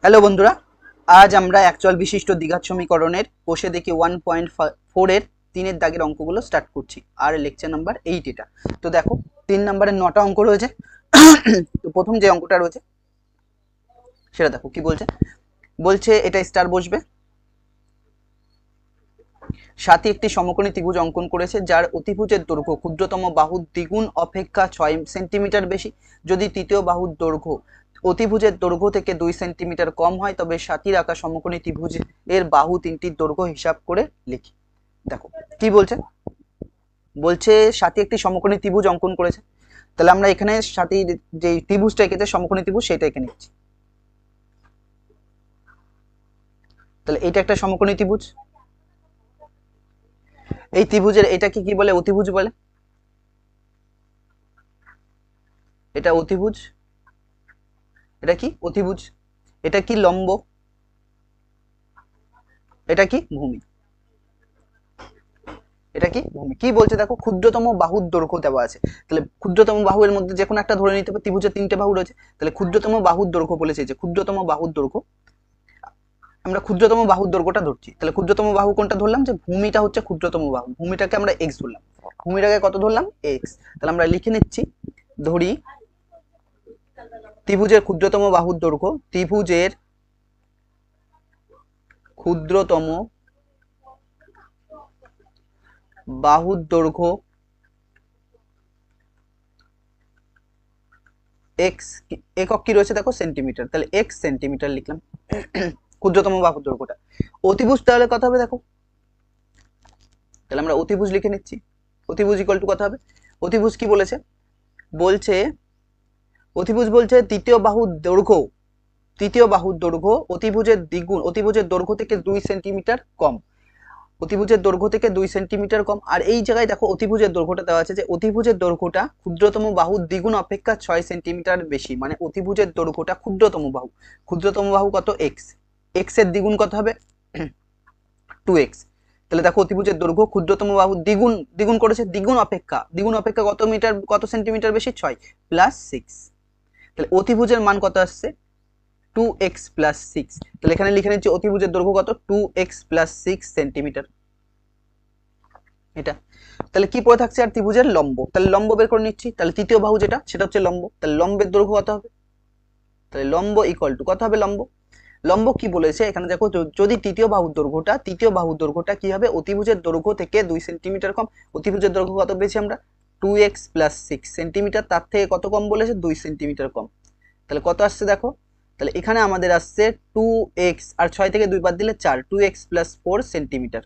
Hello বন্ধুরা, আজ আমরা অ্যাকচুয়াল বিশিষ্ট দ্বিঘাত সমীকরণের কোষে দেখি 1.4 এর 3-এর দাগের অঙ্কগুলো স্টার্ট করছি। আর লেকচার নাম্বার 8 এটা। তো দেখো 3 নম্বরের 9টা অঙ্ক রয়েছে। তো প্রথম যে অঙ্কটা রয়েছে সেটা দেখো কি বলছে। বলছে এটা স্টার বসবে। সাথী একটি সমকোণী ত্রিভুজ অঙ্কন করেছে যার অতিভুজের দৈর্ঘ্য ক্ষুদ্রতম বাহুর দ্বিগুণ অপেক্ষা 6 সেন্টিমিটার বেশি। যদি তৃতীয় বাহুর দৈর্ঘ্য অতিভুজের দৈর্ঘ্য থেকে 2 সেন্টিমিটার কম হয় তবে সাথীর আঁকা সমকোণী ত্রিভুজ এর বাহু তিনটির দৈর্ঘ্য হিসাব করে লিখি। দেখো কি বলছে। বলছে সাথী একটি সমকোণী ত্রিভুজ অঙ্কন করেছে। তাহলে আমরা এখানে সাথীর যে ত্রিভুজটা এঁকেছে সমকোণী ত্রিভুজ সেটা এঁকে নিচ্ছি। তাহলে এটা একটা সমকোণী ত্রিভুজ। এই ত্রিভুজের এটাকে কি বলে? অতিভুজ বলে। এটা অতিভুজ। এটা কি? অতিভুজ। এটা কি? লম্ব। এটা কি? ভূমি। এটা কি? ভূমি। কি বলছে দেখো, ক্ষুদ্রতম বাহুর দৈর্ঘ্য দেওয়া আছে। তাহলে ক্ষুদ্রতম বাহুর মধ্যে যে কোনো একটা ধরে নিতে হবে। ত্রিভুজের 3টে বাহু রয়েছে, তাহলে ক্ষুদ্রতম বাহুর দৈর্ঘ্য বলেছে যে ক্ষুদ্রতম বাহুর দৈর্ঘ্য। আমরা ক্ষুদ্রতম বাহুর দৈর্ঘ্যটা ধরছি। তাহলে ক্ষুদ্রতম বাহু কোনটা ধরলাম? যে ভূমিটা হচ্ছে ক্ষুদ্রতম বাহু। ভূমিটাকে আমরা এক্স ধরলাম। ভূমিটাকে কত ধরলাম? এক্স। তাহলে আমরা লিখে নিচ্ছি। ধরি ত্রিভুজের ক্ষুদ্রতম বাহুর দৈর্ঘ্য, ত্রিভুজের ক্ষুদ্রতম বাহুর দৈর্ঘ্য এক্স। একক কি রয়েছে দেখো? সেন্টিমিটার। তাহলে এক্স সেন্টিমিটার লিখলাম। ক্ষুদ্রতম বাহুর দৈর্ঘ্যটা। অতিভুজ তাহলে কত হবে দেখো। তাহলে আমরা অতিভুজ লিখে নিচ্ছি। অতিভুজ ইকুয়াল টু কত হবে? অতিভুজ কি বলেছে? বলছে অতিভুজ বলছে তৃতীয় বাহুর দৈর্ঘ্য অতিভুজের দ্বিগুণ, অতিভুজের দৈর্ঘ্য থেকে 2 সেন্টিমিটার কম। অতিভুজের দৈর্ঘ্য থেকে 2 সেন্টিমিটার কম। আর এই জায়গায় দেখো অতিভুজের দৈর্ঘ্যটা দেওয়া আছে যে অতিভুজের দৈর্ঘ্যটা ক্ষুদ্রতম বাহুর দ্বিগুণ অপেক্ষা 6 সেন্টিমিটার বেশি। মানে অতিভুজের দৈর্ঘ্যটা ক্ষুদ্রতম বাহু। ক্ষুদ্রতম বাহু কত? এক্স। এক্স এর দ্বিগুণ কত হবে? 2x। তাহলে দেখো অতিভুজের দৈর্ঘ্য ক্ষুদ্রতম বাহু দ্বিগুণ, দ্বিগুণ করেছে, দ্বিগুণ অপেক্ষা কত মিটার, কত সেন্টিমিটার বেশি? 6 প্লাস 6। তাহলে অতিভুজের মান কত আসছে? 2x plus 6। তাহলে এখানে লিখে নিচ্ছি অতিভুজের দৈর্ঘ্য কত? 2x plus 6 centimetre. এটা। তাহলে কি পড়ে থাকছে? আর ত্রিভুজের লম্ব। তাহলে লম্ব বের করে নিচ্ছি। তাহলে তৃতীয় বাহু যেটা সেটা হচ্ছে লম্ব। তাহলে লম্বের দৈর্ঘ্য কত হবে? তাহলে লম্ব ইকুয়াল টু কত হবে? লম্ব লম্ব কি বলেছে এখানে দেখো, যদি তৃতীয় বাহুর দৈর্ঘ্যটা কি হবে? অতিভুজের দৈর্ঘ্য থেকে 2 সেন্টিমিটার কম। অতিভুজের দৈর্ঘ্য কত পেয়েছি আমরা? 2x plus 6 centimetre. তার থেকে কত কম বলেছে? 2 সেন্টিমিটার কম। তাহলে কত আসছে দেখো। তাহলে এখানে আমাদের আসছে 2x, আর 6 থেকে 2 বাদ দিলে 4, 2x প্লাস 4 সেন্টিমিটার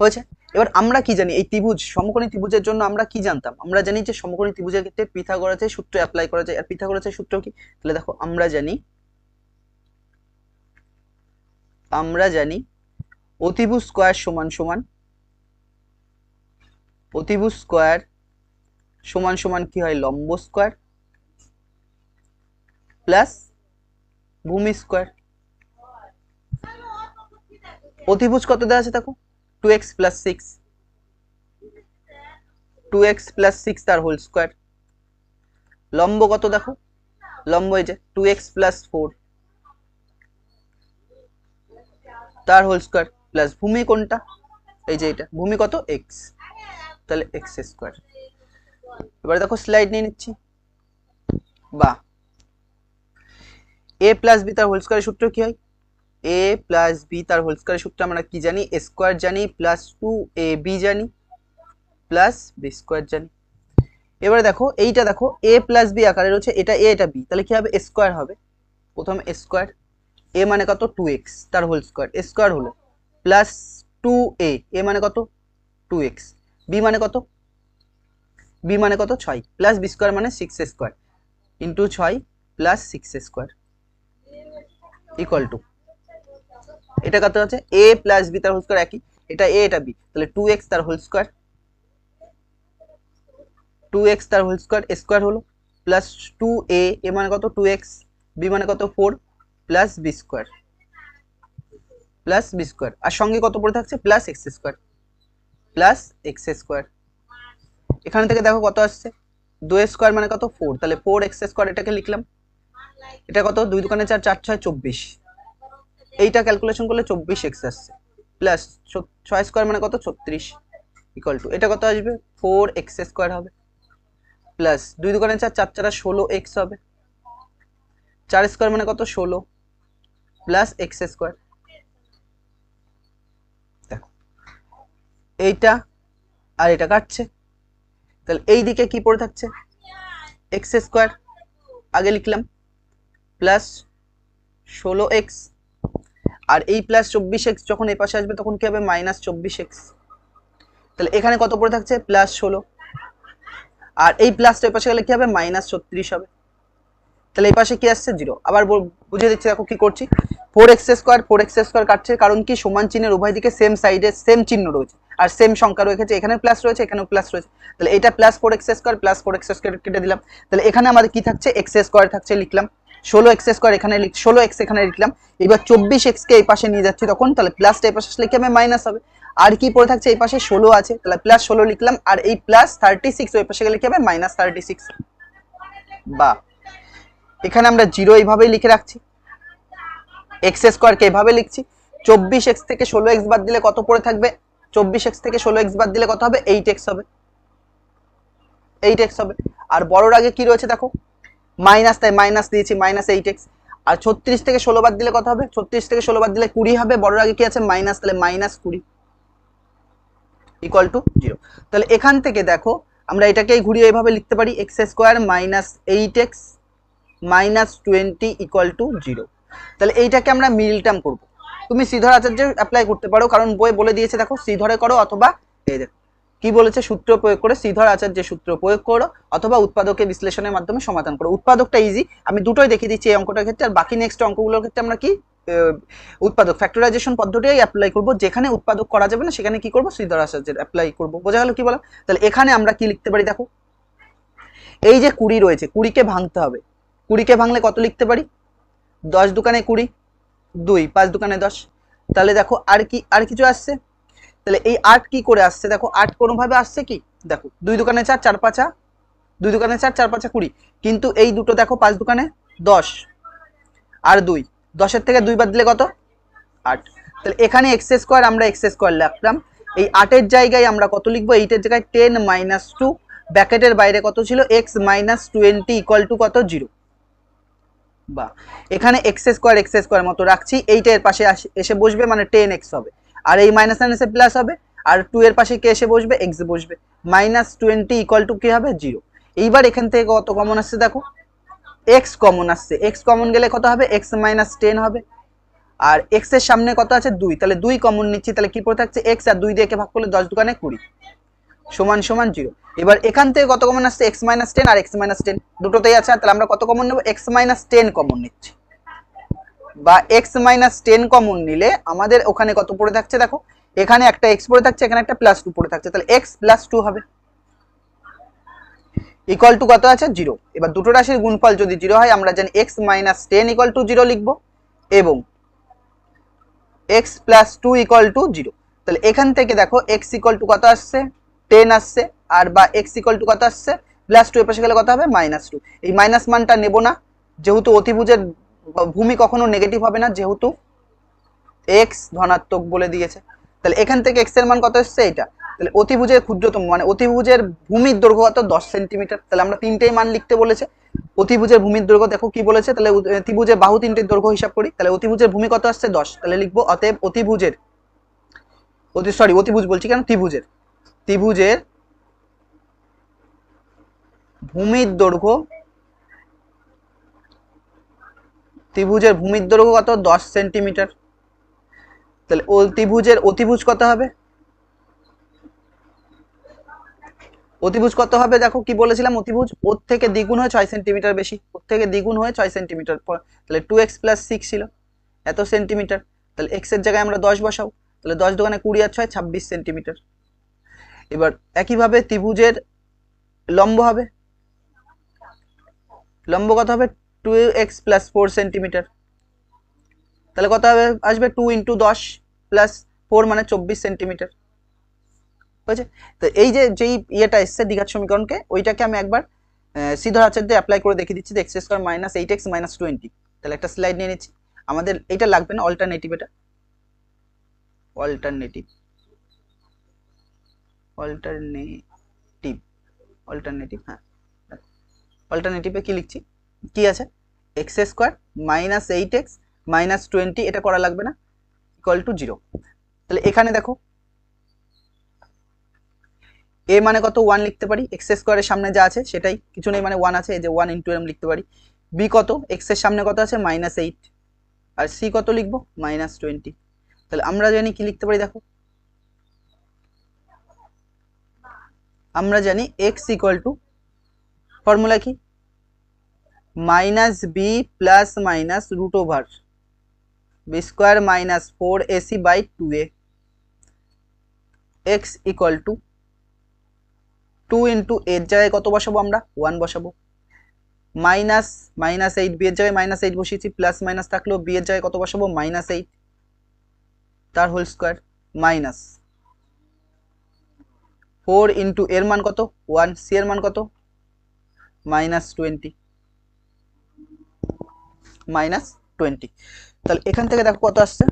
হয়েছে। এবার আমরা কি জানি? এই ত্রিভুজ, সমকোণী ত্রিভুজের জন্য আমরা কি জানতাম? আমরা জানি যে সমকোণী ত্রিভুজের ক্ষেত্রে পিথাগোরাসের সূত্র অ্যাপ্লাই করা যায়। আর পিথাগোরাসের সূত্র কি? তাহলে দেখো আমরা জানি অতিভুজ স্কয়ার সমান সমান, অতিভুজ স্কয়ার সমান সমান কি হয়? লম্ব স্কয়ার প্লাস ভূমি স্কয়ার। অতিভুজ কত দেওয়া আছে দেখো? 2x প্লাস 6, 2x প্লাস 6 তার হোল স্কয়ার। লম্ব কত দেখো? লম্ব এই যে 2x প্লাস 4 তার হোল স্কয়ার, প্লাস ভূমি কোনটা? এই যে এটা ভূমি কত? x। তাহলে x স্কয়ার। এবারে দেখো স্লাইড নিয়ে নিচ্ছি। বা a প্লাস b তার হোল স্কয়ারের সূত্র কি হয়? a প্লাস b তার হোল স্কয়ারের সূত্র আমরা কি জানি? a স্কয়ার জানি, প্লাস 2ab জানি, প্লাস b স্কয়ার জানি। এবারে দেখো এইটা দেখো a প্লাস b আকারে রয়েছে, এটা a এটা b, তাহলে কি হবে? স্কয়ার হবে। প্রথমে স্কয়ার, a মানে কত? 2x তার হোল স্কয়ার, স্কয়ার হলো, প্লাস 2a, a মানে কত? 2x, b মানে কত? b মানে কত? 6, প্লাস b স্কয়ার মানে 6 square into 6 plus 6 square equal to, এটা কত আছে? a প্লাস b তার হোল স্কয়ার একই, এটা a এটা b, তাহলে 2x তার হোল স্কয়ার, 2x তার হোল স্কয়ার, স্কয়ার হলো, প্লাস 2a, a মানে কত? 2x, b মানে কত? 4 plus b square, plus b square, আর সঙ্গে কত পড়ে থাকছে? Plus x square, plus x square. এখান থেকে দেখো কত আসছে? 2 স্কয়ার মানে কত? 4, তাহলে 4x স্কয়ার এটাকে লিখলাম, এটা কত, 2 দোকানে 4, 4 6 24, এইটা ক্যালকুলেশন করলে 24x আসছে, প্লাস 6 স্কোয়ার মানে কত 36, ইকুয়াল টু এটা কত আসবে 4x স্কোয়ার হবে, প্লাস 2 দোকানে 4, 4 4 16x হবে, 4 স্কোয়ার মানে কত 16, প্লাস x স্কোয়ার। দেখো এইটা আর এটা কাটছে, তাহলে এই দিকে কি পড়ে থাকছে x স্কোয়ার আগে লিখলাম, প্লাস 16x, আর এই প্লাস 24x যখন এই পাশে আসবে তখন কি হবে মাইনাস 24x, তাহলে এখানে কত পড়ে থাকছে প্লাস 16, আর এই প্লাসটা এই পাশে গেলে কি হবে মাইনাস 36 হবে, তাহলে এই পাশে কি আসছে 0। আবার বুঝিয়ে দিচ্ছি, দেখো কি করছি, 4x স্কোয়ার কাটছে, কারণ কি সমান চিহ্নের উভয় দিকে সেম সাইডে সেম চিহ্ন রয়েছে আর সেম সংখ্যা রয়েছে, এখানে প্লাস রয়েছে এখানেও প্লাস রয়েছে, তাহলে এটা প্লাস 4x স্কোয়ার কেটে দিলাম, তাহলে এখানে আমাদের কি থাকছে x স্কোয়ার থাকছে, লিখলাম 16x স্কোয়ার এখানে 16x এখানে লিখলাম, এবার 24x কে এই পাশে নিয়ে যাচ্ছি তখন, তাহলে প্লাসটা এই পাশে আসলে কি হবে মাইনাস হবে, আর কি পড়ে থাকছে এই পাশে 16 আছে, তাহলে প্লাস 16 লিখলাম, আর এই প্লাস 36 ওই পাশে গেলে কি হবে মাইনাস 36, বা এখানে আমরা 0 এইভাবেই লিখে রাখছি, x স্কোয়ার কে এইভাবে লিখছি, 24x থেকে 16x বাদ দিলে কত পড়ে থাকবে, 24x থেকে 16x বাদ দিলে কত হবে 8x হবে, 8x হবে, আর বড়র আগে কি রয়েছে দেখো মাইনাস, তাই মাইনাস দিয়েছি মাইনাস 8x, আর 36 থেকে 16 বাদ দিলে কত হবে, 36 থেকে 16 বাদ দিলে 20 হবে, বড়র আগে কি আছে মাইনাস, তাহলে মাইনাস 20 ইকুয়াল টু 0। তাহলে এখান থেকে দেখো আমরা এটাকেই ঘুরিয়ে এইভাবে লিখতে পারি, x square minus 8x minus 20 equal to 0। তাহলে এইটাকে আমরা মিডল টার্ম করব, তুমি শ্রীধর আচার্য অ্যাপ্লাই করতে পারো, কারণ বই বলে দিয়েছে দেখো শ্রীধরে করো, অথবা এই দেখো কি বলেছে সূত্র প্রয়োগ করে, শ্রীধর আচার্যের সূত্র প্রয়োগ করো, অথবা উৎপাদকের বিশ্লেষণের মাধ্যমে সমাধান করো। উৎপাদকটা ইজি, আমি দুটোই দেখিয়ে দিচ্ছি এই অঙ্কটার ক্ষেত্রে, আর বাকি নেক্সট অঙ্কগুলোর ক্ষেত্রে আমরা কি উৎপাদক ফ্যাক্টরাইজেশন পদ্ধতিই অ্যাপ্লাই করব, যেখানে উৎপাদক করা যাবে না সেখানে কি করব শ্রীধর আচার্যের অ্যাপ্লাই করব। বোঝা গেল কি বলা? তাহলে এখানে আমরা কি লিখতে পারি দেখো, এই যে 20 রয়েছে 20কে ভাঙতে হবে, 20কে ভাঙলে কত লিখতে পারি 10 দোকানে 20, 2 5 দোকানে 10, তাহলে দেখো আর কি আর কিছু আসছে, তাহলে এই 8 কি করে আসছে দেখো, 8 কোনোভাবে আসছে কি দেখো, 2 দোকানে 4 4 5 2 দোকানে 4 4 5 20, কিন্তু এই দুটো দেখো 5 দোকানে 10 আর 2, 10 এর থেকে 2 বাদ দিলে কত 8, তাহলে এখানে x স্কয়ার আমরা x স্কয়ার লিখলাম, এই 8 এর জায়গায় আমরা কত লিখবো, 8 এর জায়গায় 10 - 2, ব্র্যাকেটের বাইরে কত ছিল x - 20 ইকুয়াল টু কত 0, বা এখানে x স্কয়ার মতো রাখছি, এইটা এর পাশে এসে বসবে মানে 10x হবে, আর এই মাইনাস সাইন এসে প্লাস হবে, আর 2 এর পাশে কে এসে বসবে x বসবে, -20 ইকুয়াল টু কি হবে 0। এইবার এখান থেকে কত কমন আসছে দেখো, x কমন আসছে, x কমন গেলে কত হবে x - 10 হবে, আর x এর সামনে কত আছে 2, তাহলে 2 কমন নিচ্ছি, তাহলে কি পড়ে থাকছে x, আর 2 দিয়ে কে ভাগ করলে 10 দোকানে 20 সমান সমান 0। এবার এখান থেকে কত কমন আসছে x - 10 আর x - 10 দুটোতেই আছে, তাহলে আমরা কত কমন নেব x - 10 কমন নিচ্ছি, বা x - 10 কমন নিলে আমাদের ওখানে কত পড়ে থাকছে দেখো, এখানে একটা x পড়ে থাকছে, এখানে একটা +2 পড়ে থাকছে, তাহলে x + 2 হবে ইকুয়াল টু কত আছে 0। এবার দুটো রাশির গুণফল যদি 0 হয় আমরা জানি x - 10 ইকুয়াল টু 0 লিখব, এবং x + 2 ইকুয়াল টু 0। তাহলে এখান থেকে দেখো x ইকুয়াল টু কত আসছে 10 আসছে, আর বা x ইকুয়াল টু কত আসছে +2, এর পাশে গেলে কত হবে -2। এই মাইনাস মানটা নেব না, যেহেতু অতিভুজের ভূমি কখনো নেগেটিভ হবে না, যেহেতু x ধনাত্মক বলে দিয়েছে। তাহলে এখান থেকে x এর মান কত আসছে এটা, তাহলে অতিভুজের ক্ষুদ্রতম মানে অতিভুজের ভূমির দৈর্ঘ্য কত 10 সেন্টিমিটার, তাহলে আমরা তিনটেই মান লিখতে বলেছে। অতিভুজের ভূমির দৈর্ঘ্য দেখো কি বলেছে, তাহলে অতিভুজের বাহু তিনটের দৈর্ঘ্য হিসাব করি, তাহলে অতিভুজের ভূমি কত আসছে 10, তাহলে লিখবো অতএব অতিভুজের অতিভুজ বলছি কেন, ত্রিভুজের ভূমির দৈর্ঘ্য কত 10 সেন্টিমিটার, তাহলে অতিভুজ কত হবে, দেখো কি বলেছিলাম, অতিভুজ ওর থেকে দ্বিগুণ হয়ে 6 সেন্টিমিটার বেশি, ওর থেকে দ্বিগুণ হয়ে 6 সেন্টিমিটার, তাহলে 2x + 6 ছিল এত সেন্টিমিটার, তাহলে x এর জায়গায় আমরা 10 বসাও, তাহলে 10 দোকানে 20 আর 6 26 সেন্টিমিটার। এবার একইভাবে ত্রিভুজের লম্ব কত হবে 2x + 4 সেন্টিমিটার, তাহলে কত হবে আসবে 2 × 10 + 4 মানে 24 সেন্টিমিটার হয়েছে। তো এই যে যেই ইয়েটা এসছে দ্বিঘাত সমীকরণকে, ওইটাকে আমি একবার সিধা আচার্যে অ্যাপ্লাই করে দেখিয়ে দিচ্ছি, x square minus 8x minus 20। তাহলে একটা স্লাইড নিয়ে নিচ্ছি, আমাদের এটা লাগবে না, অল্টারনেটিভ, এটা অল্টারনেটিভ অল্টারনেটিভ অল্টারনেটিভ হ্যাঁ, অল্টারনেটিভে কি লিখছি, কি আছে, x square minus 8x minus 20, এটা করা লাগবে না, ইকুয়াল টু 0। তাহলে এখানে দেখো এ মানে কত 1 লিখতে পারি, এক্স স্কোয়ারের সামনে যা আছে সেটাই, কিছু নেই মানে 1 আছে, এই যে 1 ইন্টু এম লিখতে পারি। বি কত, এক্স এর সামনে কত আছে মাইনাস 8, আর সি কত লিখবো মাইনাস 20। তাহলে আমরা জানি কি লিখতে পারি, দেখো আমরা জানি এক্স ইকুয়াল টু ফর্মুলা কি, minus b plus minus root over b square minus 4ac by 2a, x equal to 2 into এর জায়গায় কত বসাবো আমরা 1 বসাবো, মাইনাস মাইনাস 8, বি এর জায়গায় মাইনাস 8 বসিয়েছি, প্লাস মাইনাস থাকলো, বি এর জায়গায় কত বসাবো মাইনাস 8 তার হোল স্কোয়ার, মাইনাস 4 ইন্টু এর মান কত 1, সি এর মান কত মাইনাস 20 মাইনাস 20। তাহলে এখান থেকে দেখো কত আসছে,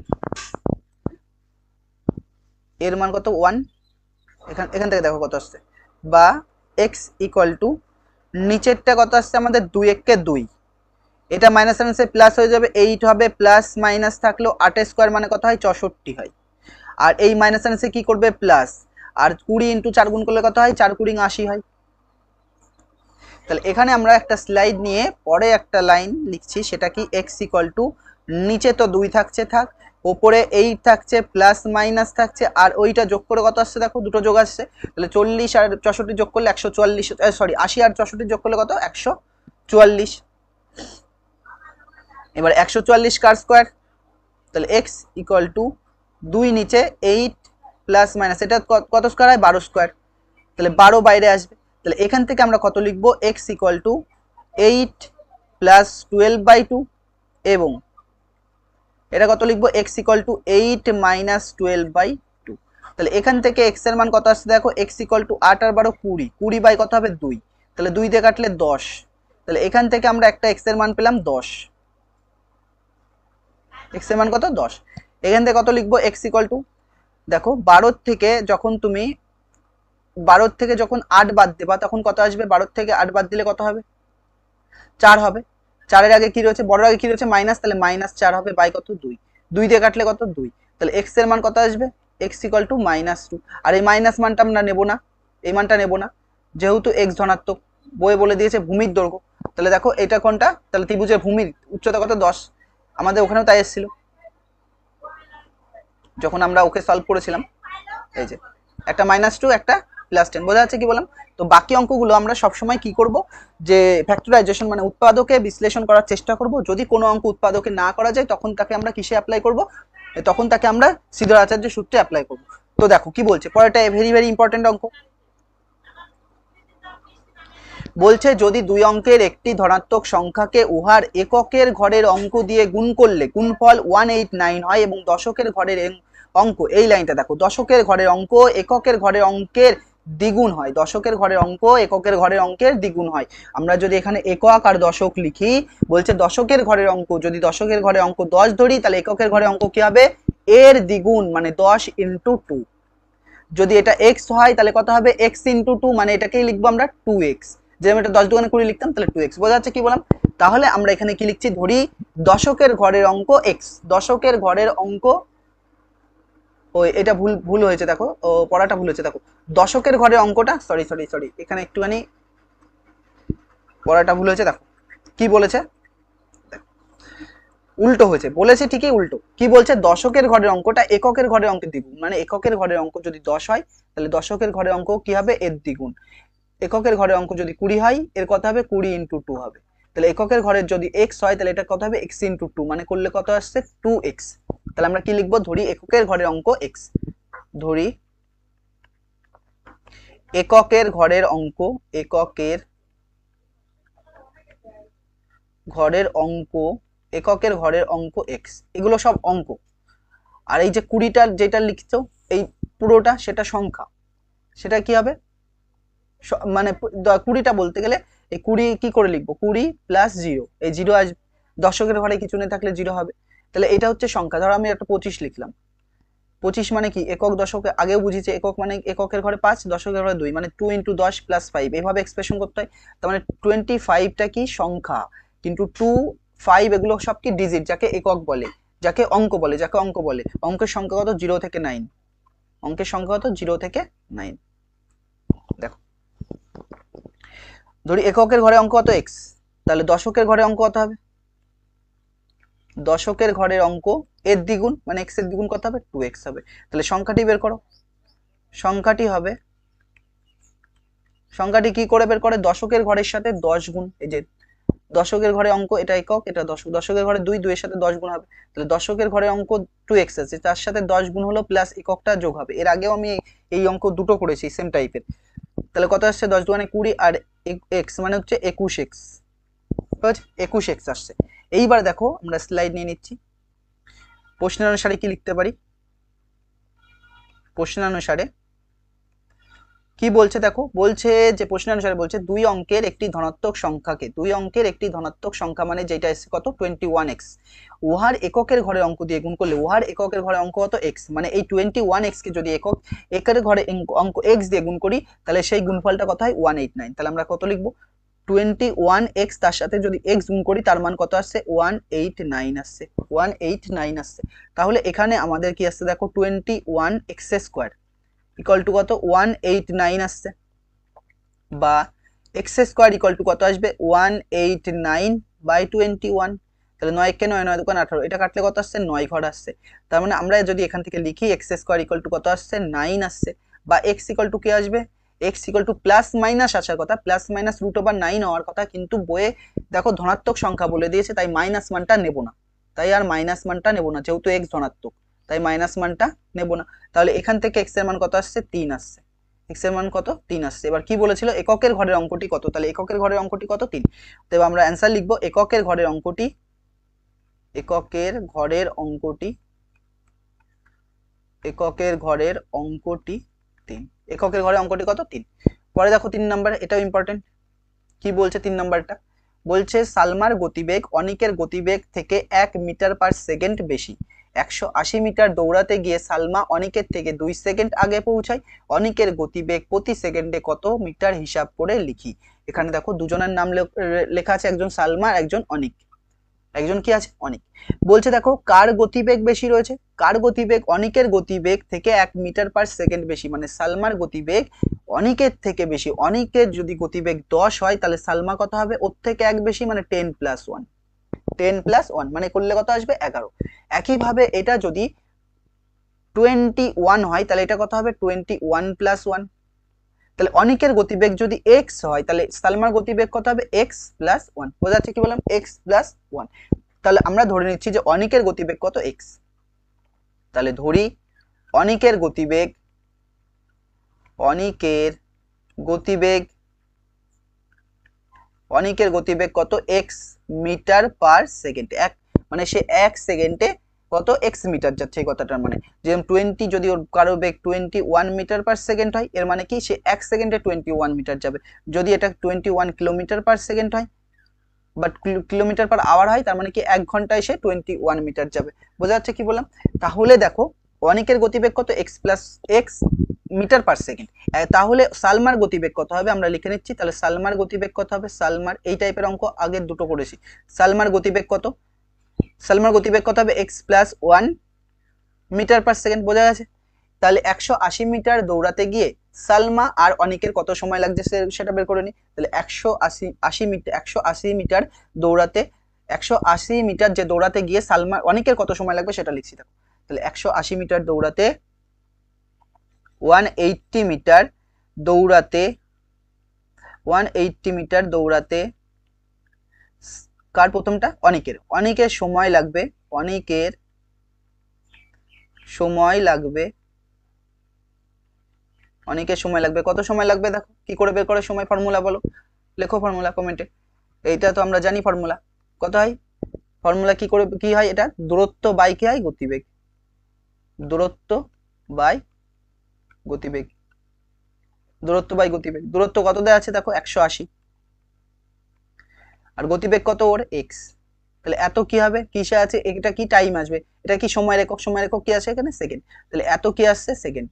এর মান কত 1, এখান থেকে দেখো কত আসছে, বা x ইকুয়াল টু নিচেরটা কত আসছে আমাদের 2 1 2, এটা মাইনাস মাইনাসে প্লাস হয়ে যাবে, 8 হবে, প্লাস মাইনাস থাকলো 8 স্কোয়ার মানে কত হয় 64 হয়, আর এই মাইনাস মাইনাসে কি করবে প্লাস, আর 20 ইন্টু 4 গুণ করলে কত হয় 4 20 80 হয়। তাহলে এখানে আমরা একটা স্লাইড নিয়ে পরে একটা লাইন লিখছি, সেটা কি x ইকুয়াল টু নিচে তো 2 থাকছে থাক, ওপরে 8 থাকছে, প্লাস মাইনাস থাকছে, আর ওইটা যোগ করে কত আসছে দেখো, দুটো যোগ আসছে, তাহলে 40 আর 64 যোগ করলে 144, সরি 80 আর 64 যোগ করলে কত 144। এবার 144 কার স্কোয়ার, তাহলে x ইকুয়াল টু 2 নিচে 8 প্লাস মাইনাস, এটা কত স্কোয়ার হয় 12 স্কোয়ার, তাহলে 12 বাইরে আসবে। তাহলে এখান থেকে আমরা কত লিখবো, x ইকুয়াল টু 8 প্লাস 12/2, এবং এটা কত লিখবো x ইকুয়াল টু 8 মাইনাস 12/2। তাহলে এখান থেকে x এর মান কত আসছে দেখো, x ইকুয়াল টু 8 আর 12 20, 20 বাই কত হবে 2, তাহলে 2 দিয়ে কাটলে 10, তাহলে এখান থেকে আমরা একটা x এর মান পেলাম 10, x এর মান কত 10। এখান থেকে কত লিখবো, x ইকুয়াল টু দেখো 12 থেকে যখন তুমি 12 থেকে যখন 8 বাদ দেবা তখন কত আসবে, 12 থেকে 8 বাদ দিলে কত হবে 4 হবে, 4 এর আগে কি রয়েছে, বড় আগে কি রয়েছে মাইনাস, তাহলে মাইনাস 4 হবে বাই কত 2, 2 দিয়ে কাটলে কত 2, তাহলে x এর মান কত আসবে, x ইকুয়াল টু -2। আর এই মাইনাস মানটা আমরা নেব না, এই মানটা নেব না, যেহেতু x ধনাত্মক, বইয়ে বলে দিয়েছে ভূমির দৈর্ঘ্য। তাহলে দেখো এটা কোনটা, তাহলে ত্রিভুজের ভূমির উচ্চতা কত 10, আমাদের ওখানেও তাই এসেছিল যখন আমরা ওকে সলভ করেছিলাম, এই যে একটা -2 একটা +10, বোঝা যাচ্ছে কি বললাম। তো বাকি অঙ্কগুলো আমরা সবসময় কি করব, যে ফ্যাক্টরাইজেশন মানে উৎপাদকে বিশ্লেষণ করার চেষ্টা করব, যদি কোনো অঙ্ক উৎপাদকে না করা যায় তখন তাকে আমরা কিসে অ্যাপ্লাই করব, তখন তাকে আমরা সিধর আচার্য সূত্রে অ্যাপ্লাই করব। তো দেখো কি বলছে পরেরটা, ভেরি ভেরি ইম্পর্টেন্ট অঙ্ক, বলছে যদি দুই অঙ্কের একটি ধনাত্মক সংখ্যাকে উহার এককের ঘরের অঙ্ক দিয়ে গুণ করলে গুণফল 189 হয় এবং দশকের ঘরের অঙ্ক, এই লাইনটা দেখো, দশকের ঘরের অঙ্ক এককের ঘরের অঙ্কের দ্বিগুণ হয়, দশকের ঘরের অঙ্ক এককের ঘরের অঙ্কের দ্বিগুণ হয়। আমরা যদি এখানে একক আর দশক লিখি, বলছে দশকের ঘরের অঙ্ক, যদি দশকের ঘরের অঙ্ক 10 ধরি তাহলে এককের ঘরের অঙ্ক কি হবে এর দ্বিগুণ মানে 10 ইন্টু 2, যদি এটা x হয় তাহলে কত হবে x ইন্টু 2, মানে এটাকেই লিখবো আমরা 2x, যেমন এটা 10 দুগুণে 20 লিখতাম তাহলে 2x, বোঝা যাচ্ছে কি বললাম। তাহলে আমরা এখানে কি লিখছি, ধরি দশকের ঘরের অঙ্ক x, দশকের ঘরের অঙ্ক, ওই এটা ভুল ভুল হয়েছে দেখো, ও পড়াটা ভুল হয়েছে দেখো, দশকের ঘরের অঙ্কটা, সরি সরি সরি এখানে একটুখানি পড়াটা ভুল হয়েছে, দেখো কি বলেছে, উল্টো হয়েছে, বলেছে ঠিকই উল্টো, কি বলছে দশকের ঘরের অঙ্কটা এককের ঘরের অঙ্কের দ্বিগুণ, মানে এককের ঘরের অঙ্ক যদি 10 হয় তাহলে দশকের ঘরের অঙ্ক কি হবে এর দ্বিগুণ, এককের ঘরের অঙ্ক যদি 20 হয় এর কত হবে 20 ইন্টু 2 হবে, তাহলে এককের ঘরের যদি x হয় তাহলে এটা কত হবে x ইন্টু 2, মানে করলে কত আসছে 2x। তাহলে আমরা কি লিখবো, ধরি এককের ঘরের অঙ্ক x, ধরি এককের ঘরের অঙ্ক, এককের ঘরের অঙ্ক, এককের ঘরের অঙ্ক x, এগুলো সব অঙ্ক, আর এই যে 20টার যেটা লিখছো এই পুরোটা সেটা সংখ্যা, সেটা কি হবে মানে 20টা বলতে গেলে এই 20 কি করে লিখবো, 20 প্লাস 0, এই 0 আসবে, দশকের ঘরে কিছু নেই থাকলে 0 হবে। তাহলে এটা হচ্ছে সংখ্যা। ধরো আমি একটা 25 লিখলাম, 25 মানে কি একক, দশকে আগেও বুঝিয়েছে, একক মানে একের ঘরে 5, দশকের ঘরে 2, মানে 2 × 10 + 5, এভাবে এক্সপ্রেশন করতে হয়। তার মানে 25টা কি সংখ্যা, কিন্তু 2, 5 এগুলো সব কি ডিজিট, যাকে একক বলে, যাকে অঙ্ক বলে, যাকে অঙ্ক বলে। অঙ্কের সংখ্যা কত, 0 থেকে 9, অঙ্কের সংখ্যা কত, 0 থেকে 9। দেখো ধরি এককের ঘরে অঙ্ক কত, x, তাহলে দশকের ঘরে অঙ্ক কত হবে, দশকের ঘরের অঙ্ক এর দ্বিগুণ, মানে x এর দ্বিগুণ কত হবে, 2x হবে। তাহলে সংখ্যাটি বের করো, সংখ্যাটি হবে, সংখ্যাটি কি করে বের করে, দশকের ঘরের সাথে 10 গুণ, এই যে দশকের ঘরে অঙ্ক, এটা একক, এটা দশক, দশকের ঘরে 2, 2 এর সাথে 10 গুণ হবে। তাহলে দশকের ঘরে অঙ্ক 2x আছে, তার সাথে 10 গুণ হলো, প্লাস এককটা যোগ হবে। এর আগেও আমি এই অঙ্ক দুটো করেছি সেম টাইপের। তাহলে কত আসছে, 10 দুগুণে 20, আর x মানে হচ্ছে 21x, 21x আসছে। এইবার দেখো আমরা স্লাইড নিয়ে নিচ্ছি, প্রশ্নের অনুসারে কি লিখতে পারি, প্রশ্নের অনুসারে কি বলছে দেখো, বলছে যে প্রশ্নের অনুসারে বলছে দুই অঙ্কের একটি ধনাত্মক সংখ্যাকে, দুই অঙ্কের একটি ধনাত্মক সংখ্যা মানে যেটা এসে কত, 21x, উহার এককের ঘরের অঙ্ক দিয়ে গুণ করলে, উহার এককের ঘরে অঙ্ক কত, x, মানে এই 21x কে যদি একের ঘরে অঙ্ক x দিয়ে গুণ করি, তাহলে সেই গুণফলটা কত হয়, 189। তাহলে আমরা কত লিখবো, 21x, তার সাথে যদি x গুণ করি তার মান কত আসছে, 189 আসছে, 189 আসছে। তাহলে এখানে আমাদের কি আসছে দেখো, 21x² ইকুয়াল টু কত, 189 আসছে, বা x² ইকুয়াল টু কত আসবে, 189/21। তাহলে 9 কে 9, 9 দুগুণ 18, এটা কাটলে কত আসছে, 9 ঘর আসছে। তার মানে আমরা যদি এখান থেকে লিখি x² ইকুয়াল টু কত আসছে, 9 আসছে, বা x ইকুয়াল টু কি আসবে, x equal two plus minus আসার কথা, প্লাস মাইনাস √9 হওয়ার কথা, কিন্তু বইয়ে দেখো ধনাত্মক সংখ্যা বলে দিয়েছে, তাই মাইনাস মানটা নেব না, তাই আর মাইনাস মানটা নেব না, যেহেতু x ধনাত্মক, তাই মাইনাস মানটা নেব না। তাহলে এখান থেকে x এর মান কত আসছে, 3 আসছে, x এর মান কত, 3 আসছে। এবার কি বলেছিল, এককের ঘরের অঙ্কটি কত, তাহলে এককের ঘরের অঙ্কটি কত, 3। তো এবার আমরা অ্যান্সার লিখবো, এককের ঘরের অঙ্কটি, এককের ঘরের অঙ্কটি, এককের ঘরের অঙ্কটি 3, এককের ঘরের অঙ্কটি কত, 3। পরে দেখো 3 নাম্বার, এটাও ইম্পর্টেন্ট, কি বলছে 3 নাম্বারটা, বলছে সালমার গতিবেগ অনিকের গতিবেগ থেকে 1 মিটার/সেকেন্ড বেশি, 180 মিটার দৌড়াতে গিয়ে সালমা অনিকের থেকে 2 সেকেন্ড আগে পৌঁছায়, অনিকের গতিবেগ প্রতি সেকেন্ডে কত মিটার হিসাব করে লিখি। এখানে দেখো দুজনের নাম লেখা আছে, একজন সালমা, একজন অনিক, একজন কি আছে, অনিক। বলছে দেখো কার গতিবেগ বেশি রয়েছে, কার গতিবেগ অনিকের গতিবেগ থেকে 1 মিটার/সেকেন্ড বেশি, মানে সালমার গতিবেগ অনিকের থেকে বেশি। অনিকের যদি গতিবেগ 10 হয়, তাহলে সালমা কত হবে, ওর থেকে 1 বেশি, মানে 10+1, 10+1 মানে করলে কত আসবে, 11। একইভাবে এটা যদি 21 হয়, তাহলে এটা কত হবে, 21+1। তাহলে অনিকের গতিবেগ যদি x হয়, তাহলে সালমার গতিবেগ কত হবে, x+1। বোঝা যাচ্ছে কি বললাম, x+1। তাহলে আমরা ধরে নিচ্ছি যে অনিকের গতিবেগ কত, x। তাহলে ধরি অনিকের গতিবেগ, অনিকের গতিবেগ, অনিকের গতিবেগ কত, x মিটার/সেকেন্ড, এক মানে সে 1 সেকেন্ডে কত x মিটার যাচ্ছে, এই কথাটার মানে, যেমন 20 যদি ওর কারো বেগ 21 মিটার/সেকেন্ড হয়, এর মানে কি সে 1 সেকেন্ডে 21 মিটার যাবে। যদি এটা 21 কিলোমিটার/সেকেন্ড হয়, বাট কিলোমিটার/আওয়ার হয়, তার মানে কি 1 ঘন্টায় সে 21 মিটার যাবে। বোঝা যাচ্ছে কি বললাম। তাহলে দেখো অনিকের গতিবেগ কত, x মিটার/সেকেন্ড। তাহলে সালমার গতিবেগ কত হবে, আমরা লিখে নিচ্ছি। তাহলে সালমার গতিবেগ কত হবে, সালমার, এই টাইপের অঙ্ক আগে দুটো করেছি। সালমার গতিবেগ কত, সালমার গতিবেগ কত হবে, x+1 মিটার/সেকেন্ড। বোঝা গেছে। তাহলে 180 মিটার দৌড়াতে গিয়ে সালমা আর অনিকের কত সময় লাগছে সেটা বের করে নি। তাহলে 180 মিটার দৌড়াতে, 180 মিটার যে দৌড়াতে গিয়ে সালমা অনিকের কত সময় লাগবে সেটা লিখছি দেখো। তাহলে 180 মিটার দৌড়াতে, 180 মিটার দৌড়াতে, 180 মিটার দৌড়াতে কার প্রথমটা, অনিকের, অনিকের সময় লাগবে, অনিকের সময় লাগবে, অনেকের সময় লাগবে, কত সময় লাগবে দেখো, কি করে বের করে সময়, ফর্মুলা বলো, লেখো ফর্মুলা কমেন্টে। এইটা তো আমরা জানি ফর্মুলা, কত হয় ফর্মুলা, কি করে কি হয়, এটা দূরত্ব বাই কি হয়, গতিবেগ, দূরত্ব বাই গতিবেগ, দূরত্ব বাই গতিবেগ। দূরত্ব কত দেওয়া আছে দেখো, 180, আর গতিবেগ কত ওর এক্স। তাহলে এত কি হবে, কিসে আছে, এটা কি টাইম আসবে, এটা কি সময়ের একক, সময়ের একক কি আছে এখানে সেকেন্ড, তাহলে এত কি আসছে সেকেন্ড,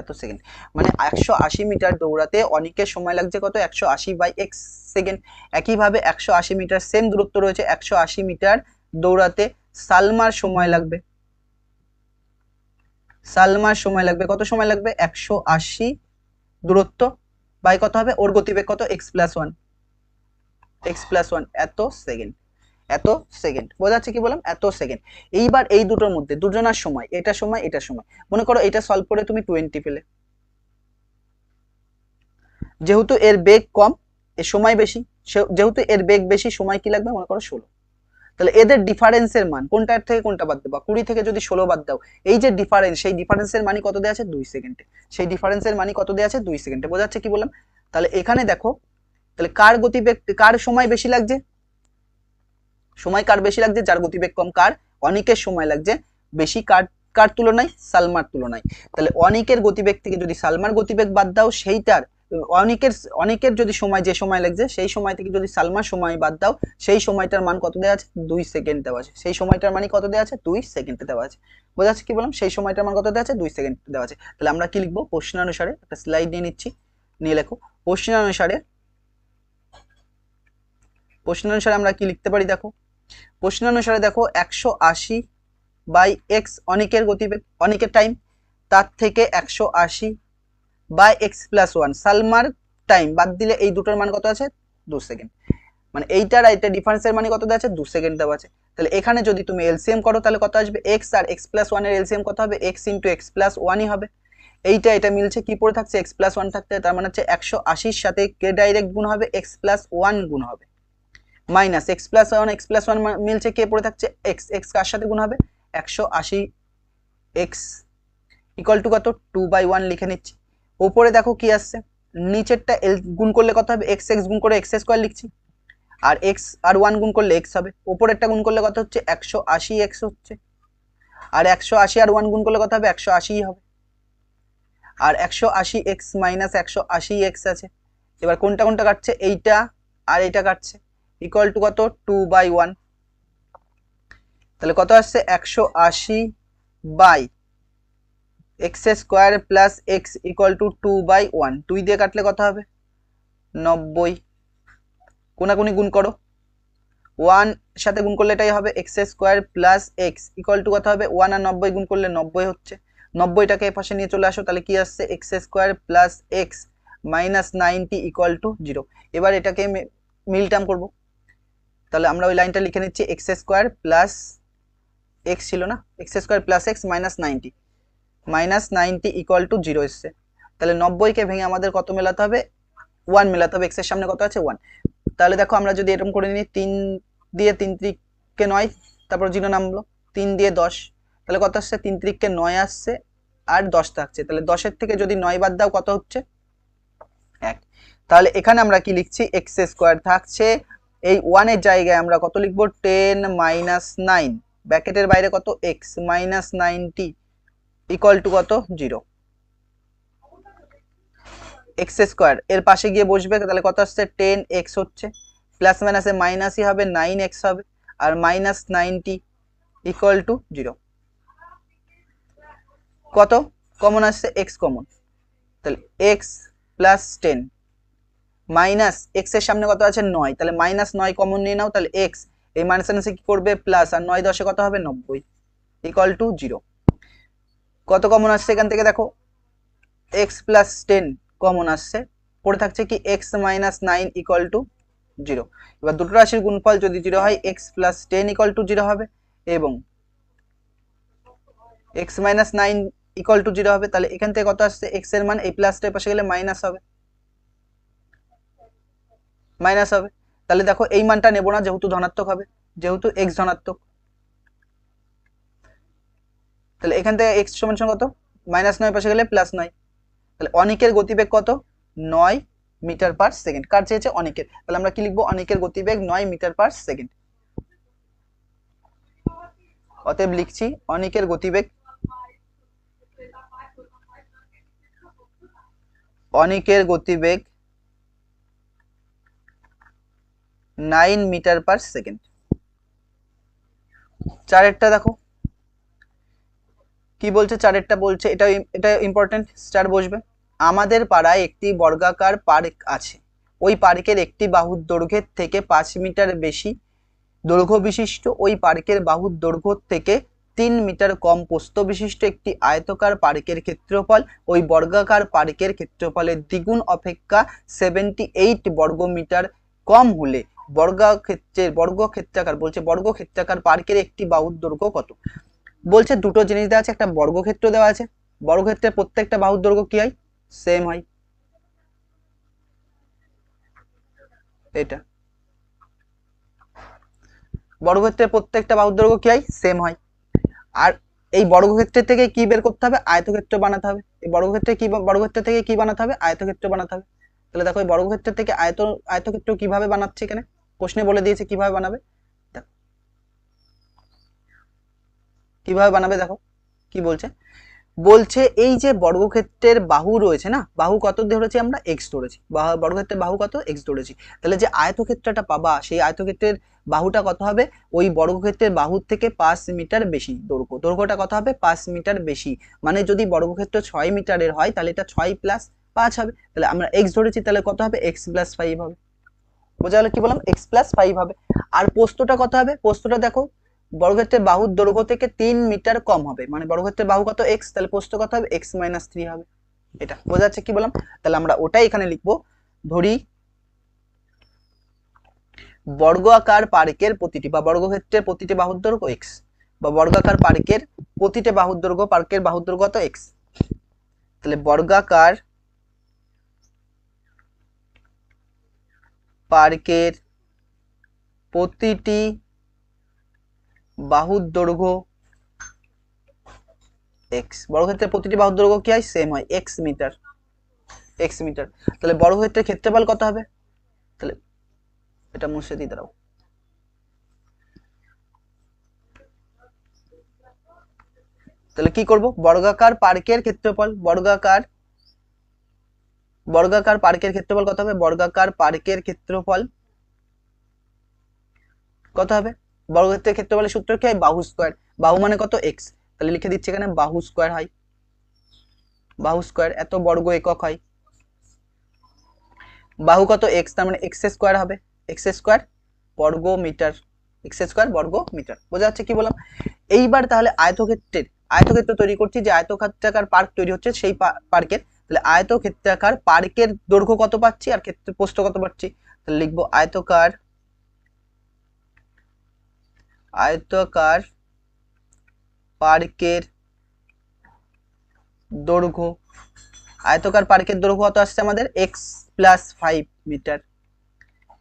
এত সেকেন্ড। মানে 180 মিটার দৌড়াতে অনেকের সময় লাগছে কত, 180/x সেকেন্ড। একইভাবে 180 মিটার সেম দূরত্ব রয়েছে, 180 মিটার দৌড়াতে সালমার সময় লাগবে, সালমার সময় লাগবে কত সময় লাগবে, 180 দূরত্ব বাই কত হবে, ওর গতিবেগ কত x+1, x+1 এত সেকেন্ড, এত সেকেন্ড। বোঝা যাচ্ছে কি বললাম, এত সেকেন্ড। এইবার এই দুটোর মধ্যে দুজনার সময়, এটা সময় এটা সময়, মনে করো এটা সলভ করে তুমি 20 পেলে, যেহেতু এর বেগ কম এর সময় বেশি, যেহেতু এর বেগ বেশি সময় কি লাগবে, মনে করো 16। তাহলে এদের ডিফারেন্সের মান কোনটার থেকে কোনটা বাদ দেবো, 20 থেকে যদি 16 বাদ দাও, এই যে ডিফারেন্স, সেই ডিফারেন্সের মানই কত দেওয়া আছে 2 সেকেন্ডে, সেই ডিফারেন্সের মানই কত দেওয়া আছে 2 সেকেন্ডে। বোঝা যাচ্ছে কি বললাম। তাহলে এখানে দেখো, তাহলে কার গতিবেগ, কার সময় বেশি লাগছে, সময় কার বেশি লাগছে, যার গতিবেগ কম, কার অনিকের সময় লাগছে বেশি, কার কার তুলনায়, সালমার তুলনায়। তাহলে অনিকের গতিবেগ থেকে যদি সালমার গতিবেগ বাদ দাও, সেইটার অনিকের অনিকের যদি সময়, যে সময় লাগছে সেই সময় থেকে যদি সালমার সময় বাদ দাও, সেই সময়টার মান কত দেওয়া আছে 2 সেকেন্ড দেওয়া আছে, সেই সময়টার মানে কত দেওয়া আছে 2 সেকেন্ড দেওয়া আছে। বোঝা যাচ্ছে কি বললাম, সেই সময়টার মান কত দেওয়া আছে 2 সেকেন্ড দেওয়া আছে। তাহলে আমরা কি লিখবো, প্রশ্নানুসারে একটা স্লাইড নিয়ে নিচ্ছি, নিয়ে লেখো প্রশ্নানুসারে, প্রশ্নানুসারে আমরা কি লিখতে পারি দেখো, প্রশ্নানুসারে দেখো 180/x অনিকের গতিবেগ, অনিকের টাইম, তার থেকে 180/x+1 সালমার টাইম বাদ দিলে এই দুটোর মান কত আছে 2 সেকেন্ড। মানে এইটার আর এটা ডিফারেন্সের মানে কত দেওয়া আছে 2 সেকেন্ড দেওয়া আছে। তাহলে এখানে যদি তুমি এলসিএম করো তাহলে কত আসবে, x আর x+1 এর এলসিএম কত হবে, x × x+1ই হবে। এইটা এটা মিলছে, কি পড়ে থাকছে x+1 থাকতে, তার মানে হচ্ছে 180-র সাথে কে ডাইরেক্ট গুণ হবে, x+1 গুণ হবে, মাইনাস x+1 মিলছে, কে পড়ে থাকছে x, x কার সাথে গুণ হবে 180x ইকুয়াল টু কত 2/1 লিখে নিচ্ছি। উপরে দেখো কি আসছে, নিচেরটা গুণ করলে কত হবে, x গুণ করে x² লিখছি, আর x আর 1 গুণ করলে x হবে, উপরেরটা গুণ করলে কত হচ্ছে 180x হচ্ছে, আর 180 আর 1 গুণ করলে কত হবে 180 হবে, আর 180x মাইনাস 180x আছে। এবার কোনটা কোনটা কাটছে, এইটা আর এইটা কাটছে, ইকুয়াল টু কত 2/1। তাহলে কত আসছে 180/x² plus x equal two 2/1, 2 দিয়ে কাটলে কত হবে 90, কোনাকুনি গুণ করো, 1 সাথে গুণ করলে এটাই হবে x² plus x equal two কত হবে 1 আর 90 গুণ করলে 90 হচ্ছে, 90টাকে এ পাশে নিয়ে চলে আসো, তাহলে কি আসছে x² plus x minus 90 equal to 0। এবার এটাকে মিল টার্ম করবো, তাহলে আমরা ওই লাইনটা লিখে নিচ্ছি x² প্লাস x ছিল না, x² plus x -90 equal to 0 এসছে। তাহলে 90কে ভেঙে আমাদের কত মেলাতে হবে, 1 মেলাতে হবে, x এর সামনে কত আছে 1। তাহলে দেখো আমরা যদি এরকম করে নিই, 3 দিয়ে 3 × 9, তারপর 0 নামলো, 3 দিয়ে 10, তাহলে কত আসছে 3 × 9 আসছে, আর 10 থাকছে, তাহলে 10-এর থেকে যদি 9 বাদ দাও কত হচ্ছে 1। তাহলে এখানে আমরা কি লিখছি, x² থাকছে, এই 1 এর জায়গায় আমরা কত লিখবো 10 - 9, ব্র্যাকেটের বাইরে কত x -90 ইকুয়াল টু কত 0। x² এর পাশে গিয়ে বসবে, তাহলে কত আসছে 10x হচ্ছে, প্লাস মাইনাসে মাইনাসই হবে, 9x হবে, আর -90 ইকুয়াল টু 0। কত কমন আসছে, x কমন, তাহলে x প্লাস 10 মাইনাস x এর সামনে কত আছে 9, তাহলে -9 কমন নিয়ে নাও, তাহলে x এই মাইনাসে কি করবে প্লাস, আর 9 10 কত হবে 90 ইকুয়াল টু 0। কত কমন আসছে এখান থেকে দেখো, x প্লাস 10 কমন আসছে, পড়ে থাকছে কি x -9 ইকুয়াল টু 0। এবার দুটো রাশির গুণফল যদি 0 হয়, x প্লাস 10 ইকুয়াল টু 0 হবে, এবং x -9 ইকুয়াল টু 0 হবে। তাহলে এখান থেকে কত আসছে, x এর মান এই প্লাসটার পাশে গেলে মাইনাস হবে, মাইনাস হবে। তাহলে দেখো এই মানটা নেব না, যেহেতু ধনাত্মক হবে, যেহেতু x ধনাত্মক, তাহলে এখান থেকে x সমান কত -9 পাশে গেলে +9। তাহলে অনিকের গতিবেগ কত 9 মিটার পার সেকেন্ড, কার চেয়েছে অনিকের, তাহলে আমরা কি লিখবো, অনিকের গতিবেগ 9 মিটার পার সেকেন্ড। অতএব লিখছি অনিকের গতিবেগ, অনিকের গতিবেগ 9 মিটার পার সেকেন্ড। চারেরটা দেখো কি বলছে, চারেরটা বলছে, এটা এটা ইম্পর্টেন্ট, স্টার বসবে। আমাদের পাড়ায় একটি বর্গাকার পার্ক আছে, ওই পার্কের একটি বাহুর দৈর্ঘ্যের থেকে 5 মিটার বেশি দৈর্ঘ্য বিশিষ্ট, ওই পার্কের বাহুর দৈর্ঘ্য থেকে 3 মিটার কম প্রস্থ বিশিষ্ট একটি আয়তকার পার্কের ক্ষেত্রফল ওই বর্গাকার পার্কের ক্ষেত্রফলের দ্বিগুণ অপেক্ষা 78 বর্গমিটার কম হলে বর্গক্ষেত্রাকার বলছে বর্গক্ষেত্রাকার পার্কের একটি বাহুর দৈর্ঘ্য কত। বলছে দুটো জিনিস দেওয়া আছে, একটা বর্গক্ষেত্র দেওয়া আছে, বর্গক্ষেত্রের প্রত্যেকটা বাহুর দৈর্ঘ্য কি হয়, সেম হয়। এটা বর্গক্ষেত্রের প্রত্যেকটা বাহুর দৈর্ঘ্য কি হয়, সেম হয়। আর এই বর্গক্ষেত্রের থেকে কি বের করতে হবে, আয়তক্ষেত্র বানাতে হবে। এই বর্গক্ষেত্র থেকে কি বানাতে হবে, আয়তক্ষেত্র বানাতে হবে। তাহলে দেখো এই বর্গক্ষেত্র থেকে আয়তক্ষেত্র কিভাবে বানাচ্ছে, এখানে প্রশ্নে বলে দিয়েছে কিভাবে বানাবে। দেখো কিভাবে বানাবে, দেখো কি বলছে। বলছে এই যে বর্গক্ষেত্রের বাহু রয়েছে না, বাহু কত ধরেছি আমরা, এক্স ধরেছি, বর্গক্ষেত্রের বাহু কত, এক্স ধরেছি। তাহলে যে আয়তক্ষেত্রটা পাবা, সেই আয়তক্ষেত্রের বাহুটা কত হবে, ওই বর্গক্ষেত্রের বাহুর থেকে 5 মিটার বেশি দৈর্ঘ্য, দৈর্ঘ্যটা কত হবে, 5 মিটার বেশি। মানে যদি বর্গক্ষেত্র 6 মিটারের হয় তাহলে এটা 6 প্লাস 5 হবে। তাহলে আমরা এক্স ধরেছি, তাহলে কত হবে, এক্স প্লাস 5 হবে। বোঝা গেল কি বললাম, এক্স প্লাস 5 হবে। আর প্রস্থটা কত হবে, প্রস্থটা দেখো বর্গক্ষেত্রের বাহুর দৈর্ঘ্য থেকে 3 মিটার কম হবে, মানে বর্গক্ষেত্রের বাহু কত, এক্স, তাহলে প্রস্থ কত হবে, এক্স মাইনাস 3 হবে। এটা বোঝা যাচ্ছে কি বললাম। তাহলে আমরা ওটাই এখানে লিখবো। ধরি বর্গাকার পার্কের প্রতিটি বা বর্গক্ষেত্রের প্রতিটি বাহুর দৈর্ঘ্য এক্স, বা বর্গাকার পার্কের প্রতিটি বাহুর দৈর্ঘ্য, পার্কের বাহুর দৈর্ঘ্য কত, এক্স। তাহলে বর্গাকার পার্কের প্রতিটি বাহুর দৈর্ঘ্য এক্স, বর্গক্ষেত্রের প্রতিটি বাহুর দৈর্ঘ্য কি হয়, সেম হয়, এক্স মিটার, এক্স মিটার। তাহলে বর্গক্ষেত্রের ক্ষেত্রফল কত হবে, তাহলে এটা মুছে দিই, দাঁড়াও। তাহলে কি করব, বর্গাকার পার্কের ক্ষেত্রফল, বর্গাকার পার্কের ক্ষেত্রফল কত হবে, বর্গাকার পার্কের ক্ষেত্রফল কত হবে, বর্গক্ষেত্রের ক্ষেত্রফলের সূত্র কি হয়, বাহু স্কয়ার, বাহু মানে কত, এক্স। তাহলে লিখে দিচ্ছি এখানে বাহু স্কয়ার হয়, বাহু স্কয়ার এত বর্গ একক হয়। বাহু কত, এক্স, তার মানে এক্স স্কয়ার হবে, এক্স স্কয়ার বর্গ মিটার, এক্স স্কয়ার বর্গ মিটার। বোঝা যাচ্ছে কি বললাম। এইবার তাহলে আয়তক্ষেত্র তৈরি করছি, যে আয়তক্ষেত্রাকার পার্ক তৈরি হচ্ছে সেই পার্কের, তাহলে আয়তক্ষেত্রাকার পার্কের দৈর্ঘ্য কত পাচ্ছি আর ক্ষেত্র প্রস্থ কত পাচ্ছি। তাহলে লিখবো আয়তকার পার্কের দৈর্ঘ্য, আয়তকার পার্কের দৈর্ঘ্য কত আসছে আমাদের, x plus 5 metre,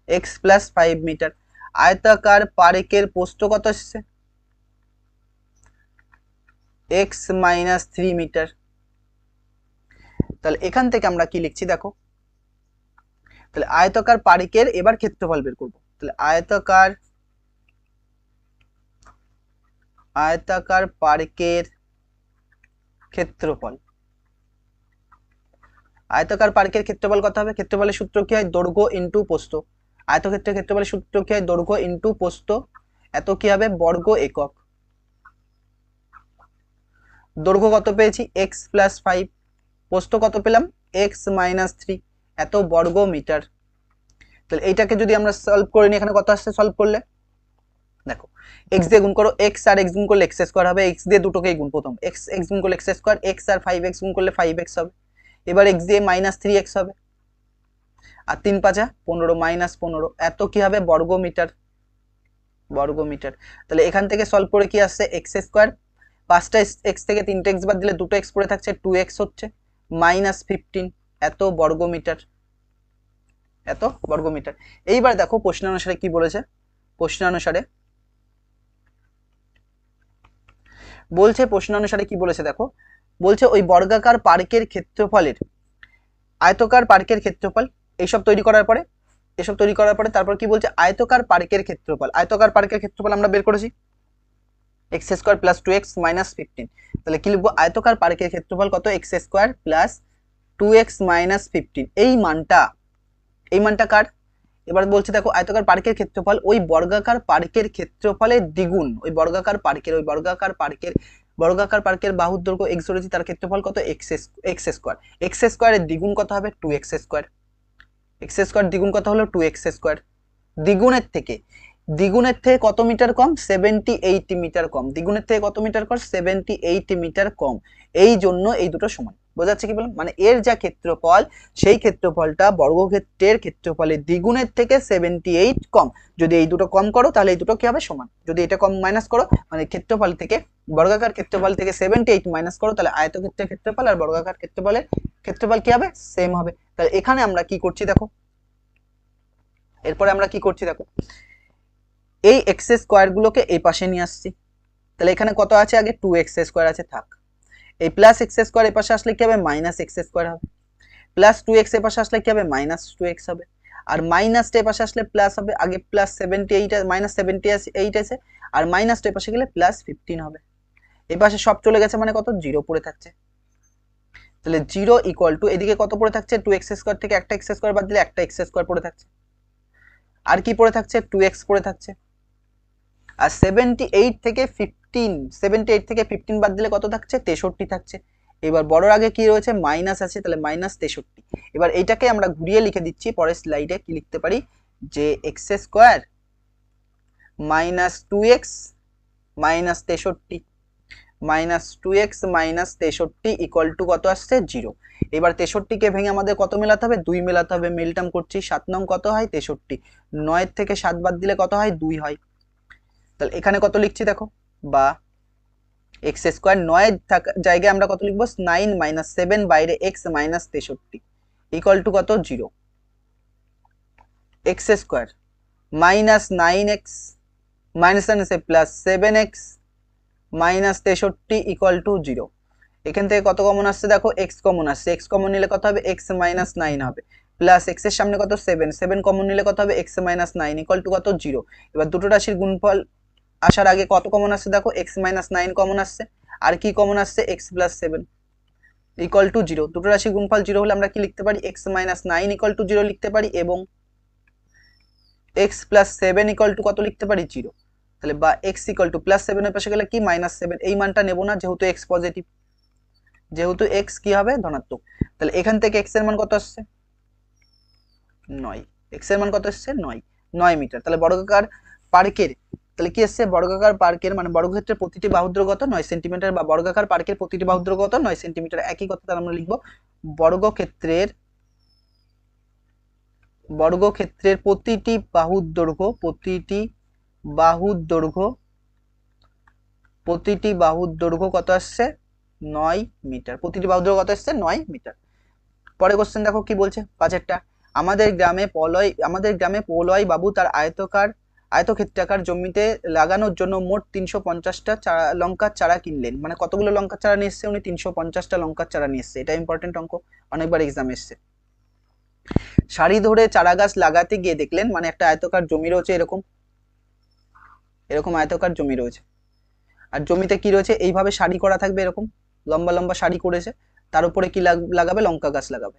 x plus 5 metre. আয়তাকার পার্কের প্রস্থ কত আসছে, এক্স মাইনাস 3 মিটার। তাহলে এখান থেকে আমরা কি লিখছি দেখো, তাহলে আয়তাকার পার্কের এবার ক্ষেত্রফল বের করব। তাহলে আয়তাকার পার্কের ক্ষেত্রফল, আয়তাকার পার্কের ক্ষেত্রফল কত হবে, ক্ষেত্রফলের সূত্র কি হয়, দৈর্ঘ্য ইনটু প্রস্থ। আয়তক্ষেত্রের ক্ষেত্রফলের সূত্র কি হয়, দৈর্ঘ্য ইনটু প্রস্থ, এত কি হবে, বর্গ একক। দৈর্ঘ্য কত পেয়েছি, এক্স প্লাস 5, প্রস্থ কত পেলাম, এক্স মাইনাস 3, এত বর্গ মিটার। তাহলে এইটাকে যদি আমরা সলভ করে নিই, এখানে কত আসছে সলভ করলে, দেখো এক্স দিয়ে গুণ করো, এক্স আর এক্স গুণ করলে এক্স স্কোয়ার হবে, এক্স দিয়ে দুটোকেই গুণ, প্রথম এক্স এক্স গুণ করলে এক্স স্কোয়ার, এক্স আর 5x গুণ করলে 5x হবে। এবার এক্স দিয়ে মাইনাস 3x হবে, আর 3 5 15, মাইনাস 15, এত কি হবে, বর্গ মিটার, বর্গ মিটার। তাহলে এখান থেকে সলভ করে কি আসছে, এক্স স্কোয়ার, 5টা এক্স থেকে 3টা এক্স বাদ দিলে 2টো এক্স পড়ে থাকছে, 2x হচ্ছে, মাইনাস 15, এত বর্গ মিটার, এত বর্গ মিটার। এইবার দেখো প্রশ্নানুসারে কি বলেছে, প্রশ্নানুসারে কি বলেছে দেখো, বলছে ওই বর্গাকার পার্কের ক্ষেত্রফলের, আয়তকার পার্কের ক্ষেত্রফল, এইসব তৈরি করার পরে, তারপর কি বলছে, আয়তকার পার্কের ক্ষেত্রফল, আয়তকার পার্কের ক্ষেত্রফল আমরা বের করেছি x square plus 2x minus 15। তাহলে কি লিখবো, আয়তকার পার্কের ক্ষেত্রফল কত, x square plus 2x minus 15। এই মানটা কার, এবার বলছে দেখো আয়তাকার পার্কের ক্ষেত্রফল ওই বর্গাকার পার্কের ক্ষেত্রফলের দ্বিগুণ, ওই বর্গাকার পার্কের বাহুর দৈর্ঘ্য এক্স ধরেছি, তার ক্ষেত্রফল কত এক্স স্কোয়ার। এক্স স্কোয়ারের দ্বিগুণ কত হবে 2x স্কোয়ার। এক্স স্কোয়ার দ্বিগুণ কত হলো 2x স্কোয়ার। দ্বিগুণের থেকে কত মিটার কম 78 মিটার কম। দ্বিগুণের থেকে কত মিটার কম 78 মিটার কম। এই জন্য এই দুটো সমান। বোঝা যাচ্ছে কি বললাম? মানে এর যা ক্ষেত্রফল সেই ক্ষেত্রফলটা বর্গক্ষেত্রের ক্ষেত্রফলের দ্বিগুণের থেকে 78 কম। যদি এই দুটো কম করো তাহলে এই দুটো কি হবে সমান। যদি এটা কম মাইনাস করো মানে ক্ষেত্রফল থেকে বর্গাকার ক্ষেত্রফল থেকে 78 মাইনাস করো তাহলে আয়তক্ষেত্রের ক্ষেত্রফল আর বর্গাকার ক্ষেত্রফলের ক্ষেত্রফল কি হবে সেম হবে। তাহলে এখানে আমরা কি করছি দেখো, এরপরে আমরা কি করছি দেখো, এই এক্স স্কোয়ার গুলোকে এই পাশে নিয়ে আসছি। তাহলে এখানে কত আছে আগে 2x স্কোয়ার আছে থাক। এই প্লাস এক্স স্কোয়ার এর পাশে আসলে কি হবে মাইনাস এক্স স্কোয়ার হবে। প্লাস 2x এর পাশে আসলে কি হবে মাইনাস 2x হবে। আর মাইনাস এর পাশে আসলে প্লাস হবে। আগে প্লাস 78 মাইনাস 78 আছে, আর মাইনাস এর পাশে গেলে প্লাস 15 হবে। এই পাশে সব চলে গেছে মানে কত 0 পড়ে থাকছে। তাহলে 0 ইকুয়াল টু এদিকে কত পড়ে থাকছে 2x স্কোয়ার থেকে একটা এক্স স্কোয়ার বাদ দিলে একটা এক্স স্কোয়ার পড়ে থাকছে। আর কি পড়ে থাকছে 2x পড়ে থাকছে। আর 78 থেকে 15 বাদ দিলে কত থাকছে 63 থাকছে। এবার বড়র আগে কি রয়েছে মাইনাস আছে, তাহলে মাইনাস 63। এবার এইটাকে আমরা ঘুরিয়ে লিখে দিচ্ছি পরের স্লাইডে। কি লিখতে পারি যে x square minus 2x minus 63 minus 2x minus 63 equal to কত আসছে 0। এবার 63 কে ভেঙে আমাদের কত মেলাতে হবে 2 মেলাতে হবে। মিলটাম করছি 7 নং কত হয় 63, 9 থেকে 7 বাদ দিলে কত হয় 2 হয়। তাহলে এখানে কত লিখছি দেখো, বা এক্স স্কোয়ার 9 জায়গায় আমরা কত লিখবো 9 মাইনাস 7 বাইরে এক্স মাইনাস 63 ইকুয়াল টু কত 0। X square minus 9x minus plus 7x minus 63 equal to 0। এখান থেকে কত কমন আসছে দেখো এক্স কমন আসছে। এক্স কমন নিলে কত হবে এক্স মাইনাস 9 হবে, প্লাস এক্স এর সামনে কত 7 কমন নিলে কত হবে এক্স মাইনাস 9 ইকুয়াল টু কত 0। এবার দুটো রাশির গুণফল আসার আগে কত কমন আসছে দেখো এক্স মাইনাস 9 কমন আসছে, আর কি কমন আসছে এক্স প্লাস 7 ইকুয়াল টু 0। দুটো রাশির গুণফল 0 হলে আমরা কি লিখতে পারি এক্স মাইনাস 9 ইকুয়াল টু 0 লিখতে পারি, এবং এক্স প্লাস 7 ইকুয়াল টু কত লিখতে পারি 0। তাহলে বা এক্স ইকুয়াল টু প্লাস 7 এর পাশে গেলে কি মাইনাস 7, এই মানটা নেব না যেহেতু এক্স পজিটিভ, যেহেতু এক্স কি হবে ধনাত্মক। তাহলে এখান থেকে এক্স এর মান কত আসছে 9, এক্স এর মান কত আসছে 9 মিটার। তাহলে বর্গাকার পার্কের তাহলে কি আসছে বর্গাকার পার্কের মানে বর্গক্ষেত্রের প্রতিটি বাহুর দৈর্ঘ্য কত 9 সেন্টিমিটার, বা বর্গাকার পার্কের প্রতিটি বাহুর দৈর্ঘ্য কত 9 সেন্টিমিটার। একই কথা তাহলে আমরা লিখব বর্গক্ষেত্রের প্রতিটি বাহুর দৈর্ঘ্য কত আসছে 9 মিটার। প্রতিটি বাহুর দৈর্ঘ্য কত আসছে 9 মিটার। পরে কোশ্চেন দেখো কি বলছে পাঁচেরটা, আমাদের গ্রামে পলয় বাবু তার আয়তক্ষেত্রাকার জমিতে লাগানোর জন্য মোট 350টা লঙ্কার চারা কিনলেন। মানে কতগুলো লঙ্কার চারা নিয়ে এসছে উনি 350টা লঙ্কার চারা নিয়ে এসছে। এটা ইম্পর্টেন্ট অঙ্ক, অনেকবার এক্সাম এসছে। সারি ধরে চারা গাছ লাগাতে গিয়ে দেখলেন মানে একটা আয়তকার জমি রয়েছে, এরকম আয়তকার জমি রয়েছে, আর জমিতে কি রয়েছে এইভাবে সারি করা থাকবে, এরকম লম্বা লম্বা সারি করেছে, তার উপরে কি লাগাবে লঙ্কা গাছ লাগাবে,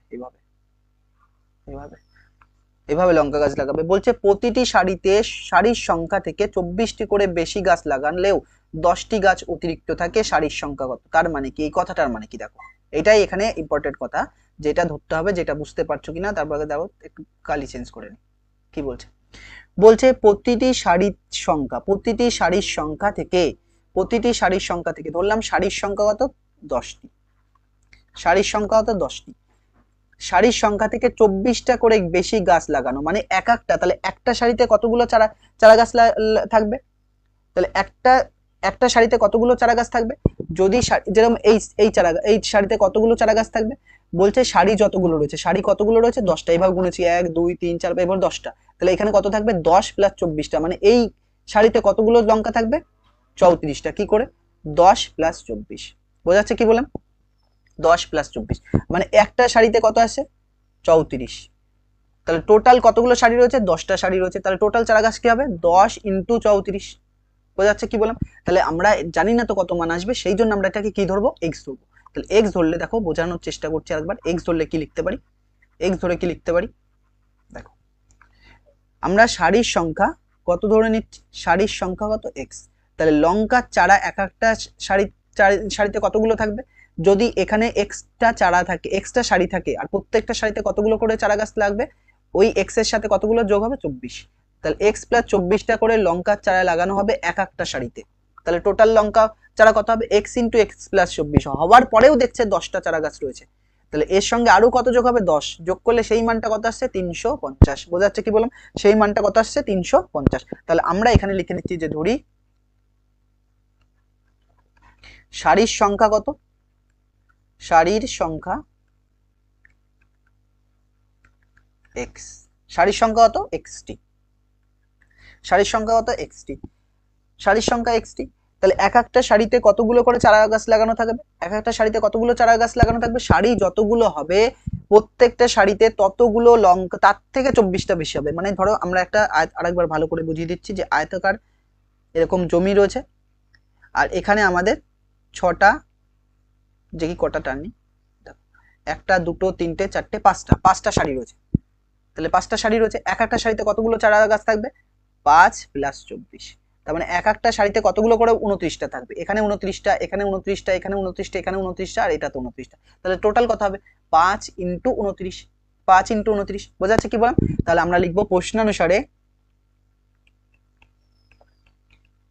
এভাবে লঙ্কা গাছ লাগাবে। বলছে প্রতিটি সারিতে সারির সংখ্যা থেকে 24টি করে বেশি গাছ লাগালেও 10টি গাছ অতিরিক্ত থাকে সারির সংখ্যা কত। তার মানে কি এই কথাটার মানে কি দেখো, এটাই এখানে ইম্পর্টেন্ট কথা, যেটা ধরতে হবে, যেটা বুঝতে পারছো কিনা। তারপরে দেখো একটু কালি চেঞ্জ করে নি। কি বলছে প্রতিটি সারির সংখ্যা থেকে ধরলাম সারির সংখ্যা কত 10টি, সারির সংখ্যা থেকে 24টা করে বেশি গাছ লাগানো মানে তাহলে একটা সারিতে কতগুলো চারা গাছ থাকবে, তাহলে একটা সারিতে কতগুলো চারা গাছ থাকবে, যদি যেরকম এই সারিতে কতগুলো চারা গাছ থাকবে, বলছে সারি যতগুলো রয়েছে, সারি কতগুলো রয়েছে 10টা, এইভাবে গুনেছি 1 2 3 4 এবার 10টা, তাহলে এখানে কত থাকবে 10 প্লাস 24টা, মানে এই সারিতে কতগুলো লঙ্কা থাকবে 34টা। কি করে 10 প্লাস 24, বোঝা যাচ্ছে কি বললাম 10 প্লাস 24 মানে একটা সারিতে কত আসে 34। তাহলে টোটাল কতগুলো সারি রয়েছে 10টা সারি রয়েছে, তাহলে টোটাল চারা গাছ কি হবে 10 ইন্টু 34। বোঝা যাচ্ছে কি বললাম। তাহলে আমরা জানি না তো কত মান আসবে, সেই জন্য আমরা এটাকে কি ধরবো এক্স ধরবো। তাহলে এক্স ধরলে দেখো বোঝানোর চেষ্টা করছি আরেকবার, এক্স ধরলে কি লিখতে পারি, এক্স ধরে কি লিখতে পারি দেখো আমরা সারির সংখ্যা কত ধরে নিচ্ছি, সারির সংখ্যা কত এক্স। তাহলে লঙ্কার চারা এক একটা সারিতে কতগুলো থাকবে, যদি এখানে এক্সটা চারা থাকে, এক্সটা সারি থাকে, আর প্রত্যেকটা সারিতে কতগুলো করে চারা গাছ লাগবে, ওই এক্স এর সাথে কতগুলো যোগ হবে 24। তাহলে এক্স প্লাস 24টা করে লঙ্কার চারা লাগানো হবে এক একটা সারিতে। তাহলে টোটাল লঙ্কা চারা কত হবে, এক্স ইন্টু এক্স প্লাস 24 হওয়ার পরেও দেখছে 10টা চারা গাছ রয়েছে। তাহলে এর সঙ্গে আরো কত যোগ হবে, 10 যোগ করলে সেই মানটা কত আসছে 350। বোঝা যাচ্ছে কি বললাম, সেই মানটা কত আসছে 350। তাহলে আমরা এখানে লিখে নিচ্ছি যে ধরি সারির সংখ্যা কত, সারির সংখ্যা এক্স, সারির সংখ্যা কত এক্সটি, সারির সংখ্যা কত এক্সটি, সারির সংখ্যা এক্সটি। তাহলে এক একটা সারিতে কতগুলো করে চারা গাছ লাগানো থাকবে, এক একটা সারিতে কতগুলো চারা গাছ লাগানো থাকবে, সারি যতগুলো হবে প্রত্যেকটা সারিতে ততগুলো লঙ্কা, তার থেকে 24টা বেশি হবে। মানে ধরো আমরা একটা আরেকবার ভালো করে বুঝিয়ে দিচ্ছি যে আয়তাকার এরকম জমি রয়েছে, আর এখানে আমাদের 6টা, যে কি কটা টার্নি, 1 2 3 4 5টা সারি রয়েছে। তাহলে 5টা সারি রয়েছে, এক একটা সারিতে কতগুলো চারা গাছ থাকবে, 5 প্লাস 24। তার মানে এক একটা সারিতে কতগুলো করে 29টা থাকবে, এখানে 29টা, এখানে 29টা, এখানে 29টা, এখানে 29টা, আর এটা তো 29টা। তাহলে টোটাল কত হবে 5 ইন্টু 29, 5 ইন্টু 29। বোঝা যাচ্ছে কি বললাম। তাহলে আমরা লিখবো প্রশ্নানুসারে,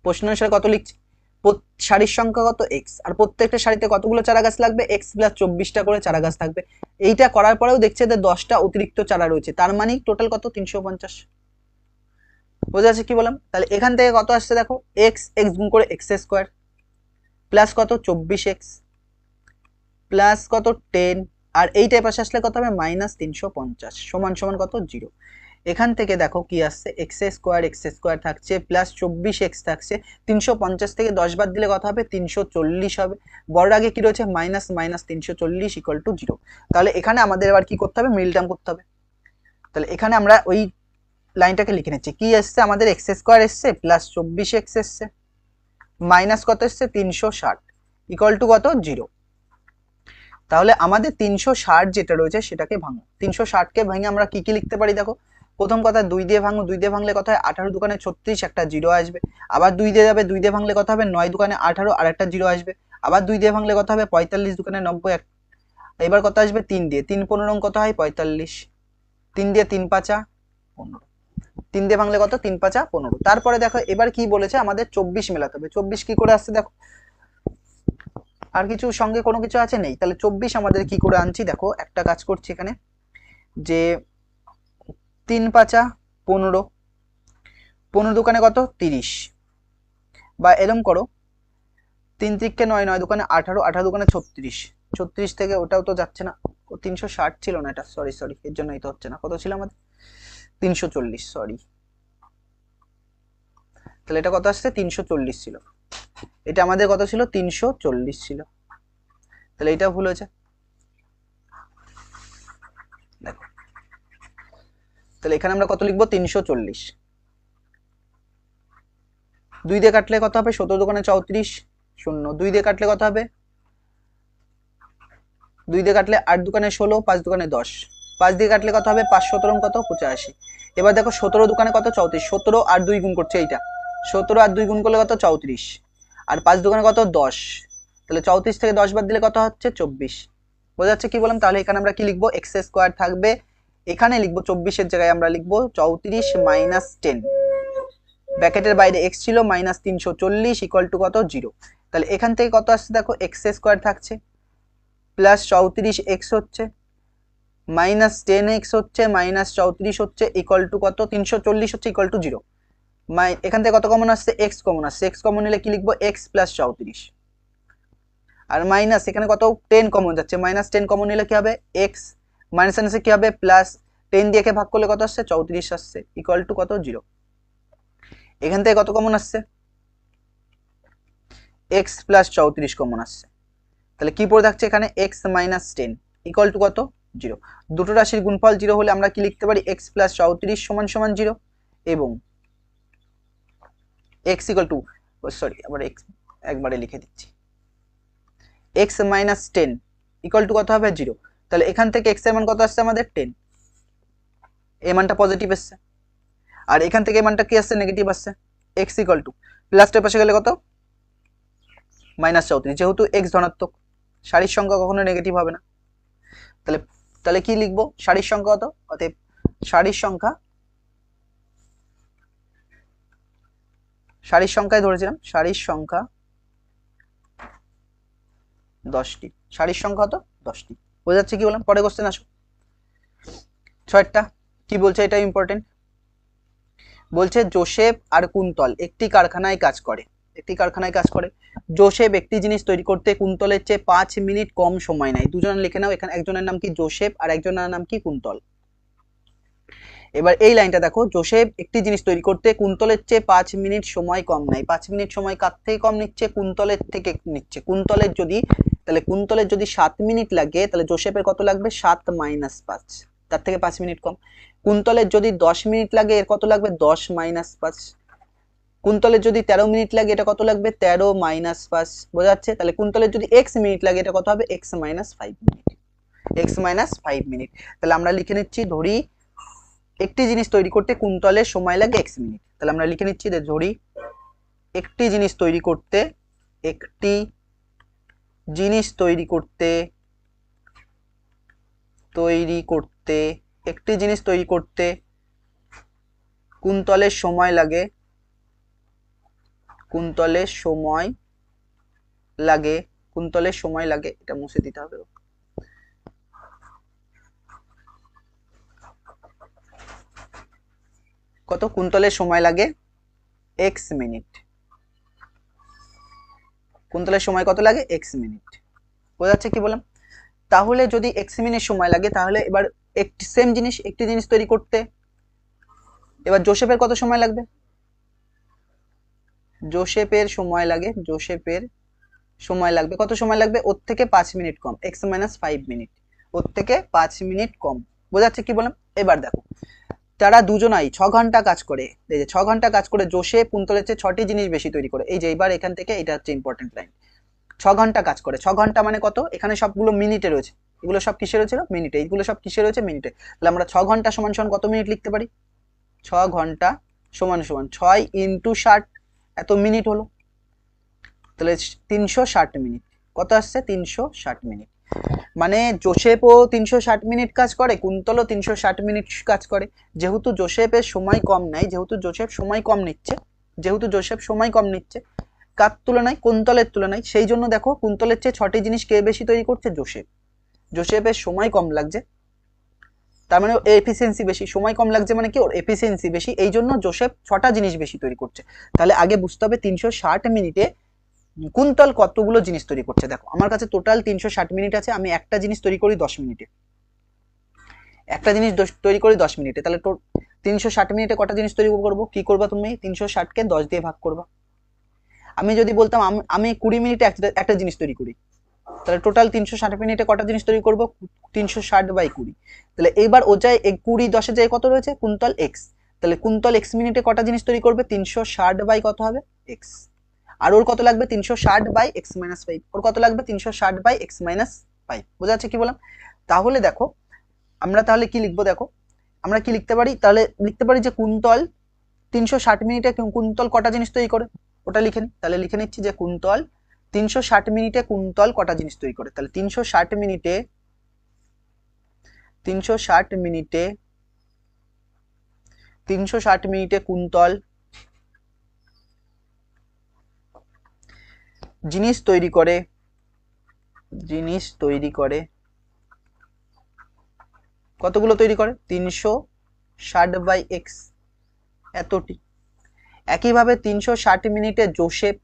প্রশ্নানুসারে কত লিখছি, সারির সংখ্যা কত এক্স, আর প্রত্যেকটা সারিতে কতগুলো চারা গাছ লাগবে, এক্স প্লাস 24টা করে চারা গাছ থাকবে। এইটা করার পরেও দেখছে যে 10টা অতিরিক্ত চারা রয়েছে, তার মানে টোটাল কত 350। বোঝা যাচ্ছে কি বললাম। তাহলে এখান থেকে কত আসছে দেখো, এক্স এক্স গুণ করে এক্স স্কোয়ার প্লাস কত 24x প্লাস কত 10, আর এইটাই পাশে আসলে কত হবে মাইনাস 350 সমান সমান কত 0। এখান থেকে দেখো কি আসছে, এক্স স্কোয়ার থাকছে প্লাস 24x থাকছে, 350 থেকে 10 বাদ দিলে কত হবে 340 হবে। বড় আগে কি রয়েছে মাইনাস মাইনাস 340 ইকুয়াল টু 0। তাহলে এখানে আমাদের এবার কি করতে হবে, মিল টার্ম করতে হবে। তাহলে এখানে আমরা ওই লাইনটাকে লিখে নিচ্ছি, কি এসছে আমাদের এক্স স্কোয়ার এসছে প্লাস 24x এসছে মাইনাস কত এসছে 360 ইকুয়াল টু কত 0। তাহলে আমাদের 360 যেটা রয়েছে সেটাকে ভাঙো, 360কে ভেঙে আমরা কি কি লিখতে পারি দেখো, প্রথম কথা 2 দিয়ে ভাঙো, 2 দিয়ে ভাঙলে কত হয় 18 দোকানে 36 একটা 0 আসবে, আবার 2 দিয়ে যাবে, 2 দিয়ে ভাঙলে কত হবে 9 দোকানে 18 আর একটা 0 আসবে, আবার 2 দিয়ে ভাঙলে কত হবে 45 দোকানে 90, এবার কত আসবে 3 দিয়ে, 3 15 কত হয় 45, 3 দিয়ে 3 5 15, 3 দিয়ে ভাঙলে কত 3 5 15। তারপরে দেখো এবার কি বলেছে আমাদের 24 মেলাতে হবে, 24 কি করে আসছে দেখো, আর কিছু সঙ্গে কোনো কিছু আছে নেই, তাহলে 24 আমাদের কি করে আনছি দেখো, একটা কাজ করছি এখানে যে 3 5 15, 15 দোকানে কত 30, বা এরম করো 3 3 9 9 দোকানে 18, 18 দোকানে 36, 36 থেকে ওটাও তো যাচ্ছে না, 360 ছিল না এটা, সরি সরি এর জন্যই তো হচ্ছে না, কত ছিল আমাদের 340, সরি। তাহলে এটা কত আসছে 340 ছিল, এটা আমাদের কত ছিল 340 ছিল, তাহলে এটা ভুল হয়েছে দেখো। তাহলে এখানে আমরা কত লিখবো 340, 2 দিয়ে কাটলে কত হবে 17 দোকানে 34 শূন্য, 2 দিয়ে কাটলে কত হবে, 2 দিয়ে কাটলে 8 দোকানে 16, 5 দোকানে 10, 5 দিয়ে কাটলে কত হবে 5 17 কত 85। এবার দেখো 17 দোকানে কত 34, 17 আর 2 গুণ করছে এইটা, 17 আর 2 গুণ করলে কত 34, আর 5 দোকানে কত 10, তাহলে 34 থেকে 10 বাদ দিলে কত হচ্ছে 24। বোঝা যাচ্ছে কি বললাম। তাহলে এখানে আমরা কি লিখবো, এক্স স্কোয়ার থাকবে, এখানে লিখবো 24 এর জায়গায় আমরা লিখবো 34 মাইনাস 10, ব্র্যাকেটের বাইরে এক্স ছিল মাইনাস 340 ইকুয়াল টু কত 0। তাহলে এখান থেকে কত আসছে দেখো, এক্স স্কোয়ার থাকছে প্লাস 34x হচ্ছে মাইনাস 10x হচ্ছে মাইনাস 34 হচ্ছে ইকুয়াল টু কত 340 হচ্ছে ইকুয়াল টু 0। এখান থেকে কত কমন আসছে, এক্স কমন আসছে, এক্স কমন নিলে কি লিখবো এক্স প্লাস 34, আর মাইনাস এখানে কত 10 কমন যাচ্ছে, মাইনাস 10 কমন নিলে কি হবে এক্স, মাইনাস এসে কি হবে প্লাস 10 দিয়ে ভাগ করলে কত আসছে 34 আসছে ইকুয়াল টু কত 0। এখান থেকে কত কমন আসছে এক্স প্লাস 34 কমন আসছে, তাহলে কি পড়ে থাকছে এখানে এক্স মাইনাস 10 ইকুয়াল টু কত 0। দুটো রাশির গুণফল 0 হলে আমরা কি লিখতে পারি এক্স প্লাস 34 সমান সমান 0 এবং এক্স ইকুয়াল টু, সরি আবার এক্স একবারে লিখে দিচ্ছি, এক্স মাইনাস 10 ইকুয়াল টু কত হবে 0। তাহলে এখান থেকে এক্স এর মান কত আসছে আমাদের 10, এই মানটা পজিটিভ এসছে, আর এখান থেকে মানটা কি আসছে, নেগেটিভ আসছে। এক্স ইকুয়াল টু প্লাসটার পাশে গেলে কত, -34, যেহেতু এক্স ধনাত্মক সারির সংখ্যা কখনো নেগেটিভ হবে না। তাহলে তাহলে কি লিখবো, সারির সংখ্যা কত, অতএব সারির সংখ্যায় ধরেছিলাম, সারির সংখ্যা 10টি, সারির সংখ্যা কত, 10টি। বোঝা যাচ্ছে কি বললাম? পরে কোশ্চেন আসো। 6টা কি বলছে, এটা ইম্পর্টেন্ট। বলছে জোসেফ আর কুন্তল একটি কারখানায় কাজ করে, জোসেফ একটি জিনিস তৈরি করতে কুন্তলের চেয়ে 5 মিনিট কম সময় নেয়। দুজন লিখে নাও, এখানে একজনের নাম কি জোসেফ আর একজনের নাম কি কুন্তল। এবার এই লাইনটা দেখো, জোসেফ একটি জিনিস তৈরি করতে কুন্তলের চেয়ে 5 মিনিট সময় কম নেয়। 5 মিনিট সময় কার থেকে কম নিচ্ছে, কুন্তলের থেকে নিচ্ছে। কুন্তলের যদি 7 মিনিট লাগে, তাহলে জোসেফের কত লাগবে, 7 - 5, তার থেকে 5 মিনিট কম। কুন্তলের যদি 10 মিনিট লাগে, এর কত লাগবে, 10 - 5। কুন্তলের যদি 13 মিনিট লাগে, এটা কত লাগবে, 13 - 5। বোঝা যাচ্ছে? তাহলে কুন্তলের যদি x মিনিট লাগে, এটা কত হবে, x - 5 মিনিট, x - 5 মিনিট। তাহলে আমরা লিখে নিচ্ছি, ধরি একটি জিনিস তৈরি করতে কুন্তলের সময় লাগে x মিনিট। তাহলে আমরা লিখে নিচ্ছি, ধরি একটি জিনিস তৈরি করতে কুন্তলের সময় লাগে এটা মুছে দিতে হবে। কত, কুন্তলের সময় লাগে x মিনিট, কুন্তলের সময় কত লাগে, x মিনিট। বোঝা যাচ্ছে কি বললাম? তাহলে যদি x মিনিট সময় লাগে, তাহলে এবার একটি সেম জিনিস, একটি জিনিস তৈরি করতে এবার জোসেফের কত সময় লাগবে, জোসেফের সময় লাগবে কত সময় লাগবে, ওর থেকে 5 মিনিট কম, x - 5 মিনিট, ওর থেকে 5 মিনিট কম। বোঝা যাচ্ছে কি বললাম? এবার দেখো, তারা দুজনাই 6 ঘন্টা কাজ করে, এই যে 6 ঘন্টা কাজ করে জোসেফ কুন্তলের চেয়ে 6টি জিনিস বেশি তৈরি করে। এই যে এবার এখান থেকে এটা হচ্ছে ইম্পর্টেন্ট লাইন, 6 ঘন্টা কাজ করে। 6 ঘন্টা মানে কত, এখানে সবগুলো মিনিটে রয়েছে, এগুলো সব কিসে রয়েছে, মিনিটে, এইগুলো সব কিসে রয়েছে, মিনিটে। তাহলে আমরা 6 ঘন্টা সমান সমান কত মিনিট লিখতে পারি, 6 ঘন্টা সমান সমান 6 × 60, এত মিনিট হলো। তাহলে 360 মিনিট, কত আসছে, 360 মিনিট। মানে জোসেফও 360 মিনিট কাজ করে, কুন্তলও 360 মিনিট কাজ করে। যেহেতু জোসেফের সময় কম নাই, যেহেতু জোসেফ সময় কম নিচ্ছে কার তুলনায়, কুন্তলের তুলনায়, সেই জন্য দেখো কুন্তলের চেয়ে 6টি জিনিস কে বেশি তৈরি করছে, জোসেফের সময় কম লাগছে, তার মানে এফিসিয়েন্সি বেশি। সময় কম লাগছে মানে কি, ওর এফিসিয়েন্সি বেশি, এই জন্য জোসেফ 6টা জিনিস বেশি তৈরি করছে। তাহলে আগে বুঝতে হবে 360 মিনিটে কুন্তল কতগুলো জিনিস তৈরি করছে। দেখো আমার কাছে টোটাল 360 মিনিট আছে, আমি একটা জিনিস তৈরি করি 10 মিনিটে, তাহলে 360 মিনিটে কটা জিনিস তৈরি করবো, কি করবা তুমি, 360কে 10 দিয়ে ভাগ করবা। আমি যদি বলতাম আমি 20 মিনিটে একটা জিনিস তৈরি করি, তাহলে টোটাল 360 মিনিটে কটা জিনিস তৈরি করবো, 360/20। তাহলে এইবার ও যায় 20 10-এ যায় কত রয়েছে, কুন্তল x। তাহলে কুন্তল x মিনিটে কটা জিনিস তৈরি করবে, 360 কত হবে, x। আর ওর কত লাগবে, 360/x - 5, ওর কত লাগবে, 360/x - 5। বোঝা যাচ্ছে কি বললাম? তাহলে দেখো আমরা তাহলে কি লিখবো, দেখো আমরা কি লিখতে পারি, তাহলে লিখতে পারি যে কুন্তল 360 মিনিটে কুন্তল কটা জিনিস তৈরি করে, ওটা লিখে নি। তাহলে লিখে নিচ্ছি যে কুন্তল 360 মিনিটে কুন্তল কটা জিনিস তৈরি করে। তাহলে 360 মিনিটে কুন্তল জিনিস তৈরি করে কতগুলো তৈরি করে, 360/x, এতটি। একইভাবে 360 মিনিটে জোসেফ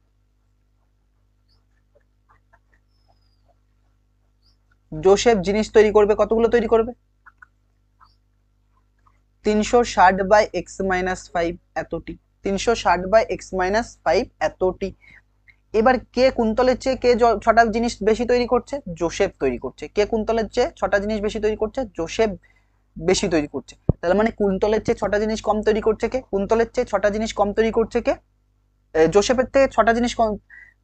জিনিস তৈরি করবে, কতগুলো তৈরি করবে, 360/x - 5, এতটি। 360/x - 5, এতটি। এবার কে কুন্তলের চেয়ে কে 6টা জিনিস বেশি তৈরি করছে, জোসেফ তৈরি করছে। কে কুন্তলের চেয়ে 6টা জিনিস বেশি তৈরি করছে, জোসেফ বেশি তৈরি করছে। তাহলে মানে কুন্তলের চেয়ে 6টা জিনিস কম তৈরি করছে কে, কুন্তলের চেয়ে 6টা জিনিস কম তৈরি করছে কে, জোসেফের থেকে 6টা জিনিস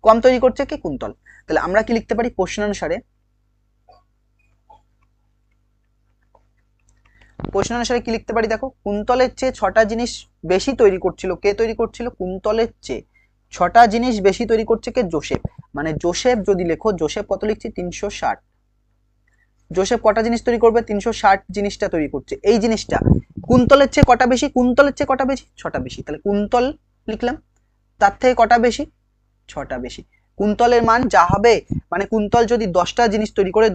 কম তৈরি করছে কে, কুন্তল। তাহলে আমরা কি লিখতে পারি, প্রশ্নানুসারে প্রশ্ন অনুসারে কি লিখতে পারি দেখো, কুন্তলের চেয়ে 6টা জিনিস বেশি তৈরি করছিল, কে তৈরি করছিল? কুন্তলের চেয়ে 6টা জিনিস বেশি তৈরি করছে কে? জোসেফ। মানে জোসেফ যদি লেখো, জোসেফ কত লিখছি? 360। জোসেফ কটা জিনিস তৈরি করবে? 360 জিনিসটা তৈরি করছে। এই জিনিসটা কুন্তলের চেয়ে কটা বেশি? কুন্তলের চেয়ে কটা বেশি? 6টা বেশি। তাহলে কুন্তল লিখলাম, তার থেকে কটা বেশি? 6টা বেশি। কুন্তলের মান যা হবে, মানে কুন্তল যদি 10টা জিনিস তৈরি করে,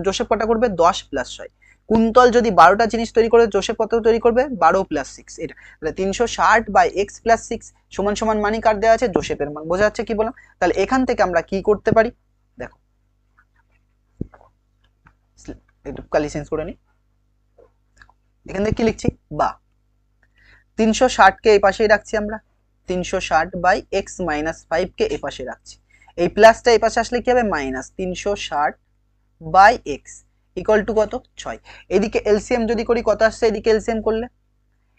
জোসেফ কটা করবে? 10 + 6। কুন্তল যদি 12টা জিনিস তৈরি করে, জোসেফ কত তৈরি করবে? 12 + 6। এটা তাহলে 360/x + 6 সমান সমান মানই কার দেওয়া আছে? জোসেফের মান। বোঝা যাচ্ছে কি বললাম? তাহলে এখান থেকে আমরা কি করতে পারি দেখো, একটু কালি চেঞ্জ করে নি। এখান থেকে কি লিখছি? বা 360 কে এই পাশেই রাখছি আমরা, 360/x - 5 কে এই পাশে রাখছি। এই প্লাসটা এই পাশে আসলে কি হবে? মাইনাস 360/x ইকুয়াল টু কত? 6। এদিকে এলসিএম যদি করি কত আসছে? এদিকে এলসিএম করলে,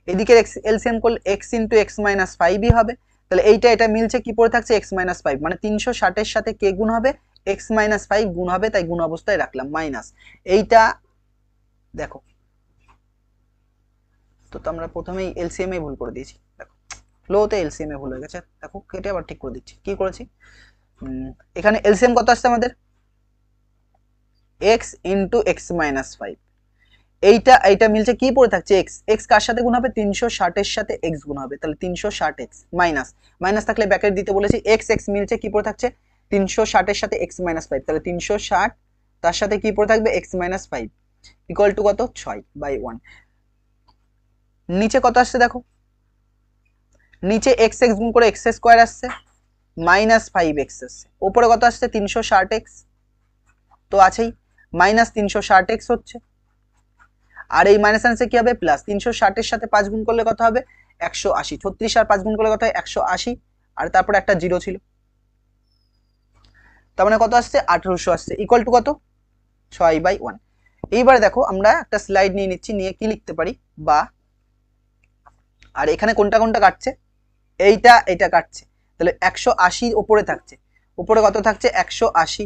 এদিকে এলসিএম করলে x × x - 5ই হবে। তাহলে এইটা এটা মিলছে, কি পড়ে থাকছে? x - 5। মানে 360 এর সাথে কে গুণ হবে? x - 5 গুণ হবে, তাই গুণ অবস্থায় রাখলাম মাইনাস। এইটা দেখো, তো আমরা প্রথমেই এলসিএম এ ভুল করে দিয়েছি। দেখো ফ্লোতে এলসিএম এ ভুল হয়ে গেছে। দেখো কেটে আবার ঠিক করে দিচ্ছি। কি করেছি? এখানে এলসিএম কত আসছে আমাদের? x × x - 5। এইটা মিলছে, কি পড়ে থাকছে? x। x কার সাথে গুণ হবে? 360 এর সাথে x গুণ হবে। তাহলে 360x মাইনাস, মাইনাস থাকলে ব্র্যাকেট দিতে বলেছি। x মিলছে, কি পড়ে থাকছে? 360 এর সাথে x - 5। তাহলে 360 তার সাথে কি পড়ে থাকবে? x - 5 ইকুয়াল টু কত? 6/1। নিচে কত আসছে দেখো, নিচে x গুণ করে x² আসছে, -5x আসছে। উপরে কত আসছে? 360x তো আছেই, -360x হচ্ছে। আর এই মাইনাস আনসে কি হবে? প্লাস। 360 এর সাথে 5 গুণ করলে কত হবে? 180। 36 আর 5 গুণ করলে কত হয়? 180। আর তারপরে একটা জিরো ছিল, তার মানে কত আসছে? 1800 আসছে। ইকুয়াল টু কত? 6/1। এইবার দেখো আমরা একটা স্লাইড নিয়ে নিচ্ছি, নিয়ে কি লিখতে পারি? বা, আর এখানে কোনটা কোনটা কাটছে? এইটা কাটছে। তাহলে 180 উপরে থাকছে, উপরে কত থাকছে? 180।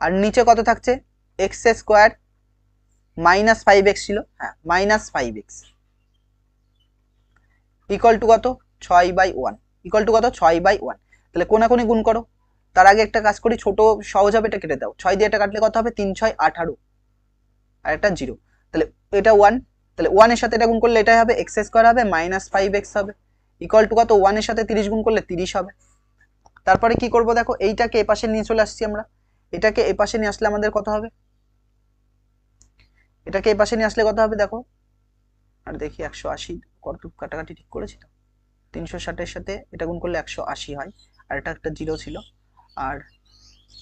আর নিচে কত থাকছে? x² -5x ছিল, হ্যাঁ -5x ইকুয়াল টু কত? 6/1। ইকুয়াল টু কত? 6/1। তাহলে কোনাকুনি গুণ করো। তার আগে একটা কাজ করি, ছোট সহজ হবে, এটা কেটে দাও। 6 দিয়ে এটা কাটলে কত হবে? 3 6 18 আর একটা 0। তাহলে এটা 1, তাহলে 1 এর সাথে এটা গুণ করলে এটাই হবে, x² হবে -5x হবে ইকুয়াল টু কত? 1 এর সাথে 30 গুণ করলে 30 হবে। তারপরে কি করব দেখো, এইটাকে এপাশে নিয়ে চলে আসছি আমরা। এটাকে এপাশে নিয়ে আসলে আমাদের কত হবে? এটাকে এপাশে নিয়ে আসলে কত হবে দেখো, আর দেখি 180 কত কাটাকাটি ঠিক করেছি তো? 360 এর সাথে এটা গুণ করলে 180 হয়, আর এটা একটা 0 ছিল, আর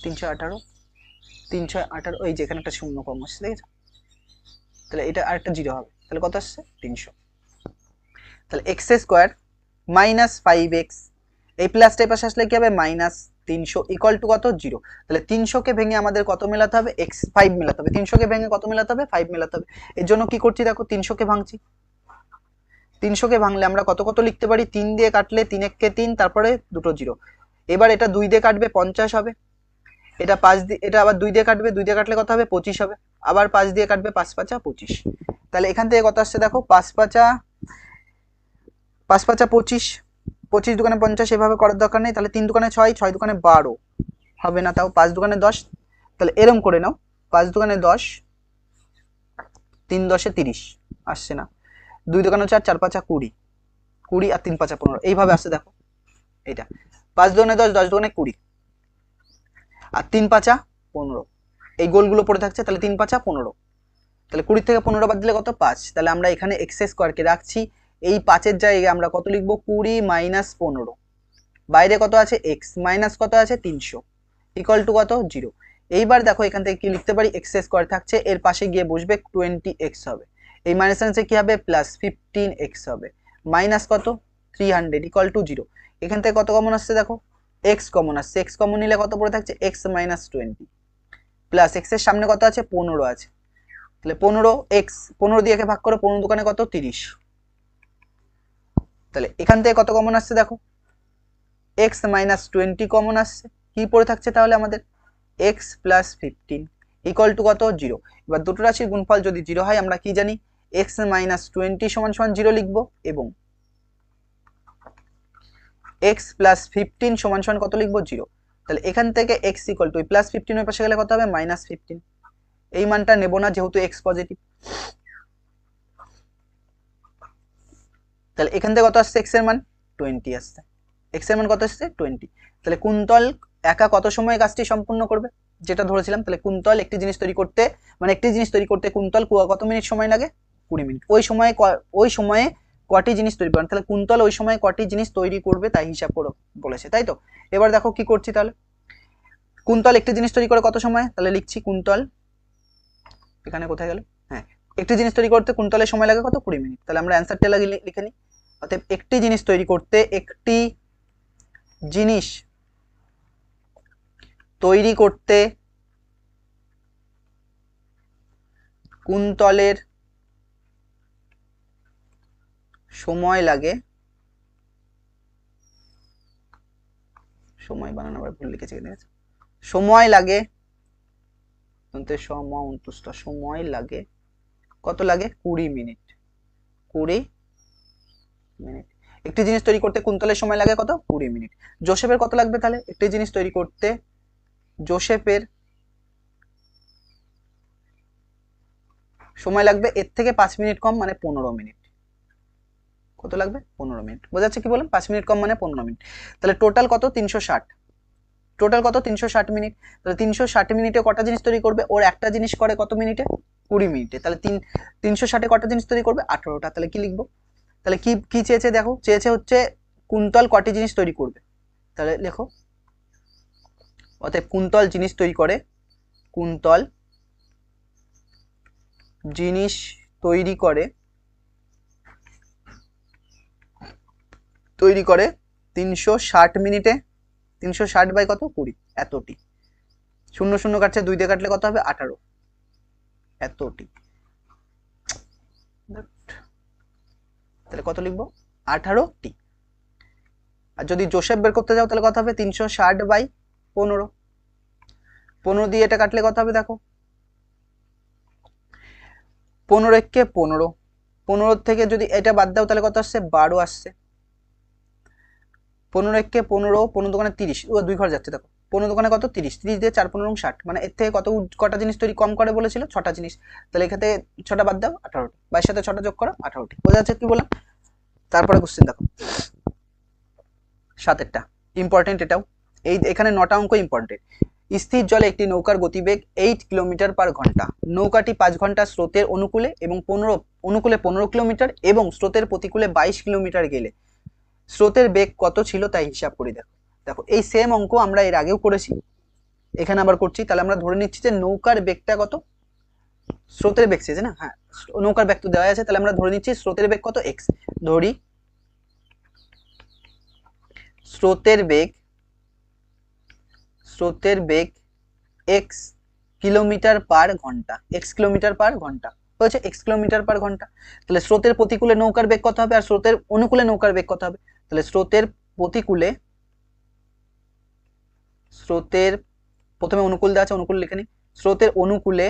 318 318 ওই যে এখানে একটা শূন্য কম আসছে, দেখেছো? তাহলে এটা আরেকটা 0 হবে, তাহলে কত আসছে? 300। তাহলে x² -5x, এই প্লাসটা এই পাশে আসলে কি হবে? -300 ইকুয়াল টু কত? 0। তাহলে 300 কে ভেঙে আমাদের কত মেলাতে হবে? x5 মেলাতে হবে। 300 কে ভেঙে কত মেলাতে হবে? 5 মেলাতে হবে। এর জন্য কি করছি দেখো, 300 কে ভাঙছি। 300 কে ভাঙলে আমরা কত কত লিখতে পারি? 3 দিয়ে কাটলে 3 × 3, তারপরে দুটো 0। এবার এটা 2 দিয়ে কাটবে 50 হবে। এটা 5 দিয়ে, এটা আবার 2 দিয়ে কাটবে, 2 দিয়ে কাটলে কত হবে? 25 হবে। আবার 5 দিয়ে কাটবে, 5 5 25। তাহলে এখান থেকে কত আসছে দেখো, 5 5 25, 25 দোকানে 50, এভাবে করার দরকার নেই। তাহলে 3 দোকানে 6, 6 দোকানে 12 হবে না, তাও 5 দোকানে 10। তাহলে এরম করে নাও, 5 দোকানে 10, 3 10 30 আসছে না, 2 দোকানে 4, 4 5 20, 20 আর 3 5 15 এইভাবে আসছে দেখো। এটা 5 দোকানে 10, 10 দোকানে 20 আর 3 5 15, এই গোলগুলো পড়ে থাকছে। তাহলে 3 5 15, তাহলে 20 থেকে 15 বাদ দিলে কত? 5। তাহলে আমরা এখানে x² কে রাখছি, এই 5 এর জায়গায় আমরা কত লিখবো? 20 - 15, বাইরে কত আছে? x মাইনাস কত আছে? 300 ইকুয়াল টু কত? 0। এইবার দেখো এখান থেকে কি লিখতে পারি? x² থাকছে, এর পাশে গিয়ে বসবে 20x হবে, এই মাইনাস আনসে কি হবে? প্লাস 15x হবে, মাইনাস কত? 300 ইকুয়াল টু 0। এখান থেকে কত কমন আসছে দেখো? x কমন আসছে, x কমন নিলে কত পড়ে থাকছে? x - 20 প্লাস x এর সামনে কত আছে? 15 আছে। তাহলে 15x, 15 দিয়ে ভাগ করো, 15 দোকানে কত? 30। তাহলে এখান থেকে কত কমন আসছে দেখো? x - 20 কমন আসছে। কি পড়ে থাকছে তাহলে আমাদের? x + 15 ইকুয়াল টু কত? 0। এবার দুটো রাশির গুণফল যদি 0 হয় আমরা কি জানি? এক্স মাইনাস 20 সমান সমান 0 লিখবো এবং এক্স প্লাস 15 সমান সমান কত লিখবো 0। তাহলে এখান থেকে এক্স ইকুয়াল টু প্লাস 15 এর পাশে গেলে কত হবে মাইনাস 15। এই মানটা নেব না যেহেতু এক্স পজিটিভ। তাহলে এখান থেকে কত আসছে এক্স এর মান 20 আসছে। এক্স এর মান কত আসছে 20। তাহলে কুন্তল একা কত সময়ে কাজটি সম্পূর্ণ করবে যেটা ধরেছিলাম। তাহলে কুন্তল একটি জিনিস তৈরি করতে কুন্তল কত মিনিট সময় লাগে 20 মিনিট। ওই সময়ে কটি জিনিস তৈরি করেন, তাহলে কুন্তল ওই সময় কটি জিনিস তৈরি করবে তাই হিসাব করে বলেছে, তাই তো। এবার দেখো কি করছি, তাহলে কুন্তল একটি জিনিস তৈরি করে কত সময়, তাহলে লিখছি কুন্তল, এখানে কোথায় গেল, হ্যাঁ একটি জিনিস তৈরি করতে কুন্তলের সময় লাগে কত 20 মিনিট। তাহলে আমরা অ্যান্সারটা লিখে নিই। অতএব একটি জিনিস তৈরি করতে কুন্তলের সময় লাগে, সময় বানানো আবার ভুল লিখেছি, সময় লাগে কত লাগে 20 মিনিট। 20 মিনিট একটি জিনিস তৈরি করতে কুন্তলের সময় লাগে কত 20 মিনিট। জোসেফের কত লাগবে, তাহলে একটি জিনিস তৈরি করতে জোসেফের সময় লাগবে এর থেকে 5 মিনিট কম মানে 15 মিনিট। কত লাগবে 15 মিনিট। বোঝা যাচ্ছে কি বললাম, 5 মিনিট কম মানে 15 মিনিট। তাহলে টোটাল কত 360 মিনিট। তাহলে 360 মিনিটে কটা জিনিস তৈরি করবে, ওর একটা জিনিস করে কত মিনিটে 20 মিনিটে। তাহলে 360 কটা জিনিস তৈরি করবে 18টা। তাহলে কি লিখবো, তাহলে কি চেয়েছে, দেখো চেয়েছে হচ্ছে কুন্তল কটি জিনিস তৈরি করবে। তাহলে লেখো অতএব কুন্তল জিনিস তৈরি করে 360 মিনিটে 360 বাই কত 20 এতটি। 0 0 কাটছে 2 দিয়ে কাটলে কত হবে 18 এতটি। তাহলে কত লিখবো 18টি। আর যদি জোসেফ বের করতে যাও তাহলে কত হবে 360 বাই 15। 15 দিয়ে এটা কাটলে কত হবে, দেখো 15 কে 15, 15 থেকে যদি এটা বাদ দাও তাহলে কত আসছে 12 আসছে। 15 কে 15, 15 দোকানে 30, ও 2 ঘর যাচ্ছে, দেখো 15 দোকানে কত 30, 30 দিয়ে 4 15 60, মানে এর থেকে কটা জিনিস তৈরি কম করে বলেছিল 6টা জিনিস। তাহলে এখান থেকে 6টা বাদ দাও 18টি, 22 সাথে 6টা যোগ করো 18টি। বোঝা যাচ্ছে কি বললাম। তারপরে কোশ্চেন দেখো 7এরটা ইম্পর্টেন্ট, এটাও এখানে 9টা অঙ্ক ইম্পর্টেন্ট। স্থির জলে একটি নৌকার গতিবেগ 8 কিলোমিটার পার ঘন্টা। নৌকাটি 5 ঘন্টা স্রোতের অনুকূলে এবং 15 কিলোমিটার এবং স্রোতের প্রতিকূলে 22 কিলোমিটার গেলে স্রোতের বেগ কত ছিল তাই হিসাব করি। দেখো এই সেম অঙ্ক আমরা এর আগেও করেছি, এখানে আবার করছি। তাহলে আমরা ধরে নিচ্ছি যে নৌকার বেগটা কত, স্রোতের বেগ চেয়েছে না, হ্যাঁ নৌকার বেগ তো দেওয়া আছে, তাহলে আমরা ধরে নিচ্ছি স্রোতের বেগ কত এক্স। ধরি স্রোতের বেগ এক্স কিলোমিটার পার ঘন্টা, এক্স কিলোমিটার পার ঘন্টা হয়েছে, এক্স কিলোমিটার পার ঘন্টা। তাহলে স্রোতের প্রতিকূলে নৌকার বেগ কত হবে আর স্রোতের অনুকূলে নৌকার বেগ কত হবে। তাহলে স্রোতের প্রথমে অনুকূল দেওয়া আছে, অনুকূল লিখে নিই। স্রোতের অনুকূলে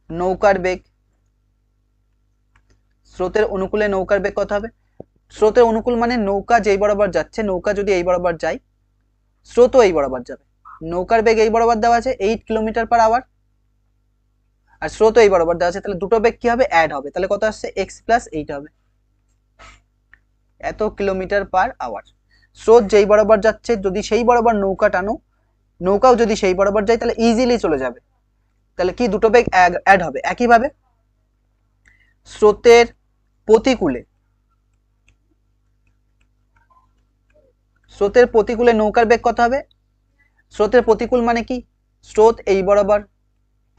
নৌকার বেগ, স্রোতের অনুকূলে নৌকার বেগ কত হবে। স্রোতের অনুকূল মানে নৌকা যেই বরাবর যাচ্ছে, নৌকা যদি এই বরাবর যায় স্রোতও এই বরাবর যাবে। নৌকার বেগ এই বরাবর দেওয়া আছে 8 কিলোমিটার পার আওয়ার, আর স্রোতও এই বরাবর দেওয়া আছে, তাহলে দুটো বেগ কি হবে অ্যাড হবে। তাহলে কত আসছে x প্লাস 8 হবে, এত কিলোমিটার পার আওয়ার। স্রোত যেই বরাবর যাচ্ছে যদি সেই বরাবর নৌকা টানো, নৌকাও যদি সেই বরাবর যায় তাহলে ইজিলি চলে যাবে। তাহলে কি দুটো বেগ অ্যাড হবে। একইভাবে স্রোতের প্রতিকূলে নৌকার বেগ কত হবে। স্রোতের প্রতিকূল মানে কি, স্রোত এই বরাবর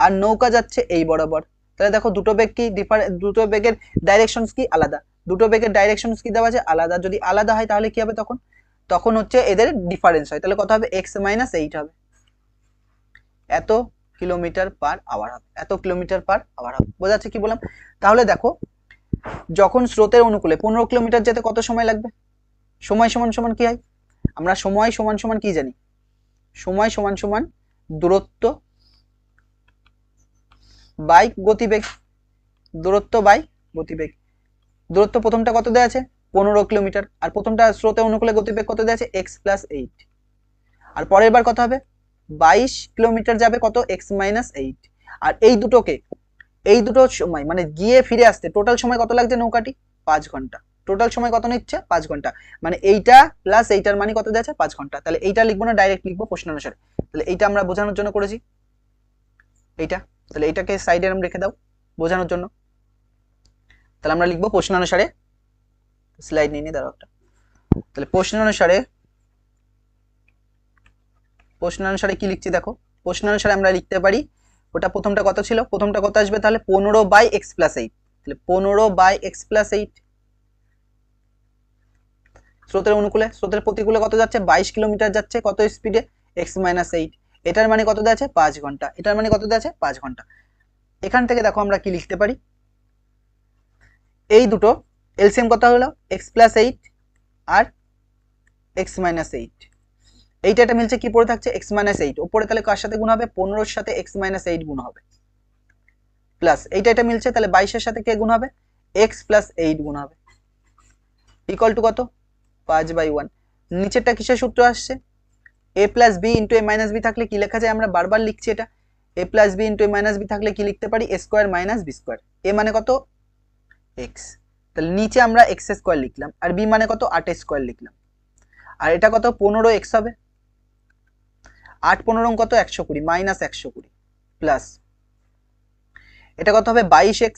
আর নৌকা যাচ্ছে এই বরাবর। তাহলে দেখো দুটো বেগ কি দুটো বেগের ডাইরেকশনস কি আলাদা, দুটো বেগের ডাইরেকশনস কি দেওয়া আছে আলাদা। যদি আলাদা হয় তাহলে কি হবে, তখন হচ্ছে এদের ডিফারেন্স হয়। তাহলে কত হবে x মাইনাস 8 হবে, এত কিলোমিটার পার আওয়ার হবে, এত কিলোমিটার পার আওয়ার হবে। বোঝা যাচ্ছে কি বললাম। তাহলে দেখো যখন স্রোতের অনুকূলে 15 কিলোমিটার যেতে কত সময় লাগবে, সময় সমান সমান কি হয়, আমরা সময় সমান সমান কি জানি, সময় সমান সমান দূরত্ব বাই গতিবেগ, দূরত্ব বাই গতিবেগ। দূরত্ব প্রথমটা কত দেওয়া আছে 15 কিলোমিটার, আর প্রথমটা স্রোতের অনুকূলে গতিবেগ কত দেওয়া আছে x+8, আর পরের বার কত হবে 22 কিলোমিটার যাবে কত x-8। আর এই দুটো সময় মানে গিয়ে ফিরে আসতে টোটাল সময় কত লাগছে নৌকাটি 5 ঘন্টা। টোটাল সময় কত নিচ্ছে 5 ঘন্টা, মানে এইটা প্লাস এইটার মানে কত দেওয়া আছে 5 ঘন্টা। তাহলে এইটা লিখবো না, ডাইরেক্ট লিখবো প্রশ্ন অনুসারে। তাহলে এইটা আমরা বোঝানোর জন্য করেছি এইটা, তাহলে এইটাকে সাইডে আমরা রেখে দাও বোঝানোর জন্য। তাহলে আমরা লিখবো প্রশ্ন অনুসারে, স্লাইড নিয়ে নি দাঁড়াও একটা। তাহলে প্রশ্ন অনুসারে কি লিখছি দেখো, প্রশ্ন অনুসারে আমরা লিখতে পারি ওটা প্রথমটা কত ছিল, প্রথমটা কত আসবে তাহলে 15/x+8, তাহলে 15/x+8। স্রোতের অনুকূলে, স্রোতের প্রতিকূলে কত যাচ্ছে 22 কিলোমিটার যাচ্ছে কত স্পিডে x-8। এটার মানে কত দেওয়া আছে 5 ঘন্টা, এটার মানে কত দেওয়া আছে 5 ঘন্টা। এখান থেকে দেখো আমরা কি লিখতে পারি, এই দুটো এলসিএম কত হলো x+8 আর x-8। এইটা এটা মিলছে কি পড়ে থাকছে x-8 উপরে, তাহলে কার সাথে গুণ হবে 15 সাথে x-8 গুণ হবে, প্লাস এইটা এটা মিলছে তাহলে 22 সাথে কে গুণ হবে x+8 গুণ হবে, ইকুয়াল টু কত 5/1। নিচেরটা কিসের সূত্র আসছে a+b * a - b থাকলে কি লেখা যায়, আমরা বারবার লিখছি এটা, a+b * a - b থাকলে কি লিখতে পারি a² - b²। a মানে কত x, তাহলে নিচে আমরা x² লিখলাম, আর b মানে কত 8² লিখলাম, আর এটা কত 15x হবে, 8×15 কত 120 -120 প্লাস এটা কত হবে 22x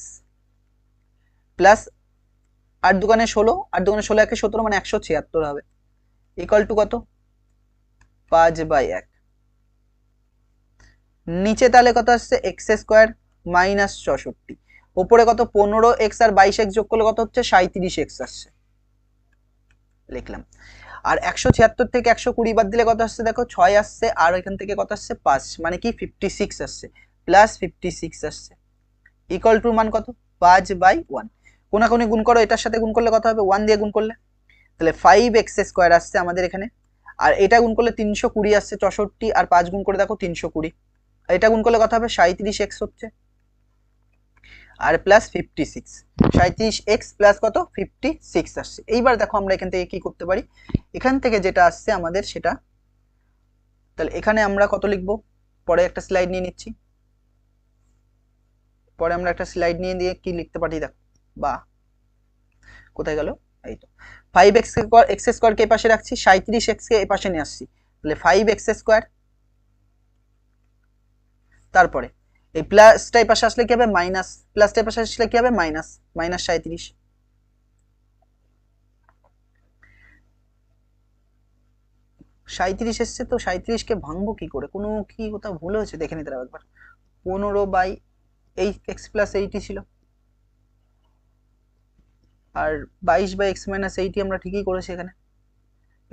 প্লাস 8×2 = 16, 8×2 = 17 মানে 176 হবে, ইকুয়াল টু কত 5/1। নিচে তাহলে কত আসছে x² - 64, উপরে কত 15x আর 22x যোগ করলে কত হচ্ছে 37x আসছে, লিখলাম। আর 176 থেকে 120 বাদ দিলে কত আসছে দেখো 6 আসছে, আর এখান থেকে কত আসছে 5 মানে কি 56 আসছে, প্লাস 56 আসছে, ইকুয়াল টু মান কত 5/1। কোনাকুনি গুণ করো, এটার সাথে গুণ করলে কত হবে 1 দিয়ে গুণ করলে, তাহলে 5x² আসছে আমাদের এখানে, আর এটা গুণ করলে 320 আসছে 64, আর 5 গুণ করে দেখো 320, এটা গুণ করলে কত হবে 37x হচ্ছে, আর প্লাস 56, 37x প্লাস কত 56 আসছে। এইবার দেখো আমরা এখান থেকে কি করতে পারি, এখান থেকে যেটা আসছে আমাদের সেটা, তাহলে এখানে আমরা কত লিখবো, পরে একটা স্লাইড নিয়ে নিচ্ছি, পরে আমরা একটা স্লাইড নিয়ে দিয়ে কি লিখতে পারি দেখো, বা কোথায় গেল, এই তো 5x² কে পাশে রাখছি, 37x কে এই পাশে নিয়ে আসছি, তাহলে 5x², তারপরে এই প্লাসটাই পাশে আসলে কি হবে মাইনাস, প্লাসটাই পাশে আসলে কি হবে মাইনাস, -37। এসছে তো 37 কে ভাঙবো কি করে, কোনো কি কোথাও ভুল হয়েছে দেখে নিতে হবে একবার। 15 এই x+8 ছিল, আর 22/x-8 আমরা ঠিকই করেছি এখানে,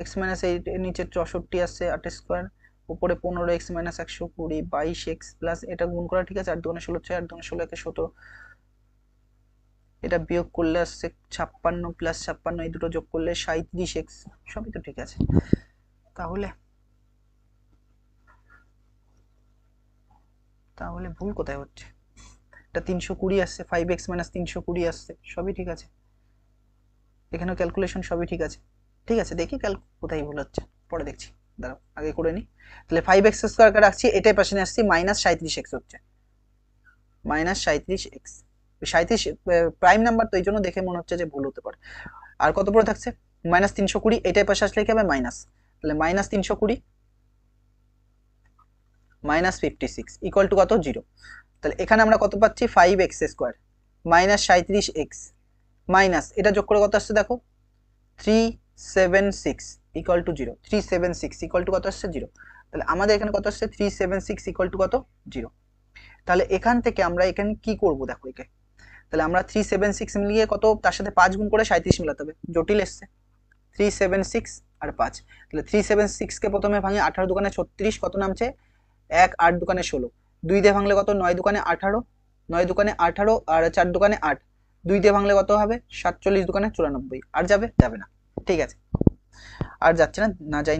x-8 এর নিচে 64 আসছে 8² উপরে 15x-120 22x প্লাস এটা গুণ করা ঠিক আছে, 8×2 = 16, 8×2 = 16 = 17, এটা বিয়োগ করলে আসছে 56 প্লাস 56 এই দুটো যোগ করলে 37x, সবই তো ঠিক আছে। তাহলে ভুল কোথায় হচ্ছে, এটা 320 আসছে, 5x - 320 আসছে, সবই ঠিক আছে, এখানেও ক্যালকুলেশন সবই ঠিক আছে। ঠিক আছে, দেখি কোথায় ভুল হচ্ছে পরে দেখছি, দাঁড়াও আগে করে নি। তাহলে 5x² কে রাখছি, এটাই পাশে নিয়ে আসছি, -37x হচ্ছে, -37x, 37 প্রাইম নাম্বার তো এই জন্য দেখে মনে হচ্ছে যে ভুল হতে পারে। আর কত পড়ে থাকছে -320, এটাই পাশে আসলে কি হবে মাইনাস, তাহলে -320 -56 ইকুয়াল টু কত 0। তাহলে এখানে আমরা কত পাচ্ছি 5x² -37x মাইনাস এটা যোগ করে কত আসছে দেখো 376 ইকুয়াল টু 0, 376 ইকুয়াল টু কত আসছে 0, তাহলে আমাদের এখানে কত আসছে 376 ইকুয়াল টু কত 0। তাহলে এখান থেকে আমরা এখানে কি করব দেখো, একে তাহলে আমরা 376 মিলিয়ে কত তার সাথে 5 গুণ করে 37 মিলাতে হবে, জটিল এসছে 376 আর 5, তাহলে 376 কে প্রথমে ভাঙে 18×2 = 36 কত নামছে 1, 8×2 = 16, 2 দিয়ে ভাঙলে কত 9×2 = 18, 9×2 = 18 আর 4×2 = 8, 2 দিয়ে ভাঙলে কত হবে 47×2 = 94, আর যাবে না, ঠিক আছে আর যাচ্ছে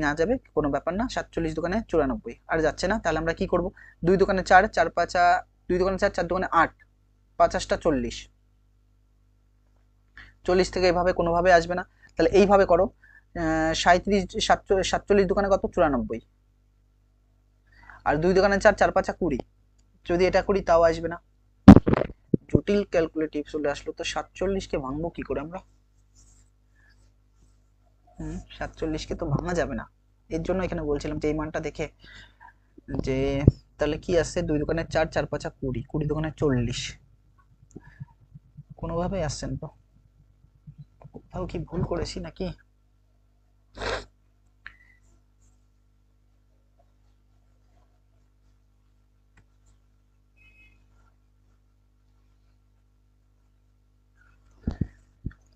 না যাবে কোনো ব্যাপার না, 47×2 = 94 আর যাচ্ছে না। তাহলে আমরা কি করব 2×2 = 4, 4×5 = 2 দোকানে 4, 4 দোকানে 8, 5 8টা 40, 40 থেকে এভাবে কোনোভাবে আসবে না। তাহলে এইভাবে করো, 37 47 দোকানে কত 94, আর 2 দোকানে 4, 4 5 20, যদি এটা করি তাও আসবে না। জটিল ক্যালকুলেটিভ চলে আসলো। তো 47 কে ভাঙবো কি করে আমরা? 47 কে তো ভাঙা যাবে না, এর জন্য এখানে বলছিলাম যে এই মানটা দেখে যে তাহলে কি আসছে, 2 দোকানে 4, 4 5 20, 20 দোকানে 40, কোনোভাবে আসছেন তো, কোথাও কি ভুল করেছি নাকি?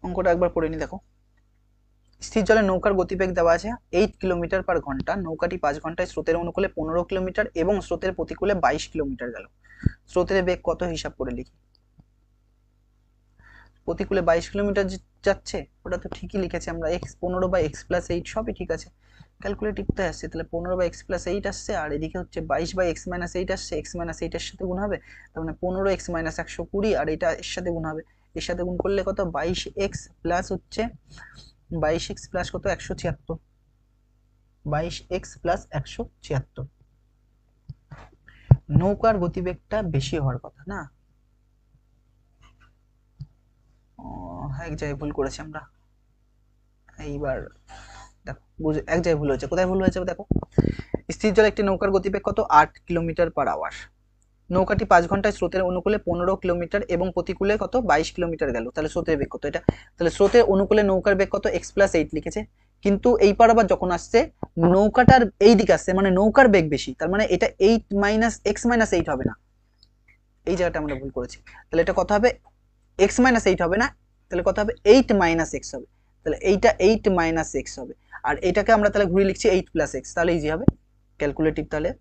অঙ্কটা একবার পড়ে নি দেখো। স্থির জলে নৌকার গতিবেগ দেওয়া আছে 8 কিলোমিটার পার ঘন্টা, নৌকাটি 5 ঘন্টায় স্রোতের অনুকূলে 15 কিলোমিটার এবং স্রোতের প্রতিকূলে 22 কিলোমিটার গেল। স্রোতের বেগ কত হিসাব করে লিখি। প্রতিকূলে 22 কিলোমিটার যাচ্ছে, ওটা তো ঠিকই লিখেছি আমরা, x 15 বা x প্লাস 8 সবই ঠিক আছে। ক্যালকুলেটিভতে আসছে, তাহলে 15 বা x প্লাস 8 আসছে, আর এদিকে হচ্ছে 22 বা x মাইনাস 8 আসছে, x মাইনাস 8 এর সাথে গুণ হবে, তার মানে 15 x মাইনাস 120, আর এটা এর সাথে গুণ হবে, এর সাথে গুণ করলে কত 22x প্লাস হচ্ছে 22x প্লাস কত 176, 22x প্লাস 176। নৌকার গতিবেগটা বেশি হওয়ার কথা না, এক জায়গায় ভুল করেছি আমরা। এইবার দেখো এক জায়গায় ভুল হয়েছে, কোথায় ভুল হয়েছে দেখো। স্থির জলে একটি নৌকার গতিবেগ কত 8 কিলোমিটার পার আওয়ার, নৌকাটি 5 ঘন্টায় স্রোতের অনুকূলে 15 কিলোমিটার এবং প্রতিকূলে কত 22 কিলোমিটার গেল, তাহলে স্রোতের বেগ কত এটা, তাহলে স্রোতের অনুকূলে নৌকার বেগ কত x প্লাস 8 লিখেছে, কিন্তু এই পার আবার যখন আসছে নৌকাটার এই দিকে আসছে মানে নৌকার বেগ বেশি, তার মানে এটা 8 মাইনাস x মাইনাস 8 হবে না, এই জায়গাটা আমরা ভুল করেছি। তাহলে এটা কত হবে, x মাইনাস 8 হবে না, তাহলে কত হবে 8 মাইনাস x হবে, তাহলে এইটা 8 মাইনাস x হবে, আর এটাকে আমরা তাহলে ঘুরে লিখছি 8 প্লাস x, তাহলে ইজি হবে, ক্যালকুলেটিভ তাহলে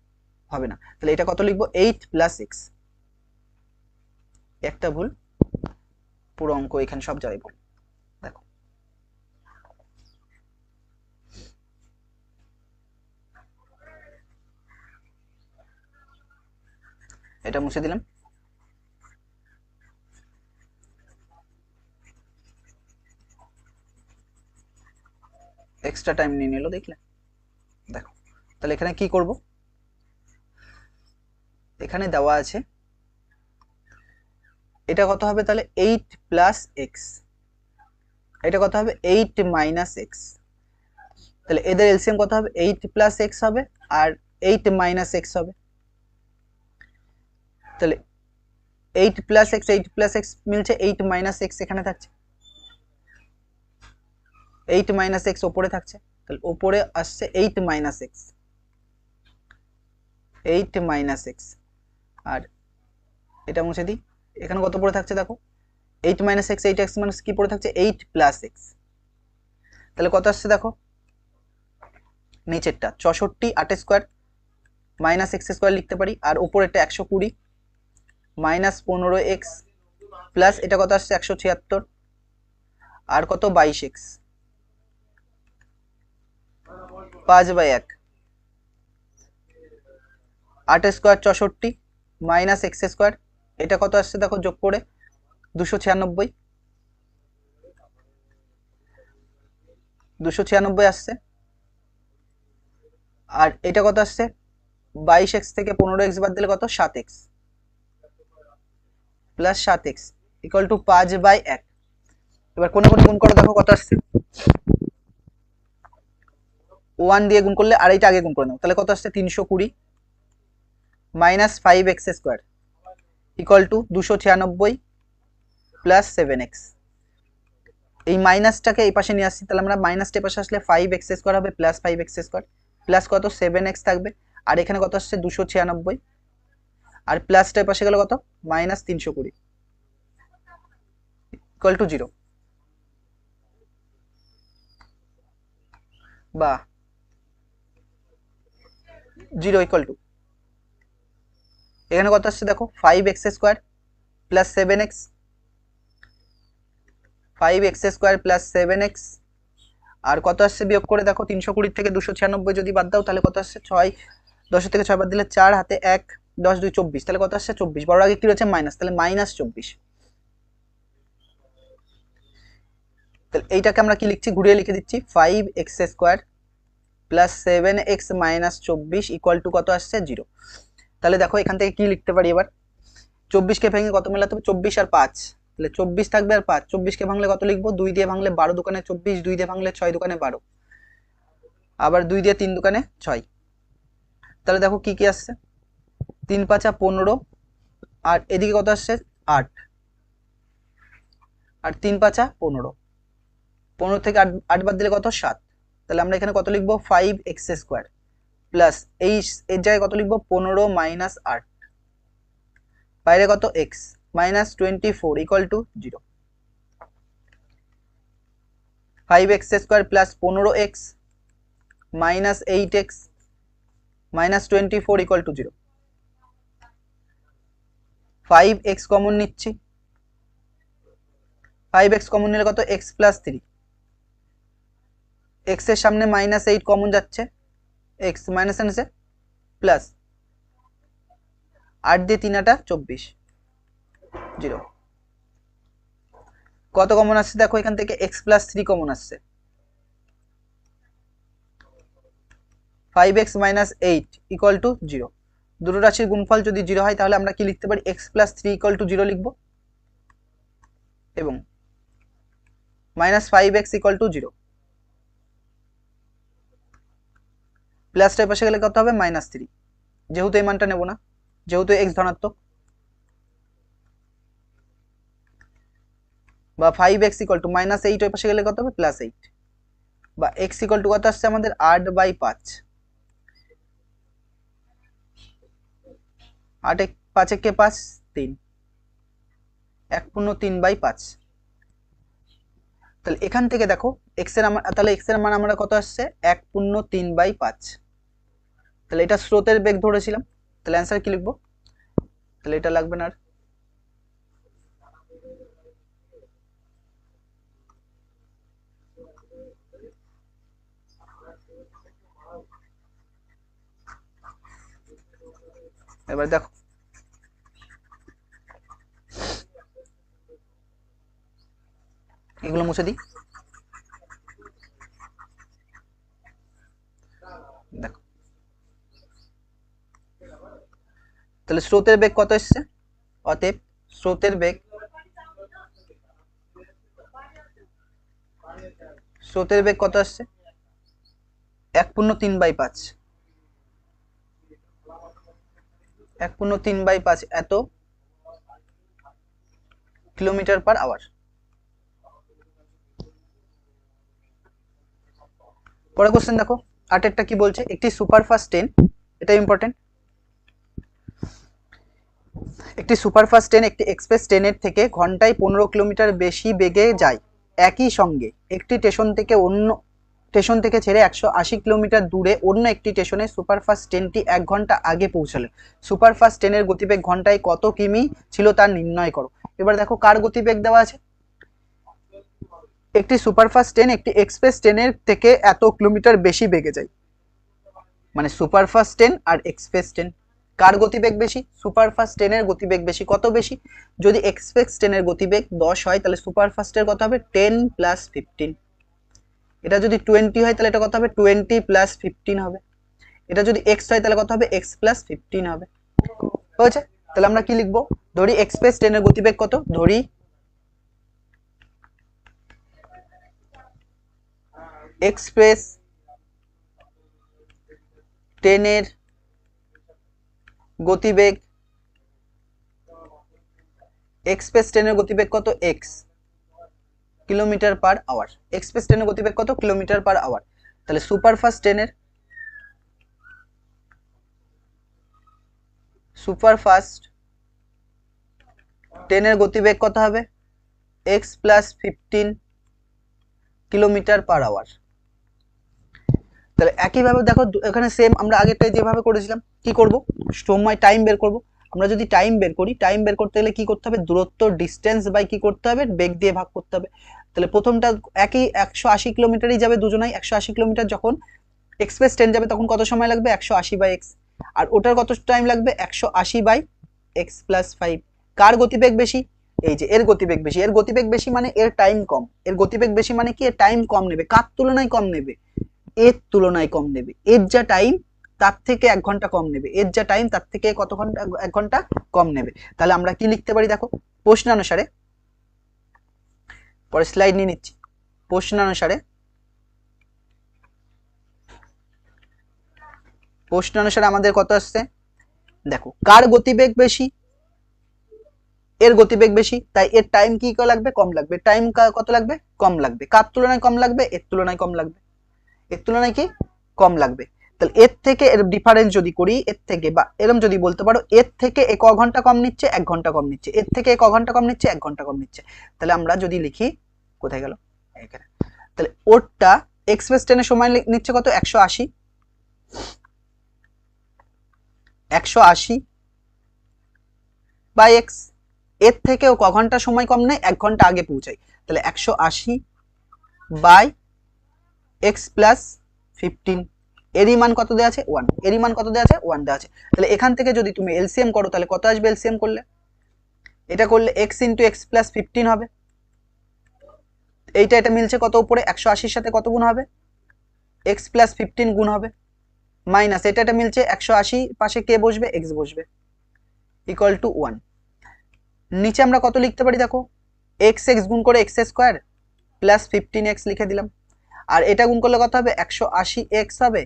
হবে না। তাহলে এটা কত লিখবো 8 প্লাস x, একটা ভুল, পুরো অঙ্ক এখানে সব জায়গায় ভুল। দেখো এটা মুছে দিলাম, এক্সট্রা টাইম নিয়ে নিল দেখলে। দেখো তাহলে এখানে কি করব, এখানে দেওয়া আছে এটা কত হবে তাহলে 8 প্লাস x, এটা কত হবে 8 মাইনাস x, তাহলে এদের এলসিএম কত হবে 8 প্লাস x হবে আর 8 মাইনাস x হবে, তাহলে 8 প্লাস x 8 প্লাস x মিলছে, 8 মাইনাস x এখানে থাকছে, 8 মাইনাস x ওপরে থাকছে, তাহলে ওপরে আসছে 8 মাইনাস x, 8 মাইনাস x, আর এটা মুছে দিই, এখানে কত পড়ে থাকছে দেখো 8 মাইনাস x, 8x মাইনাস কি পড়ে থাকছে 8 প্লাস x, তাহলে কত আসছে দেখো নিচেরটা 64 8 স্কোয়ার মাইনাস x স্কোয়ার লিখতে পারি, আর উপরেরটা 120 মাইনাস 15x প্লাস এটা কত আসছে 176, আর কত 22x 5/1, 8 square 64 minus x square, এটা কত আসছে দেখো যোগ করে 296 আসছে, আর এটা কত আসছে 22x থেকে 15x বাদ দিলে কত 7x plus 7x equal to 5/1। এবার কোনে কোনে গুণ করো দেখো কত আসছে, 1 দিয়ে গুণ করলে আর এইটা আগে গুণ করে নাও, তাহলে কত আসছে 320 minus 5x square equal to 296 plus 7x, এই মাইনাসটাকে এই পাশে নিয়ে আসছি, তাহলে আমরা মাইনাসটা পাশে আসলে 5x স্কোয়ার হবে প্লাস 5x স্কোয়ার প্লাস কত 7x থাকবে, আর এখানে কত আসছে 296, আর প্লাসটা পাশে গেল কত মাইনাস 320 ইকুয়াল টু 0, বা 0 ইকুয়াল টু, এখানে কত আসছে দেখো 5x square plus 7x, 5x square plus 7x, আর কত আসছে বিয়োগ করে দেখো 320 থেকে 296 যদি বাদ দাও তাহলে কত আসছে 6, 10 থেকে 6 বাদ দিলে 4, হাতে 1, 10 2 24, তাহলে কত আসছে 24, বড় আগে কি রয়েছে মাইনাস, তাহলে -24। তাহলে এইটাকে আমরা কি লিখছি, ঘুরিয়ে লিখে দিচ্ছি 5x² plus 7x minus 24 equal to কত আসছে 0। তাহলে দেখো এখান থেকে কি লিখতে পারি এবার, 24কে ভেঙে কত মেলাতে হবে, 24 আর 5, তাহলে 24 থাকবে আর 5, 24কে ভাঙলে কত লিখবো, 2 দিয়ে ভাঙলে 12 দোকানে 24, 2 দিয়ে ভাঙলে 6 দোকানে 12, আবার 2 দিয়ে 3 দোকানে 6। তাহলে দেখো কি কি আসছে, 3 5 15, আর এদিকে কত আসছে 8, আর 3 5 15, 15 থেকে 8 বাদ দিলে কত 7। তাহলে আমরা এখানে কত লিখবো, 5x² প্লাস এর জায়গায় কত লিখবো, 15 মাইনাস 8, বাইরে কত x minus 24 equal to 0। 5x² plus 15x minus 8x minus 24 equal to 0। 5x common নিচ্ছি, 5x কমন নিলে কত, x প্লাস 3, x এর সামনে -8 কমন যাচ্ছে, x মাইনাস আছে প্লাস 8 দিয়ে 3 8 24, 0। কত কমন আসছে দেখো, এখান থেকে x প্লাস 3 কমন আসছে, 5x মাইনাস 8 ইকুয়াল টু 0। দুটো রাশির গুণফল যদি 0 হয় তাহলে আমরা কি লিখতে পারি, x প্লাস 3 ইকুয়াল টু 0 লিখবো, এবং মাইনাস 5x ইকুয়াল টু 0, প্লাসটার পাশে গেলে কত হবে -3, যেহেতু এই মানটা নেব না, যেহেতু x ধনাত্মক, বা 5x ইকুয়াল টু -8 ওই পাশে গেলে কত হবে +8, বা x ইকুয়াল টু কত আসছে আমাদের 8/5, 8 5 কে 5 3, 1/3/5। তাহলে এখান থেকে দেখো x এর তাহলে x এর মান আমরা কত আসছে 1/3/5। তাহলে এটা স্রোতের বেগ ধরেছিলাম, তাহলে অ্যান্সার কি লিখবো, তাহলে এটা লাগবে না আর। এবার দেখো এগুলো মুছে দিই, দেখো তাহলে স্রোতের বেগ কত এসছে, অতএব স্রোতের বেগ কত আসছে 1/3/5, 1/3/5 এত কিলোমিটার পার আওয়ার। পরের কোশ্চেন দেখো, 8এরটা কি বলছে, একটি সুপারফাস্ট ট্রেন, এটা ইম্পর্টেন্ট, একটি সুপারফাস্ট ট্রেন একটি এক্সপ্রেস ট্রেনের থেকে ঘন্টায় 15 কিলোমিটার বেশি বেগে যায়, একই সঙ্গে একটি স্টেশন থেকে ছেড়ে 180 কিলোমিটার দূরে অন্য একটি স্টেশনে সুপারফাস্ট ট্রেনটি 1 ঘন্টা আগে পৌঁছালে সুপারফাস্ট ট্রেনের গতিবেগ ঘন্টায় কত কিমি ছিল তা নির্ণয় করো। এবার দেখো কার গতিবেগ দেওয়া আছে, একটি সুপারফাস্ট ট্রেন একটি এক্সপ্রেস ট্রেনের থেকে এত কিলোমিটার বেশি বেগে যায়, মানে সুপারফাস্ট ট্রেন আর এক্সপ্রেস ট্রেন কার গতিবেগ বেশি, সুপারফাস্ট ট্রেনের গতিবেগ বেশি, কত বেশি, যদি এক্সপ্রেস ট্রেনের গতিবেগ 10 হয় তাহলে সুপারফাস্টের কত হবে 10 + 15, এটা যদি 20 হয় তাহলে এটা কত হবে 20 + 15 হবে, এটা যদি x হয় তাহলে কত হবে x + 15 হবে, হয়েছে। তাহলে আমরা কি লিখবো, ধরি এক্সপ্রেস ট্রেনের গতিবেগ কত, ধরি এক্সপ্রেস ট্রেনের গতিবেগ, এক্সপ্রেস ট্রেনের গতিবেগ কত x kilometre per hour, express ট্রেনের গতিবেগ কত কিলোমিটার পার আওয়ার, তাহলে সুপারফাস্ট ট্রেনের গতিবেগ কত হবে x + 15 কিলোমিটার পার আওয়ার। তাহলে একইভাবে দেখো এখানে সেম আমরা আগেরটাই যেভাবে করেছিলাম, কি করব, সময় টাইম বের করব, আমরা যদি টাইম বের করি, টাইম বের করতে গেলে কি করতে হবে, দূরত্ব ডিস্টেন্স বাই কি করতে হবে, বেগ দিয়ে ভাগ করতে হবে। তাহলে প্রথমটা একই 180 কিলোমিটারই যাবে দুজনাই, 180 কিলোমিটার যখন এক্সপ্রেস ট্রেন যাবে তখন কত সময় লাগবে 180/x, আর ওটার কত টাইম লাগবে 180/x+5। কার গতিবেগ বেশি? এই যে এর গতিবেগ বেশি। এর গতিবেগ বেশি মানে এর টাইম কম। এর গতিবেগ বেশি মানে কি এর টাইম কম নেবে। কার তুলনায় কম নেবে? এর তুলনায় কম নেবে। এর যা টাইম তার থেকে 1 ঘন্টা কম নেবে। এর যা টাইম তার থেকে কত ঘন্টা 1 ঘন্টা কম নেবে। তাহলে আমরা কি লিখতে পারি দেখো, প্রশ্নানুসারে, পরে স্লাইড নিয়ে নিচ্ছি। প্রশ্নানুসারে আমাদের কত আসছে দেখো, কার গতিবেগ বেশি? এর গতিবেগ বেশি, তাই এর টাইম কি লাগবে? কম লাগবে। টাইম কত লাগবে? কম লাগবে। কার তুলনায় কম লাগবে? এর তুলনায় কম লাগবে। এর তুলনায় কি কম লাগবে। তাহলে এর থেকে এর ডিফারেন্স যদি করি, এর থেকে বা এরকম যদি বলতে পারো, এর থেকে এ ক ঘন্টা কম নিচ্ছে? 1 ঘন্টা কম নিচ্ছে। এর থেকে এ ক ঘন্টা কম নিচ্ছে? 1 ঘন্টা কম নিচ্ছে। তাহলে আমরা যদি লিখি, কোথায় গেল এখানে, তাহলে ওরটা x+10 এর সময় নিচ্ছে কত? 180। 180/x। এর থেকে ও ক ঘন্টা সময় কম নেয়? 1 ঘন্টা আগে পৌঁছায়। তাহলে 180/x+15। এরই মান কত দেওয়া আছে? 1। এরই মান কত দেওয়া আছে? 1 দেওয়া আছে। তাহলে এখান থেকে যদি তুমি এলসিএম করো, তাহলে কত আসবে এলসিএম করলে? এটা করলে x × x+15 হবে। এইটা এটা মিলছে কত উপরে? 180 এর সাথে কত গুণ হবে? x+15 গুণ হবে। মাইনাস এটা এটা মিলছে 180 পাশে কে বসবে? x বসবে, ইকুয়াল টু 1। নিচে আমরা কত লিখতে পারি দেখো, x গুণ করে x² প্লাস 15x লিখে দিলাম। আর এটা গুণ করলে কত হবে? 180x হবে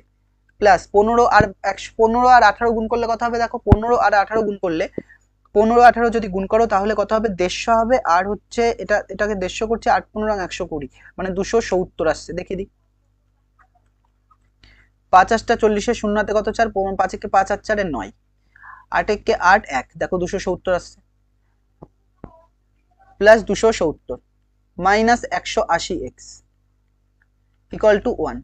প্লাস 15 আর 15 আর 18 গুণ করলে কত হবে দেখো, 15 আর 18 গুণ করলে, 15 18 যদি গুণ করো তাহলে কত হবে? 150 হবে। আর হচ্ছে এটাকে 150 করছে, 8 15 120, মানে 270 আসছে। দেখি দিই, 5 8 40 এর শূন্যতে কত? 4, 5 একে 5 আর 4 এর 9, 8 একে 8 1, দেখো 270 আসছে। Plus 270 minus 180x equal to 1।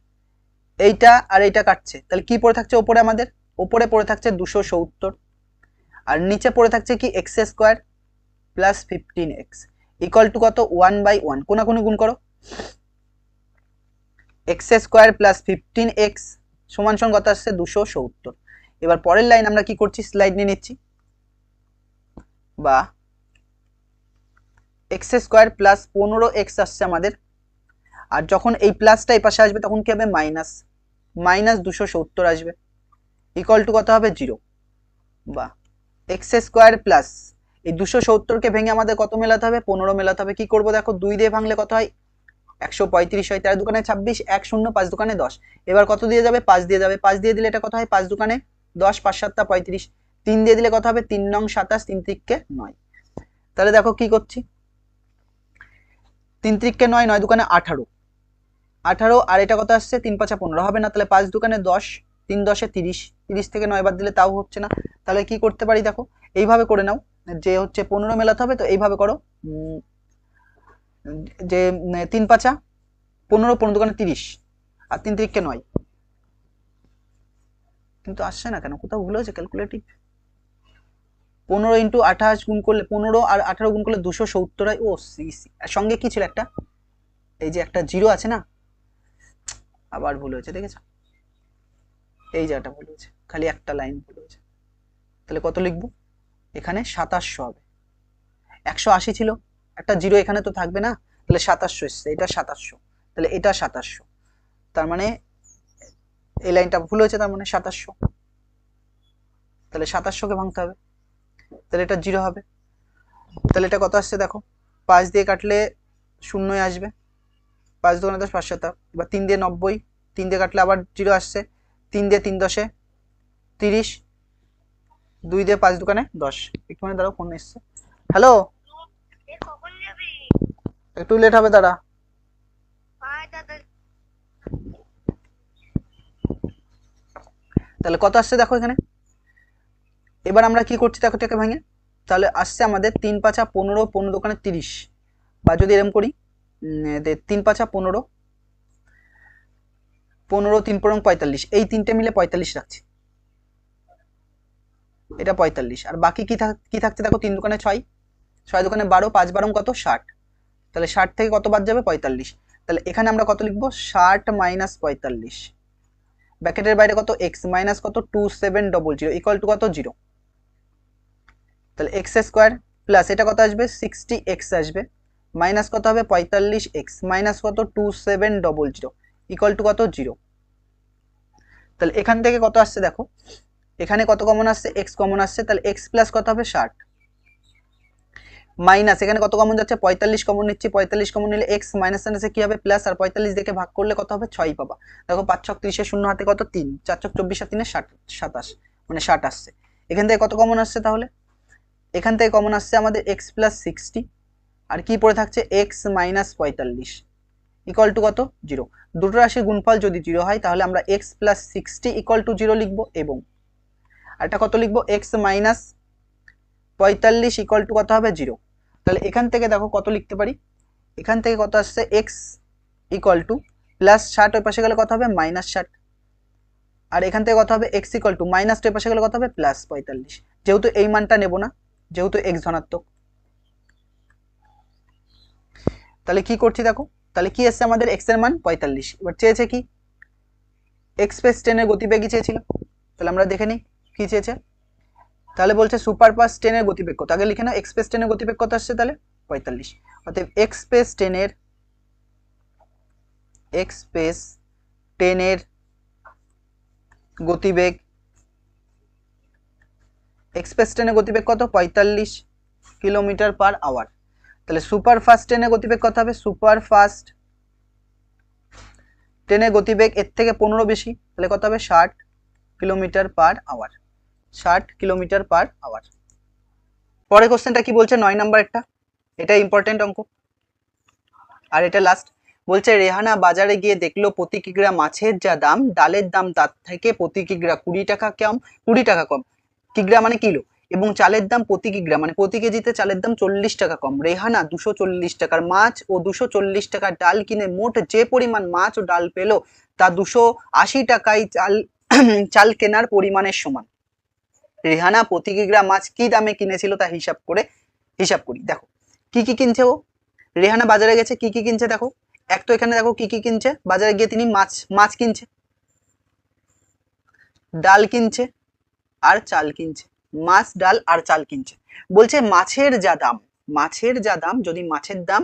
এইটা আর এইটা কাটছে, তাহলে কি পড়ে থাকছে ওপরে? আমাদের ওপরে পড়ে থাকছে 270, আর নিচে পড়ে থাকছে কি? x² plus 15x equal to কত? 1/1। কোনাকুনি গুণ করো, x² প্লাস 15x সমান সমান কত আসছে? 270। এবার পরের লাইন আমরা কি করছি? স্লাইড নিয়ে নিচ্ছি। বা x² প্লাস 15x আসছে আমাদের, আর যখন এই প্লাসটা এই পাশে আসবে তখন কি হবে? মাইনাস 270 আসবে, ইকুয়াল টু কত হবে? 0। বা x² প্লাস এই 270কে ভেঙে আমাদের কত মেলাতে হবে? 15 মেলাতে হবে। কি করব দেখো, 2 দিয়ে ভাঙলে কত হয়? 135 হয়। 4 দোকানে 26, 1 0, 5 দোকানে 10। এবার কত দিয়ে যাবে? 5 দিয়ে যাবে। 5 দিয়ে দিলে এটা কত হয়? 5 দোকানে 10, 5 7 35। 3 দিয়ে দিলে কত হবে? 3 নং 27, 3 3 9। তাহলে দেখো কি করছি, 3 3 9, 9 দোকানে 18, 18 আর এটা কত আসছে? 3 5 15 হবে না। তাহলে 5 দোকানে 10, 3 10 30, 30 থেকে 9 বাদ দিলে তাও হচ্ছে না। তাহলে কি করতে পারি দেখো, এইভাবে করে নাও, যে হচ্ছে 15 মেলাতে হবে, তো এইভাবে করো, যে 3 5 15, 15 দোকানে 30 আর 3 3 9। কিন্তু আসছে না কেন? কোথাও ভুল হয়েছে ক্যালকুলেটিভ। 15 × 28 গুণ করলে, 15 আর 18 গুণ করলে 270 হয়। ও সি, সঙ্গে কি ছিল একটা, এই যে একটা 0 আছে না, আবার ভুল হয়েছে, দেখেছো? এই জায়গাটা ভুল হয়েছে, খালি একটা লাইন ভুল হয়েছে। তাহলে কত লিখবো এখানে? 2700 হবে। 180 ছিল, একটা 0 এখানে তো থাকবে না, তাহলে 2700 এসছে। এটা 2700, তাহলে এটা 2700, তার মানে এই লাইনটা ভুল হয়েছে, তার মানে 2700। তাহলে 2700কে ভাঙতে হবে, তাহলে এটা 0 হবে। তাহলে এটা কত আসছে দেখো, 5 দিয়ে কাটলে 0 আসবে, 5 2 10, 5 7। এবার 3 দিয়ে 90, 3 দিয়ে কাটলে আবার 0 আসছে, 3 দিয়ে 3 10 30, 2 দিয়ে 5 দোকানে 10। একটু মানে দাঁড়াও, ফোন এসছে। হ্যালো, একটু লেট হবে, দাঁড়া। তাহলে কত আসছে দেখো এখানে। এবার আমরা কি করছি দেখো, এটাকে ভেঙে, তাহলে আসছে আমাদের 3 5 15, 15 দোকানে 30, বা যদি এরকম করি, 3 5 15, 15 3 4 45, এই তিনটে মিলে 45 রাখছি, এটা 45। আর বাকি কি থাকছে দেখো, 3 দোকানে 6, 6 দোকানে 12, 5 12 কত? 60। তাহলে 60 থেকে কত বাদ যাবে? 45। তাহলে এখানে আমরা কত লিখবো? 60 - 45 ব্র্যাকেটের বাইরে কত এক্স মাইনাস কত 2700 ইকুয়াল টু কত 0। তাহলে এক্স স্কোয়ার প্লাস এটা কত আসবে 60x আসবে মাইনাস কত হবে 45x মাইনাস কত 2700 ইকুয়াল টু কত 0। তাহলে এখান থেকে কত আসছে দেখো, এখানে কত কমন আসছে x কমন আসছে, তাহলে x প্লাস কত হবে 60 মাইনাস এখানে কত কমন যাচ্ছে 45 কমন নিচ্ছি, 45 কমন নিলে x মাইনাস মাইনাসে কি হবে প্লাস, আর 45 দেখে ভাগ করলে কত হবে 6 পাবা। দেখো 5 ছক 30 শূন্য হাতে কত 3, 4 ছক 24 আর 3 27 মানে 60 আসছে। এখান থেকে কত কমন আসছে তাহলে, এখান থেকে কমন আসছে আমাদের x প্লাস 60 আর কি পড়ে থাকছে x মাইনাস 45 ইকুয়াল টু কত 0। দুটো রাশির গুণফল যদি 0 হয় তাহলে আমরা x প্লাস 60 ইকুয়াল টু 0 লিখবো, এবং আরটা কত লিখবো x মাইনাস 45 ইকুয়াল টু কত হবে 0। তাহলে এখান থেকে দেখো কত লিখতে পারি, এখান থেকে কত আসছে x ইকুয়াল টু প্লাস 60 ওই পাশে গেলে কত হবে মাইনাস 60, আর এখান থেকে কত হবে x ইকুয়াল টু মাইনাস ওই পাশে গেলে কত হবে প্লাস 45, যেহেতু এই মানটা নেব না যেহেতু x ধনাত্মক। তাহলে কি করছি দেখো, তাহলে কি এসছে আমাদের x এর মান 45, এবার চেয়েছে কি এক্সপ্রেস ট্রেনের গতিবেগই চেয়েছিল, তাহলে আমরা দেখে নিই কি চেয়েছে। তাহলে বলছে সুপারফাস্ট ট্রেনের গতিবেগ কত, আগে লিখে নাও এক্সপ্রেস ট্রেনের গতিবেগ কত আসছে তাহলে 45, অতএব এক্সপ্রেস ট্রেনের গতিবেগ এক্সপ্রেস ট্রেনের গতিবেগ কত 45 কিলোমিটার পার আওয়ার। তাহলে সুপারফাস্ট ট্রেনের গতিবেগ কত হবে, সুপারফাস্ট ট্রেনের গতিবেগ এর থেকে 15 বেশি, তাহলে কত হবে 60 kilometre per hour, 60 kilometre per hour. পরের কোশ্চেনটা কি বলছে 9 নাম্বার একটা, এটা ইম্পর্টেন্ট অঙ্ক আর এটা লাস্ট। বলছে রেহানা বাজারে গিয়ে দেখলো প্রতি কিগ্রা মাছের যা দাম ডালের দাম তার থেকে প্রতি কিগ্রা 20 টাকা কম, 20 টাকা কম, কিগ্রা মানে কিলো, এবং চালের দাম প্রতি কিগ্রা মানে প্রতি কেজিতে চালের দাম 40 টাকা কম। রেহানা 240 টাকার মাছ ও 240 টাকার ডাল কিনে মোট যে পরিমাণ মাছ ও ডাল পেল তা 280 টাকায় চাল কেনার পরিমাণের সমান। রেহানা প্রতি কিগ্রা মাছ কি দামে কিনেছিল তা হিসাব করি। দেখো কি কি কিনছে ও, রেহানা বাজারে গেছে কি কি কিনছে দেখো, এক তো এখানে দেখো কি কি কিনছে, বাজারে গিয়ে তিনি মাছ কিনছে, ডাল কিনছে আর চাল কিনছে, মাছ ডাল আর চাল কিনছে। বলছে মাছের যা দাম যদি মাছের দাম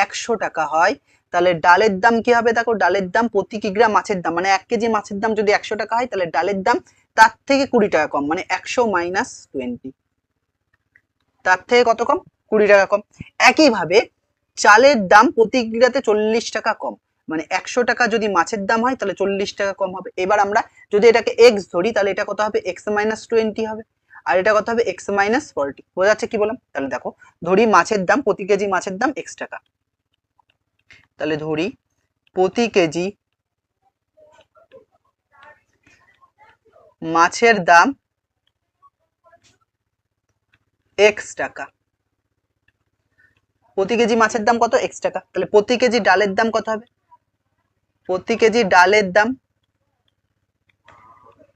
100 টাকা হয় তাহলে ডালের দাম কি হবে, দেখো ডালের দাম প্রতি কিগ্রা মাছের দাম মানে 1 কেজি মাছের দাম যদি 100 টাকা হয় তাহলে ডালের দাম তার থেকে 20 টাকা কম, মানে 100 মাইনাস 20, তার থেকে কত কম 20 টাকা কম। একইভাবে চালের দাম প্রতি কিগ্রাতে 40 টাকা কম, মানে 100 টাকা যদি মাছের দাম হয় তাহলে 40 টাকা কম হবে। এবার আমরা যদি এটাকে x ধরি তাহলে এটা কত হবে x মাইনাস 20 হবে, আর এটা কত হবে x মাইনাস 40। বোঝা যাচ্ছে কি বললাম, তাহলে দেখো ধরি মাছের দাম প্রতি কেজি মাছের দাম x টাকা, তাহলে ধরি প্রতি কেজি মাছের দাম x টাকা, প্রতি কেজি মাছের দাম কত x টাকা, তাহলে প্রতি কেজি ডালের দাম কত হবে, প্রতি কেজি ডালের দাম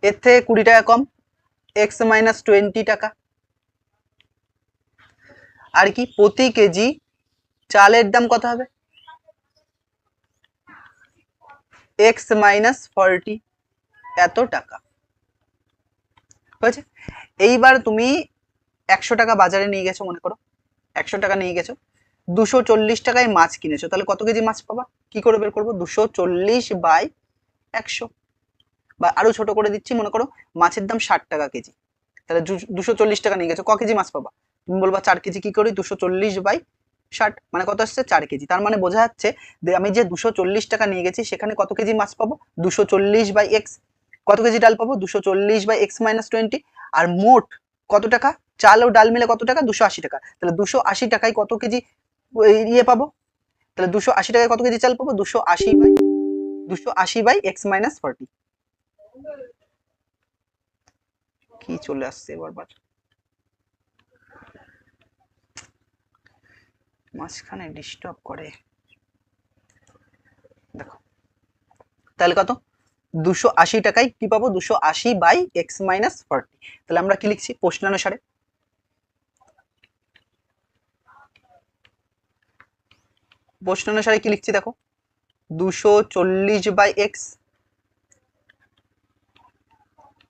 এর থেকে 20 টাকা কম x মাইনাস 20 টাকা, আর কি প্রতি কেজি চালের দাম কত হবে x মাইনাস 40 এত টাকা হয়েছে। এইবার তুমি 100 টাকা বাজারে নিয়ে গেছো, মনে করো 100 টাকা নিয়ে গেছো, 240 টাকায় মাছ কিনেছো, তাহলে কত কেজি মাছ পাবা, কি করে বের করবো 240 বাই 100, বা আরো ছোট করে দিচ্ছি, মনে করো মাছের দাম 60 টাকা কেজি, তাহলে 240 টাকা নিয়ে গেছো ক কেজি মাছ পাবা, তুমি বলবা 4 কেজি, কি করি 240 বাই 60 মানে কত আসছে 4 কেজি, তার মানে বোঝা যাচ্ছে যে আমি যে 240 টাকা নিয়ে গেছি সেখানে কত কেজি মাছ পাবো 240 বাই x, কত কেজি ডাল পাবো 240 বাই x মাইনাস 20, আর মোট কত টাকা চাল ও ডাল মিলে কত টাকা 280 টাকা, তাহলে 280 টাকায় কত কেজি ইয়ে পাবো, তাহলে 280 টাকায় কত কেজি চাল পাবো 280 বাই x মাইনাস 40। কি চলে আসছে বারবার মাঝখানে ডিস্টার্ব করে, দেখো তাহলে কত 280 টাকায় কি পাবো 280 বাই x মাইনাস 40। তাহলে আমরা কি লিখছি প্রশ্নানুসারে, কি লিখছি দেখো 240 বাই x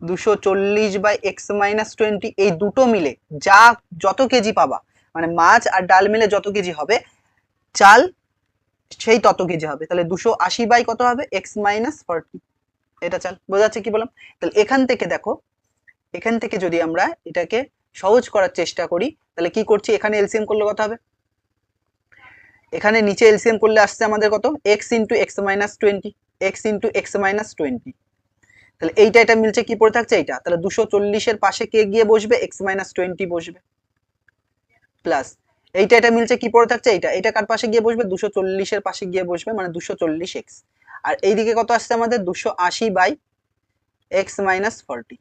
240/x-20, এই দুটো মিলে যা যত কেজি পাবা, মানে মাছ আর ডাল মিলে যত কেজি হবে, চাল সেই তত কেজি হবে। তাহলে 280 কত হবে, x-40, এটা চাল। বোঝা যাচ্ছে কি বললাম? তাহলে এখান থেকে দেখো, এখান থেকে যদি আমরা এটাকে সহজ করার চেষ্টা করি, তাহলে কি করছি, এখানে এলসিএম করলে কত হবে, এখানে নিচে এলসিএম করলে আসছে আমাদের কত, x × x-20, x × x-20, তাহলে এইটা এটা মিলছে, কি পড়ে থাকছে এইটা, তাহলে 240 পাশে কে গিয়ে বসবে, x-20 বসবে, প্লাস এইটা এটা মিলছে, কি পড়ে থাকছে এইটা, এটা কার পাশে গিয়ে বসবে, 240 পাশে গিয়ে বসবে, মানে 240x। আর এইদিকে কত আসছে আমাদের, 280/x-40।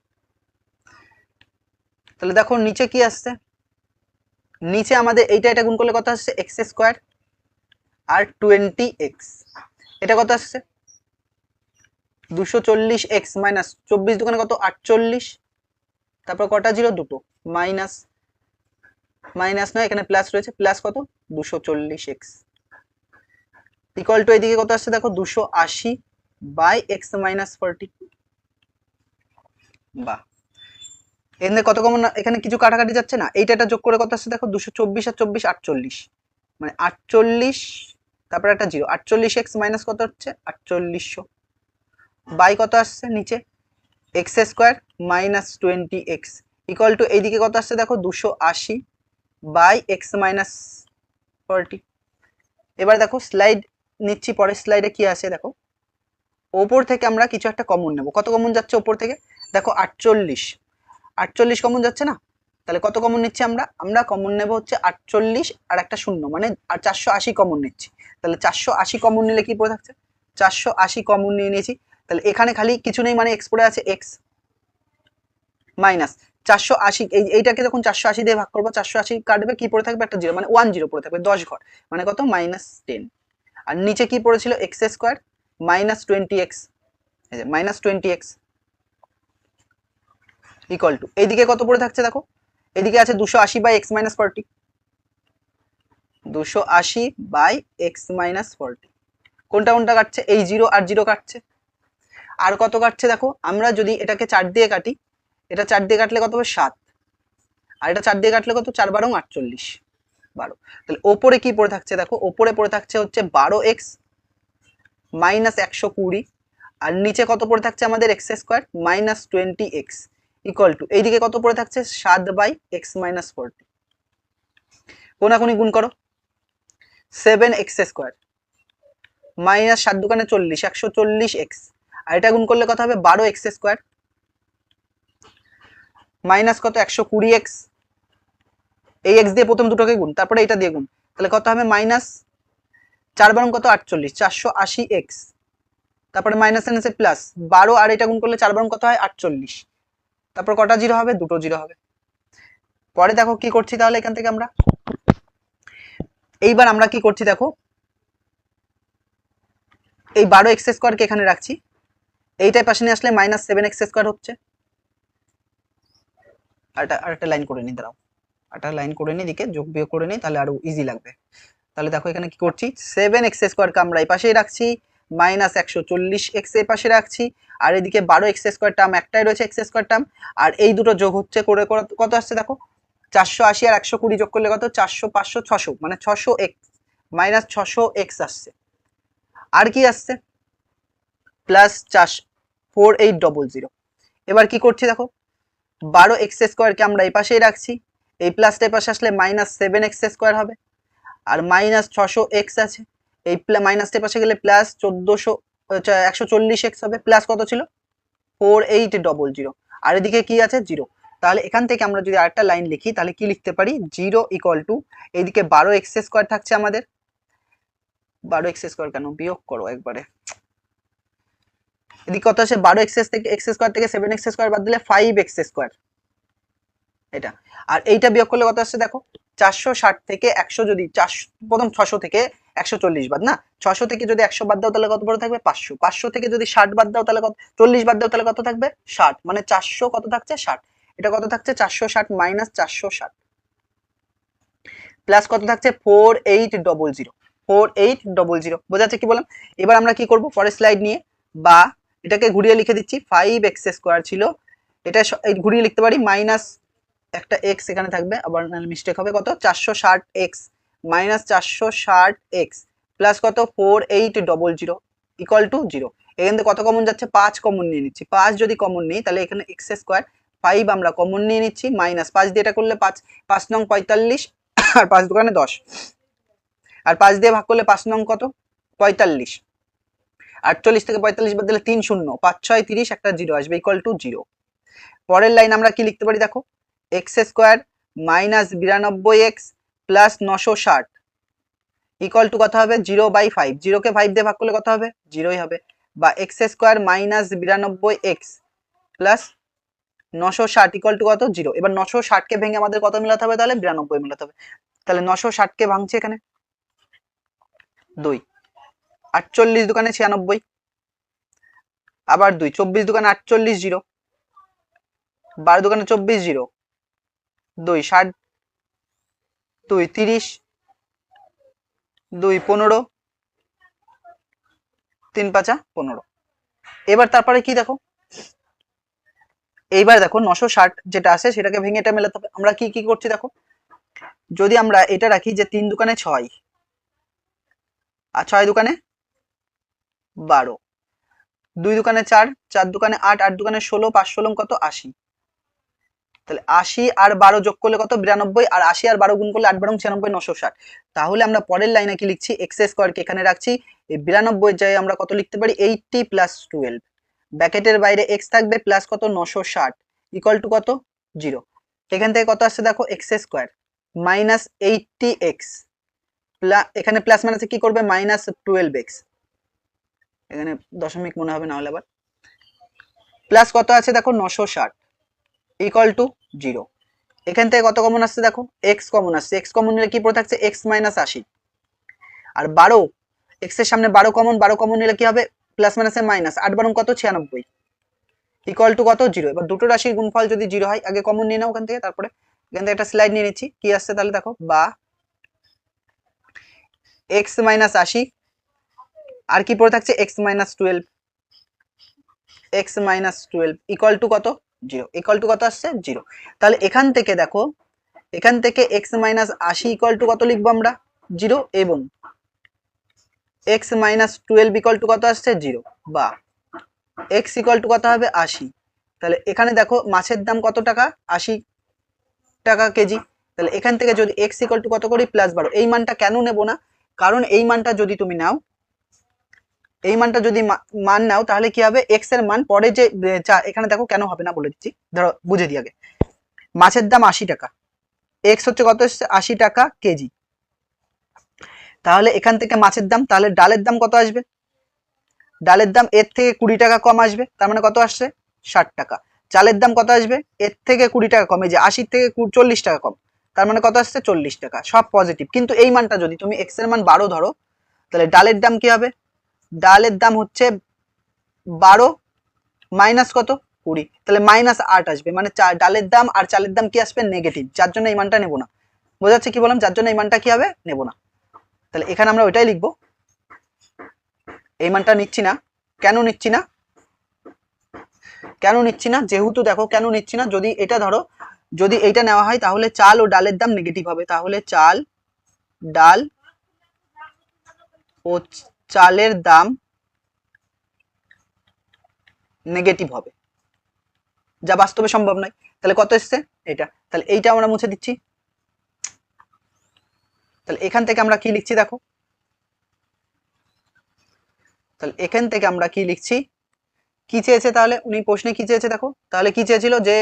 তাহলে দেখো নিচে কি আসছে, নিচে আমাদের এইটা এটা গুণ করলে কত আসছে, x² আর 20x, এটা কত আসছে, 240x মাইনাস 24 দোকানে কত, 48, তারপর কটা জিরো, দুটো, মাইনাস মাইনাস নয়, এখানে প্লাস রয়েছে, প্লাস কত, 240x ইকুয়াল টু এইদিকে কত আসছে দেখো, 280/x-40। বাহ, এখানে কত কমন, এখানে কিছু কাটাকাটি যাচ্ছে না, এইটা যোগ করে কত আসছে দেখো, 224 আর 24 48, মানে 48, তারপর একটা জিরো, 48x মাইনাস কত হচ্ছে, 4800, বাই কত আসছে নিচে, x² minus 20x equal to এইদিকে কত আসছে দেখো, 280/x-40। এবার দেখো স্লাইড নিচ্ছি, পরের স্লাইডে কি আছে দেখো, ওপর থেকে আমরা কিছু একটা কমন নেব, কত কমন যাচ্ছে ওপর থেকে দেখো, 48 কমন যাচ্ছে না, তাহলে কত কমন নিচ্ছি আমরা, আমরা কমন নেব হচ্ছে 48 আর একটা শূন্য, মানে আর 480 কমন নিচ্ছি। তাহলে 480 কমন নিলে কি পড়ে থাকছে, 480 কমন নিয়ে নিয়েছি, তাহলে এখানে খালি কিছু নেই, মানে এক্স পড়ে আছে, এক্স মাইনাস 480, এইটাকে যখন 480 দিয়ে ভাগ করবো, 480 কাটবে, কি পড়ে থাকবে, একটা জিরো, মানে 1 জিরো পড়ে থাকবে, 10 ঘর, মানে কত, -10। আর নিচে কি পড়েছিল, x² মাইনাস 20x, এই যে -20x ইকুয়াল টু এইদিকে কত পড়ে থাকছে দেখো, এদিকে আছে 280/x-40, 280/x-40, কোনটা কোনটা কাটছে, এই জিরো আর জিরো কাটছে, আর কত কাটছে দেখো, আমরা যদি এটাকে 4 দিয়ে কাটি, এটা 4 দিয়ে কাটলে কত হবে, 7, আর এটা 4 দিয়ে কাটলে কত, 4 × 12 = 48, 12। তাহলে ওপরে কি পড়ে থাকছে দেখো, ওপরে পড়ে থাকছে হচ্ছে 12x মাইনাস 120, আর নিচে কত পড়ে থাকছে আমাদের, x² minus 20x equal to এইদিকে কত পড়ে থাকছে, 7/x-40, কোনাকুনি গুণ করো, 7x² মাইনাস 7 দোকানে 40, 140x, আর এটা গুণ করলে কত হবে, 12x² মাইনাস কত, 120x, এই x দিয়ে প্রথম দুটোকে গুণ, তারপরে এটা দিয়ে গুণ, তাহলে কত হবে, মাইনাস 4 × কত, 48, 480x, তারপরে মাইনাস এনে প্লাস 12, আর এটা গুণ করলে 4 × কত হয়, 48, তারপর কটা জিরো হবে, দুটো জিরো হবে। পরে দেখো কি করছি, তাহলে এখান থেকে আমরা এইবার আমরা কি করছি দেখো, এই 12x² কে এখানে রাখছি, এইটাই পাশে নিয়ে আসলে -7x² হচ্ছে, আর একটা লাইন করে নি, দাঁড়াও, একটা লাইন করে নি, দিকে যোগ বিয়োগ করে নি, তাহলে আরো ইজি লাগবে। তাহলে দেখো এখানে কি করছি, 7x² কে আমরা এই পাশেই রাখছি, -140x এই পাশে রাখছি, আর এদিকে 12x² টার্ম একটাই রয়েছে, x² টার্ম, আর এই দুটো যোগ হচ্ছে করে কত আসছে দেখো, 480 আর 120 যোগ করলে কত, 400, 500, 600, মানে 600x -600x আসছে। আর কি আসছে, প্লাস 4800। এবার কি করছি দেখো, 12x² কে আমরা এই পাশেই রাখছি, এই প্লাসটা এই পাশে আসলে -7x² হবে, আর -600x আছে, এই মাইনাসটা পাশে গেলে প্লাস 140x হবে, প্লাস কত ছিল, 4800, আর এদিকে কি আছে, জিরো। তাহলে এখান থেকে আমরা যদি আরেকটা লাইন লিখি, তাহলে কি লিখতে পারি, 0 ইকুয়াল টু এইদিকে 12x² থাকছে আমাদের, 12x² কেন, বিয়োগ করো একবারে, এদিকে কত আছে, 12x থেকে x² থেকে 7x² বাদ দিলে 5x², এটা, আর এইটা বিয়োগ করলে কত আসছে দেখো, 460 থেকে 100, যদি 400 প্রথম 600 থেকে 140 বাদ না, 600 থেকে যদি 100 বাদ দাও তাহলে কত পড়ে থাকবে, 500, 500 থেকে যদি 60 বাদ দাও তাহলে কত, 40 বাদ দাও তাহলে কত থাকবে, 60, মানে 400 কত থাকছে, 60, এটা কত থাকছে, 460 মাইনাস 460, প্লাস কত থাকছে, 4800, 4800, বোঝা যাচ্ছে কি বললাম। এবার আমরা কি করব, পরের স্লাইড নিয়ে, বা এটাকে ঘুরিয়ে লিখে দিচ্ছি, 5x² ছিল এটা ঘুরিয়ে লিখতে পারি মাইনাস একটা এক্স এখানে থাকবে, আবার মিস্টেক হবে, কত 460x মাইনাস 460x প্লাস কত 4800 ইকুয়াল টু 0। এখান থেকে কত কমন যাচ্ছে, 5 কমন নিয়ে নিচ্ছি। 5 যদি কমন নিই তাহলে এখানে এক্স স্কোয়ার 5 আমরা কমন নিয়ে নিচ্ছি, মাইনাস 5 দিয়ে এটা করলে 5 5 নং 45 আর 5 দোকানে 10, আর 5 দিয়ে ভাগ করলে 5 নং কত 45, 48 থেকে 45 বাদ দিলে 3 শূন্য, 5 6 30, একটা 0 আসবে ইকুয়াল টু 0। পরের লাইন আমরা কি লিখতে পারি দেখো, x square minus 92x plus 960 equal to কত হবে 0/5, 0 কে 5 দিয়ে ভাগ করলে কত হবে 0ই হবে, বা x square minus 92x plus 960 equal to কত 0। এবার 960 কে ভেঙে আমাদের কত মেলাতে হবে, তাহলে 92 মেলাতে হবে। তাহলে 960 কে ভাঙছে এখানে 2, 48 দোকানে 96, আবার 2, 24 দোকানে 48 0, 12 দোকানে 24 0, 2 60, 2 30, 2 15, 3 5 15। এবার তারপরে কি দেখো, এইবার দেখো 960 যেটা আছে সেটাকে ভেঙে এটা মেলাতে হবে। আমরা কি কি করছি দেখো, যদি আমরা এটা রাখি যে 3 দোকানে 6 আর 6 দোকানে 12, 2 দোকানে 4, 4 দোকানে 8, 8 দোকানে 16, 5 16 কত 80, তাহলে 80 আর 12 যোগ করলে কত 92, আর 80 আর 12 গুণ করলে 8 12 96, 960। তাহলে আমরা পরের লাইনে কি লিখছি, এক্স স্কোয়ার কে এখানে রাখছি, এই 92 এর জায়গায় আমরা কত লিখতে পারি 80 প্লাস 12, ব্র্যাকেটের বাইরে এক্স থাকবে প্লাস কত 960 ইকুয়াল টু কত 0। এখান থেকে কত আসছে দেখো, এক্স স্কোয়ার মাইনাস 80x এখানে প্লাস মাইনাসে কি করবে মাইনাস 12x, এখানে দশমিক মনে হবে না হলে আবার, প্লাস কত আছে দেখো 960 ইকুয়াল টু 0। এখান থেকে কত কমন আসছে দেখো, এক্স কমন আসছে, এক্স কমন নিলে কি পড়ে থাকছে এক্স মাইনাস 80, আর 12 এক্স এর সামনে 12 কমন, 12 কমন নিলে কি হবে প্লাস মাইনাসে মাইনাস, 8 12 কত 96 ইকুয়াল টু কত 0। এবার দুটো রাশির গুণফল যদি 0 হয়, আগে কমন নিয়ে নাও ওখান থেকে, তারপরে এখান থেকে একটা স্লাইড নিয়ে নিচ্ছি, কি আসছে তাহলে দেখো, বা এক্স মাইনাস 80 আর কি পড়ে থাকছে x minus 12, x minus 12 equal to কত 0, ইকুয়াল টু কত আসছে 0। তাহলে এখান থেকে দেখো, এখান থেকে এক্স মাইনাস 80 ইকুয়াল টু কত লিখবো আমরা 0, এবং এক্স মাইনাস 12 ইকুয়াল টু কত আসছে 0, বা এক্স ইকুয়াল টু কত হবে 80। তাহলে এখানে দেখো মাছের দাম কত টাকা 80 টাকা কেজি, তাহলে এখান থেকে যদি এক্স ইকুয়াল টু কত করি প্লাস 12, এই মানটা কেন নেব না, কারণ এই মানটা যদি তুমি নাও, এই মানটা যদি মান নাও তাহলে কি হবে এক্স এর মান পরে যে এখানে দেখো কেন হবে না বলে দিচ্ছি, ধরো বুঝে দিই আগে। মাছের দাম 80 টাকা, এক্স হচ্ছে কত 80 টাকা কেজি, তাহলে এখান থেকে মাছের দাম, তাহলে ডালের দাম কত আসবে, ডালের দাম এর থেকে 20 টাকা কম আসবে, তার মানে কত আসছে 60 টাকা। চালের দাম কত আসবে এর থেকে 20 টাকা কমে, যে 80 থেকে 40 টাকা কম, তার মানে কত আসছে 40 টাকা, সব পজিটিভ। কিন্তু এই মানটা যদি তুমি এক্স এর মান 12 ধরো, তাহলে ডালের দাম কি হবে, ডালের দাম হচ্ছে 12 মাইনাস কত 20, তাহলে মাইনাস 8 আসবে, মানে ডালের দাম আর চালের দাম কি আসবে নেগেটিভ, যার জন্য এই মানটা নেবো না। বোঝাচ্ছে কি বললাম, যার জন্য এই মানটা কি হবে নেবো না। তাহলে এখানে আমরা ওইটাই লিখবো, এই মানটা নিচ্ছি না। কেন নিচ্ছি না, কেন নিচ্ছি না, যেহেতু দেখো কেন নিচ্ছি না, যদি এটা ধরো যদি এইটা নেওয়া হয় তাহলে চাল ও ডালের দাম নেগেটিভ হবে, তাহলে চাল ডাল ও চালের দাম নেগেটিভ হবে, যা বাস্তবে সম্ভব নয়। তাহলে কত এসছে এটা, তাহলে এইটা আমরা মুছে দিচ্ছি। তাহলে এখান থেকে আমরা কি লিখছি দেখো, তাহলে এখান থেকে আমরা কি লিখছি, কি চেয়েছে তাহলে উনি প্রশ্নে কি চেয়েছে দেখো, তাহলে কি চেয়েছিল যে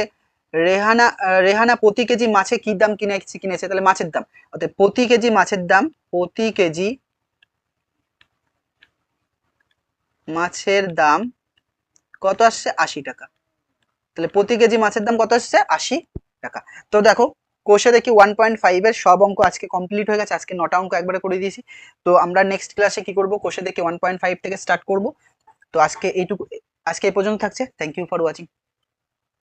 রেহানা প্রতি কেজি মাছে কি দাম কিনেছে, তাহলে মাছের দাম, অর্থাৎ প্রতি কেজি মাছের দাম, প্রতি কেজি মাছের দাম কত আসছে 80 টাকা, তাহলে প্রতি কেজি মাছের দাম কত আসছে 80 টাকা। তো দেখো কোষে দেখি 1.5 এর সব অঙ্ক আজকে কমপ্লিট হয়ে গেছে, আজকে 9টা অঙ্ক একবারে করে দিয়েছি। তো আমরা নেক্সট ক্লাসে কি করব, কোষে দেখি 1.5 থেকে স্টার্ট করব। তো আজকে এইটুকু, আজকে এই পর্যন্ত থাকছে। Thank you for watching.